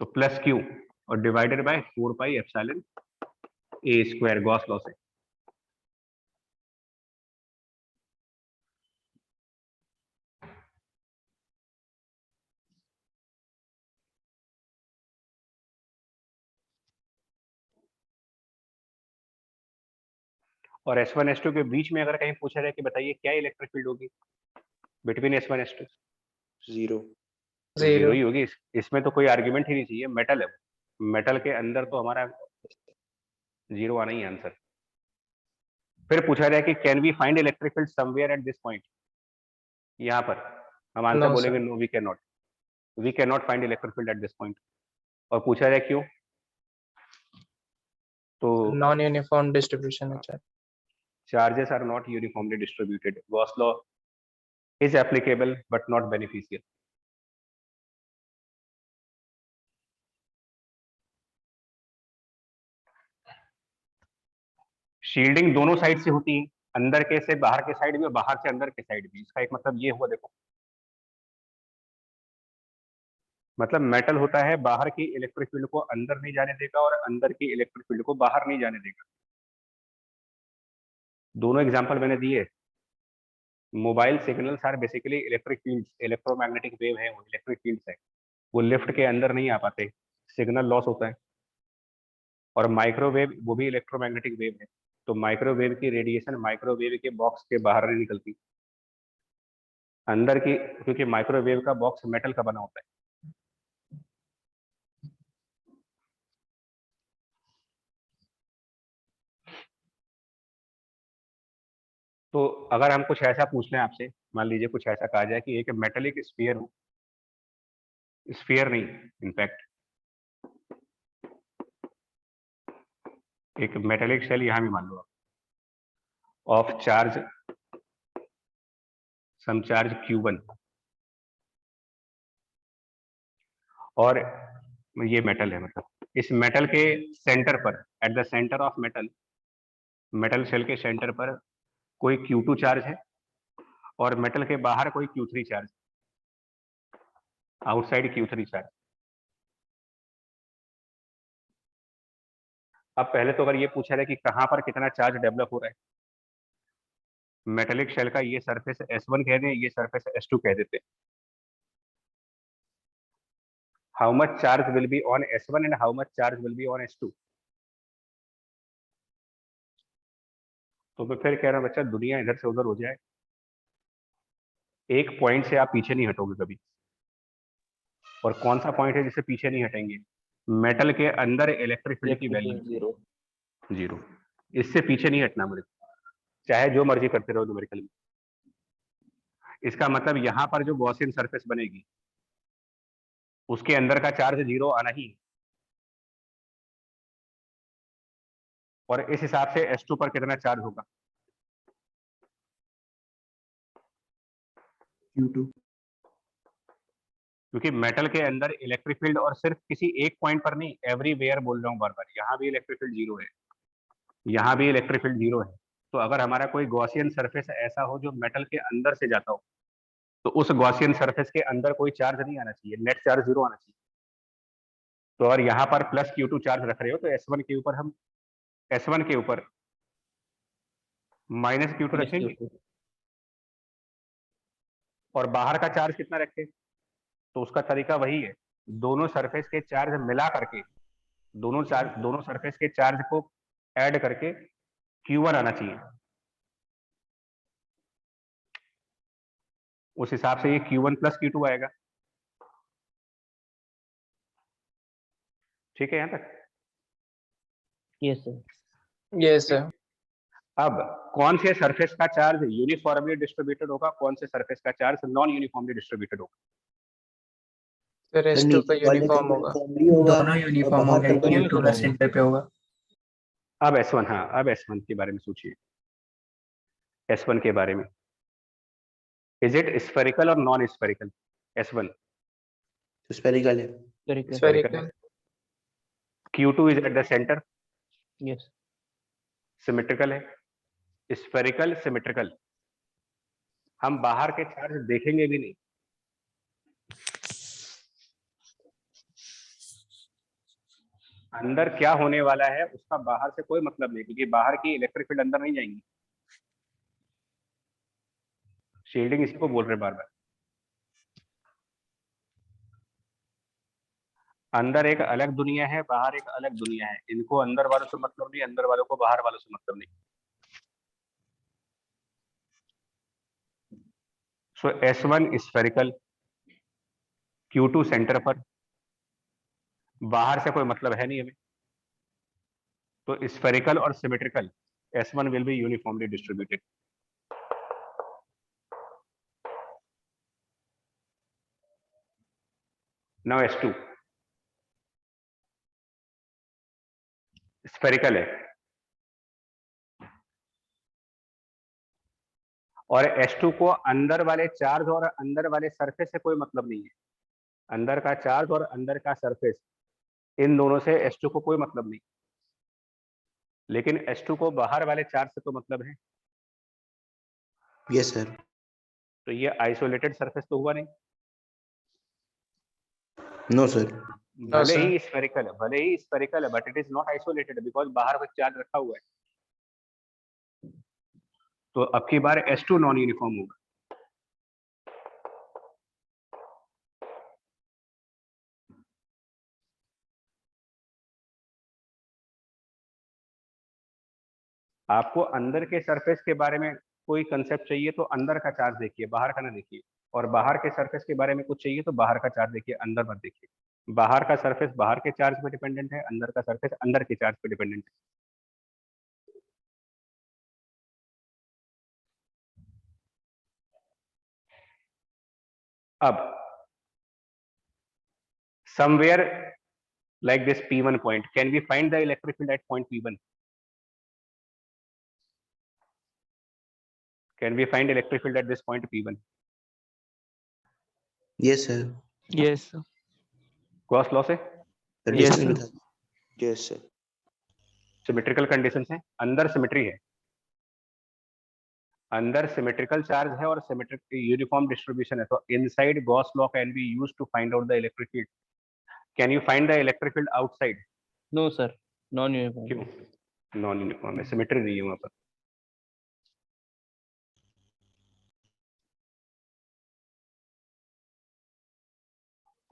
तो प्लस Q और divided by 4πε∨A² Gauss law से। और S1 S2 के बीच में अगर कहीं पूछा जाए कि बताइए क्या इलेक्ट्रिक फील्ड होगी बिटवीन S1 S2, 0। जीरो ही होगी। इसमें तो कोई आर्ग्यूमेंट ही नहीं चाहिए, मेटल है। मेटल के अंदर तो हमारा 0 आना ही आंसर। फिर पूछा जाए कि can we find electric field somewhere at this point, यहाँ पर हम आंसर बोलेंगे no we can not find electric field at this point. और पूछा जाए क्यों, तो नॉन यूनिफॉर्म डिस्ट्रीब्यूशन है। Charges are not uniformly distributed. Gauss law is applicable but not beneficial. Shielding दोनों साइड से होती है, अंदर के से बाहर के साइड भी और बाहर से अंदर के साइड भी। इसका एक मतलब ये हुआ, देखो मतलब मेटल होता है बाहर की इलेक्ट्रिक फील्ड को अंदर नहीं जाने देगा और अंदर की इलेक्ट्रिक फील्ड को बाहर नहीं जाने देगा। दोनों एग्जांपल मैंने दिए। Mobile signals are basically electric fields, electromagnetic wave है, वो इलेक्ट्रिक फील्ड्स है, वो लिफ्ट के अंदर नहीं आ पाते, सिग्नल लॉस होता है। और माइक्रोवेव वो भी इलेक्ट्रोमैग्नेटिक वेव है, तो माइक्रोवेव की रेडिएशन माइक्रोवेव के बॉक्स के बाहर नहीं निकलती अंदर की, क्योंकि माइक्रोवेव का बॉक्स मेटल का बना होता है। तो अगर हम कुछ ऐसा पूछ लें आपसे, मान लीजिए कुछ ऐसा कहा जाए कि एक मेटेलिक स्फीयर हो, स्फीयर नहीं इनफैक्ट, एक मेटेलिक शेल यहाँ भी मान लो of charge some charge Q1, और ये मेटल है, मतलब इस मेटल के सेंटर पर, at the centre of metal shell के सेंटर पर कोई Q2 चार्ज है और मेटल के बाहर कोई Q3 charge, outside Q3 charge. अब पहले तो अगर ये पूछा जाए कि कहां पर कितना चार्ज डेवलप हो रहा है, मेटेलिक शेल का ये सरफेस S1 कह दें, ये सरफेस S2 कह देते हैं। How much charge will be on S1 and how much charge will be on S2। तो मैं फिर कह रहा हूं बच्चा, दुनिया इधर से उधर हो जाए, एक पॉइंट से आप पीछे नहीं हटोगे कभी। और कौन सा पॉइंट है जिससे पीछे नहीं हटेंगे? मेटल के अंदर इलेक्ट्रिक फील्ड की वैल्यू 0। इससे पीछे नहीं हटना मुझे, चाहे जो मर्जी करते रहो न्यूमेरिकल में। इसका मतलब यहां पर जो गॉसियन सरफेस बनेगी उसके अंदर का चार्ज 0 आना ही, और इस हिसाब से S2 पर कितना चार्ज होगा? Q2। क्योंकि मेटल के अंदर इलेक्ट्रिक फील्ड, और सिर्फ किसी एक पॉइंट पर नहीं, एवरीवेयर बोल रहा हूं बार बार, यहाँ भी इलेक्ट्रिक फील्ड 0 है, यहाँ भी इलेक्ट्रिक फील्ड 0 है। तो अगर हमारा कोई गॉसियन सरफेस ऐसा हो जो मेटल के अंदर से जाता हो, तो उस गॉसियन सरफेस के अंदर कोई चार्ज नहीं आना चाहिए, नेट चार्ज 0 आना चाहिए। तो अगर यहाँ पर प्लस Q2 चार्ज रख रहे हो तो S1 के ऊपर हम S1 के ऊपर माइनस Q2 रखेंगे, और बाहर का चार्ज कितना रखें? तो उसका तरीका वही है, दोनों सरफेस के चार्ज मिला करके, दोनों सरफेस के चार्ज को ऐड करके Q1 आना चाहिए। उस हिसाब से ये Q1 प्लस Q2 आएगा। ठीक है यहां तक? Yes sir. Yes sir. अब कौन से सरफेस का चार्ज यूनिफॉर्मली डिस्ट्रीब्यूटेड होगा, कौन से सरफेस का चार्ज नॉन यूनिफॉर्मली डिस्ट्रीब्यूटेड होगा? सर S2 का यूनिफॉर्म होगा। दोनों यूनिफॉर्म हो गए, Q2 का सेंटर पे होगा। अब S1, हाँ अब S1 के बारे में सोचिए, S1 के बारे में, इज इट स्फेरिकल और नॉन स्फेरिकल? S1 स्फेरिकल है। Spherical. Q2 is eight the centre, yes. Symmetrical है। स्फेरिकल सिमेट्रिकल, हम बाहर के चार्ज देखेंगे भी नहीं, अंदर क्या होने वाला है उसका बाहर से कोई मतलब नहीं, क्योंकि बाहर की इलेक्ट्रिक फील्ड अंदर नहीं जाएंगी। शील्डिंग इसी को बोल रहे बार बार। अंदर एक अलग दुनिया है, बाहर एक अलग दुनिया है, इनको अंदर वालों से मतलब नहीं, अंदर वालों को बाहर वालों से मतलब नहीं। सो S1 स्फेरिकल, Q2 सेंटर पर, बाहर से कोई मतलब है नहीं हमें, तो स्फेरिकल और symmetrical S1 will be uniformly distributed. Now S2 spherical है, और S2 को अंदर वाले चार्ज और अंदर वाले सरफेस से कोई मतलब नहीं है, अंदर का चार्ज और अंदर का सरफेस, इन दोनों से S2 को कोई मतलब नहीं, लेकिन S2 को बाहर वाले चार्ज से तो मतलब है। Yes sir. तो ये आइसोलेटेड सरफेस तो हुआ नहीं। No sir. भले ही स्फेरिकल है, but it is not isolated because बाहर कुछ चार्ज रखा हुआ है। तो अब की बार S2 नॉन यूनिफॉर्म होगा। आपको अंदर के सरफेस के बारे में कोई कंसेप्ट चाहिए तो अंदर का चार्ज देखिए, बाहर का ना देखिए, और बाहर के सरफेस के बारे में कुछ चाहिए तो बाहर का चार्ज देखिए, अंदर मत देखिए। बाहर का सरफेस बाहर के चार्ज पे डिपेंडेंट है, अंदर का सरफेस अंदर के चार्ज पे डिपेंडेंट है। अब somewhere like this P1 point, can we find the electric field at point P1? Can we find electric field at this point P1? Yes sir. Yes sir. Gauss law से Sir, Yes, distance sir. बता- Yes sir. Symmetrical condition है, अंदर symmetry है, अंदर symmetrical charge है और symmetric uniform distribution है, तो inside Gauss law can be used to find out the electric field. Can you find the electric field outside? No sir, non uniform. क्यों? Non uniform है, symmetry नहीं है वहां पर.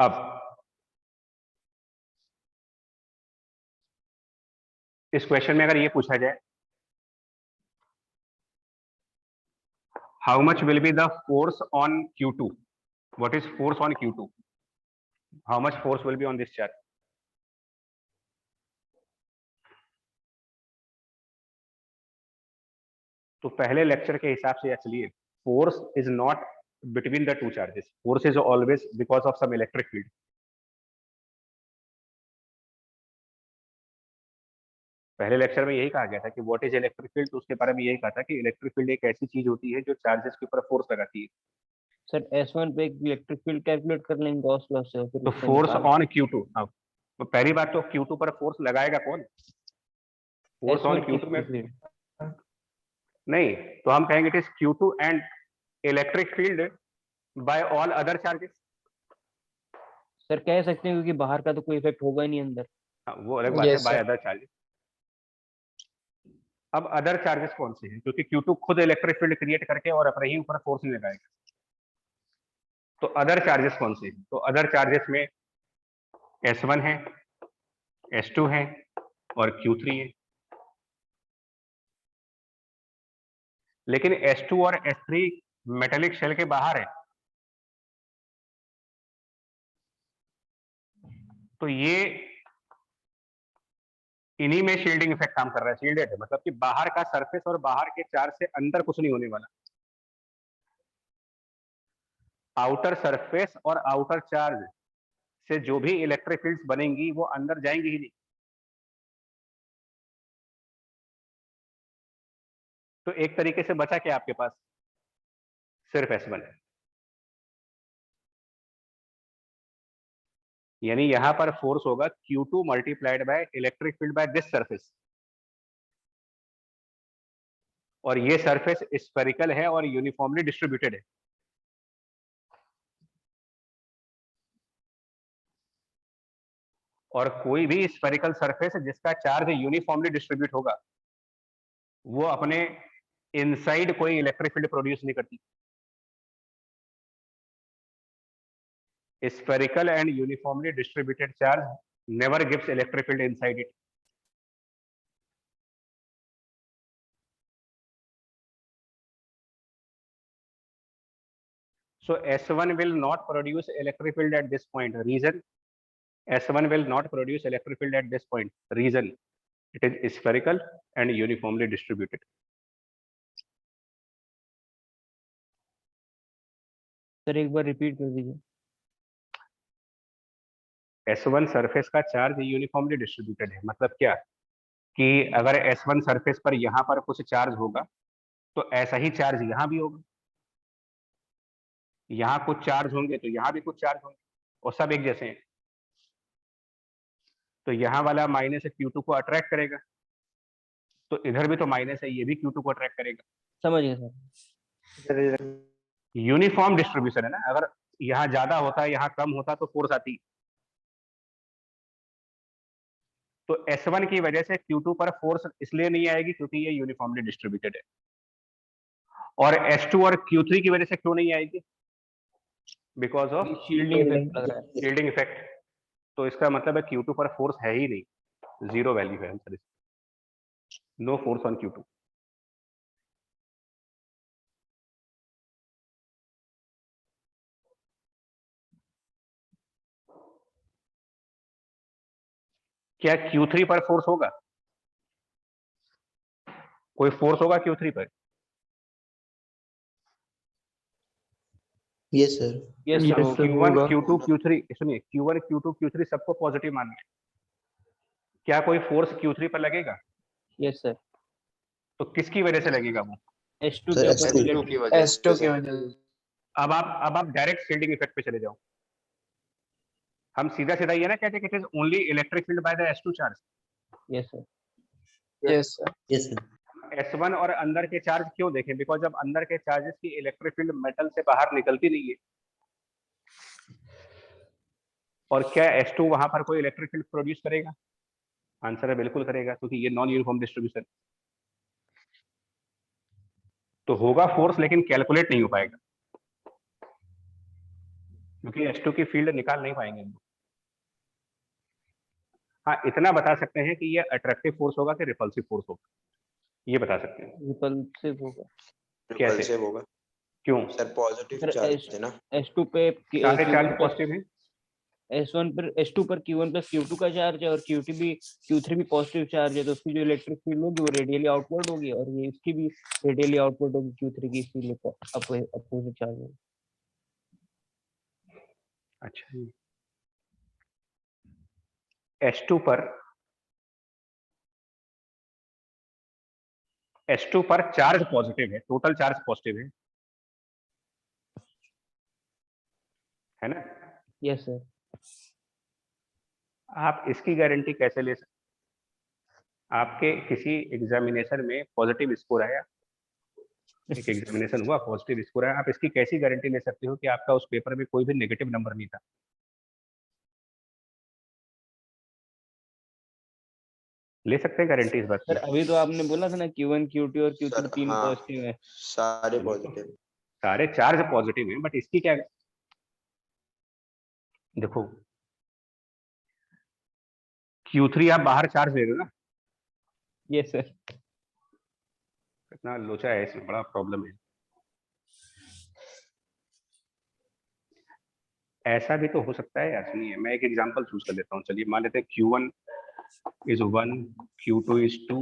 अब इस क्वेश्चन में अगर ये पूछा जाए, how much will be the force on Q2? What is force on Q2? How much force will be on this charge? तो पहले लेक्चर के हिसाब से चलिए, force is not between the two charges, force is always because of some electric field. पहले lecture में यही कहा गया था कि व्हाट इज इलेक्ट्रिक फील्ड, तो उसके बारे में यही कहा था कि इलेक्ट्रिक फील्ड एक ऐसी चीज होती है जो चार्जेस के ऊपर फोर्स लगाती है. सर S1 पे इलेक्ट्रिक फील्ड कैलकुलेट कर लेंगे गॉस लॉ से, फिर तो उससे फोर्स निकाल- ऑन Q2, अब तो पहली बात तो Q2 पर फोर्स लगाएगा कौन? फोर्स ऑन S1 Q2 में की- नहीं, तो हम कहेंगे it is Q2 and electric field by all other charges. Sir कह सकते हैं क्योंकि बाहर का तो कोई इफेक्ट होगा ही नहीं अंदर. वो अलग बात है, Yes, by sir. Other charges. अब अदर चार्जेस कौन से हैं? क्योंकि Q2 खुद इलेक्ट्रिक फील्ड क्रिएट करके और अपने ही ऊपर फोर्स नहीं लगाएगा. तो अदर चार्जेस कौन से हैं? तो अदर चार्जेस में S1 है, S2 है और Q3 है. लेकिन S2 और S3 मेटेलिक शेल के बाहर है, तो ये इन्हीं में शील्डिंग इफेक्ट काम कर रहा है. शील्डेड है मतलब कि बाहर का सरफेस और बाहर के चार्ज से अंदर कुछ नहीं होने वाला. आउटर सरफेस और आउटर चार्ज से जो भी इलेक्ट्रिक फील्ड्स बनेंगी वो अंदर जाएंगी ही नहीं. तो एक तरीके से बचा क्या आपके पास? सिर्फ S1 है. यानी यहां पर फोर्स होगा Q2 multiplied by electric field by this surface, और ये सरफेस स्फेरिकल है और यूनिफॉर्मली डिस्ट्रीब्यूटेड है. और कोई भी स्फेरिकल सरफेस जिसका चार्ज यूनिफॉर्मली डिस्ट्रीब्यूट होगा वो अपने इनसाइड कोई इलेक्ट्रिक फील्ड प्रोड्यूस नहीं करती. Spherical and uniformly distributed charge never gives electric field inside it. So S1 will not produce electric field at this point. Reason: S1 will not produce electric field at this point. Reason: it is spherical and uniformly distributed. Sir एक बार repeat कर दीजिए. S1 surface का charge uniformly distributed है. मतलब क्या कि अगर S1 surface पर यहाँ पर कुछ चार्ज होगा तो ऐसा ही चार्ज यहाँ भी होगा. यहाँ कुछ चार्ज होंगे तो यहाँ भी कुछ चार्ज होंगे और सब एक जैसे हैं. तो यहाँ वाला माइनस Q2 को अट्रैक्ट करेगा, तो इधर भी तो माइनस है, ये भी Q2 को अट्रैक्ट करेगा. समझ गए सर. यूनिफॉर्म डिस्ट्रीब्यूशन है ना. अगर यहाँ ज्यादा होता है यहाँ कम होता तो फोर्स आती. तो S1 की वजह से Q2 पर फोर्स इसलिए नहीं आएगी क्योंकि ये यूनिफॉर्मली डिस्ट्रीब्यूटेड है. और S2 और Q3 की वजह से क्यों नहीं आएगी? बिकॉज ऑफ शील्डिंग इफेक्ट लग रहा है. Shielding effect. तो इसका मतलब है Q2 पर फोर्स है ही नहीं, जीरो वैल्यू है answer. No force on Q2. क्या Q3 पर फोर्स होगा? कोई फोर्स होगा Q3 पर? Yes sir. Yes Yes, sir sir, Q1 होगा। Q2 Q3 सुनिए, Q1 Q2 Q3 सबको पॉजिटिव मानना है। क्या कोई फोर्स Q3 पर लगेगा? Yes sir. तो किसकी वजह से लगेगा वो? S2 सर, के ऊपर S2 इलेक्ट्रिक की वजह से S2 की वजह से। अब आप डायरेक्ट फील्डिंग इफेक्ट पे चले जाओ। हम सीधा सीधा ये ना कहते कि it is only electric field by the S2 charge. Yes sir. Yes sir. Yes sir. S1 और अंदर के चार्ज क्यों देखें? बिकॉज जब अंदर के चार्जेस की इलेक्ट्रिक फील्ड मेटल से बाहर निकलती नहीं है, और क्या S2 वहां पर कोई इलेक्ट्रिक फील्ड प्रोड्यूस करेगा? आंसर है बिल्कुल करेगा, क्योंकि ये नॉन यूनिफॉर्म डिस्ट्रीब्यूशन। तो होगा फोर्स, लेकिन कैलकुलेट नहीं हो पाएगा, क्योंकि S2 की फील्ड निकाल नहीं पाएंगे हम लोग। हाँ, इतना बता सकते हैं कि ये अट्रैक्टिव फोर्स होगा कि रिपल्सिव फोर्स होगा, ये बता सकते हैं। रिपल्सिव होगा। कैसे? रिपल्सिव होगा क्यों? सर, पॉजिटिव सर चार्ज है ना। S2 पे सारे Q1 चार्ज पे पॉजिटिव हैं। S1 पर S2 पर Q1 प्लस Q2 का चार्ज है, और Q3 भी पॉजिटिव चार्ज है, तो उसकी जो इलेक्ट्रिक फील्ड होगी वो रेडियली आउटवर्ड होगी, और ये इसकी भी रेडियली आउटवर्ड होगी Q3 की, इसलिए अपोजिट चार्ज होगी। अच्छा जी। S2 पर चार्ज पॉजिटिव है, टोटल चार्ज पॉजिटिव है ना? Yes sir. आप इसकी गारंटी कैसे ले सकते? आपके किसी एग्जामिनेशन में पॉजिटिव स्कोर आया, एक एग्जामिनेशन हुआ, पॉजिटिव स्कोर आया, आप इसकी कैसी गारंटी ले सकते हो कि आपका उस पेपर में कोई भी नेगेटिव नंबर नहीं था? ले सकते हैं गारंटी इस बात की? सर अभी तो आपने बोला था ना Q1 Q2 और Q3 सर, तीन हाँ, पॉजिटिव है। सारे पॉजिटिव। सारे चार्ज पॉजिटिव हैं, बट इसकी क्या? देखो, Q3 आप बाहर चार्ज ले रहे हो ना? Yes sir. कितना लोचा है इसमें, बड़ा प्रॉब्लम है। ऐसा भी तो हो सकता है यार, सुनिए मैं एक एग्जांपल चूज कर लेता हूँ। चलिए मान लेते हैं Q1 is 1, Q2 is 2,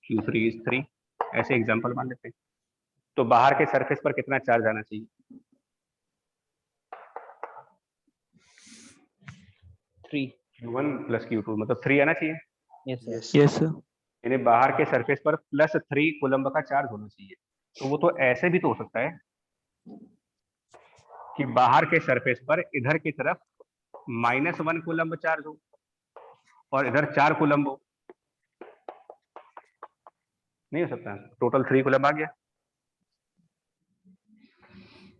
Q3 is 3, ऐसे एग्जांपल मान लेते हैं। तो बाहर के सरफेस पर कितना चार्ज आना चाहिए? 3। Q1 प्लस Q2 मतलब 3 आना चाहिए। Yes sir. Yes, sir. यानी बाहर के सरफेस पर प्लस 3 कूलम्ब का चार्ज होना चाहिए। तो वो तो ऐसे भी तो हो सकता है कि बाहर के सरफेस पर इधर की तरफ -1 कूलम्ब चार्ज हो और इधर 4 कूलम्ब हो। नहीं हो सकता? टोटल 3 कूलम्ब आ गया।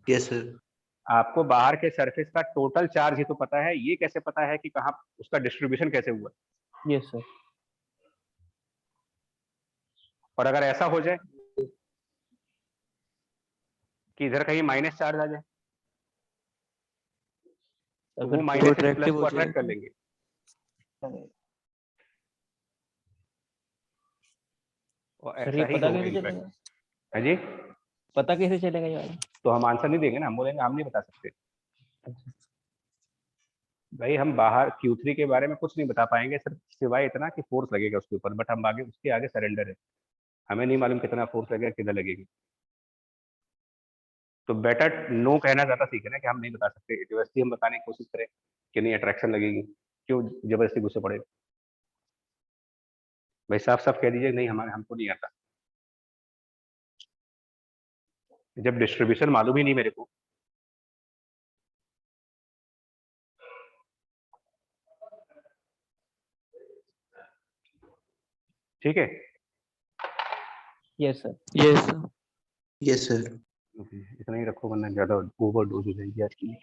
Yes sir. आपको बाहर के सरफेस का टोटल चार्ज ही तो पता है, ये कैसे पता है कि कहाँ उसका डिस्ट्रीब्यूशन कैसे हुआ? Yes sir. और अगर ऐसा हो जाए कि इधर कहीं माइनस चार्ज आ जाए, तो वो माइनस से प्लस attractive को हो अट्रैक्ट कर जाएगा। लेंगे। और सर ऐसा ये ही पता होगा कैसे इनफैक्ट। चलेगा? है जी? पता कैसे चलेगा यार? तो हम आंसर नहीं देंगे ना, हम बोलेंगे हम नहीं बता सकते। भाई हम बाहर Q3 के बारे में कुछ नहीं बता पाएंगे सर, सिवाय इतना कि फोर्स लगेगा उसके ऊपर, बट हम आगे उसके आगे सरेंडर है, हमें नहीं मालूम कितना फोर्स लगेगा, किधर लगेगी। तो बेटर नो कहना ज्यादा ठीक है ना, कि हम नहीं बता सकते। जबरदस्ती हम बताने की कोशिश करें कि नहीं अट्रैक्शन लगेगी, क्यों जबरदस्ती गुस्से पड़े? भाई साफ साफ कह दीजिए नहीं हमको नहीं आता। जब डिस्ट्रीब्यूशन मालूम ही नहीं मेरे को, ठीक है? Yes sir. Yes, sir. Yes sir. इतना ही रखो, वरना ज्यादा ओवरडोज हो जाएगी आज की।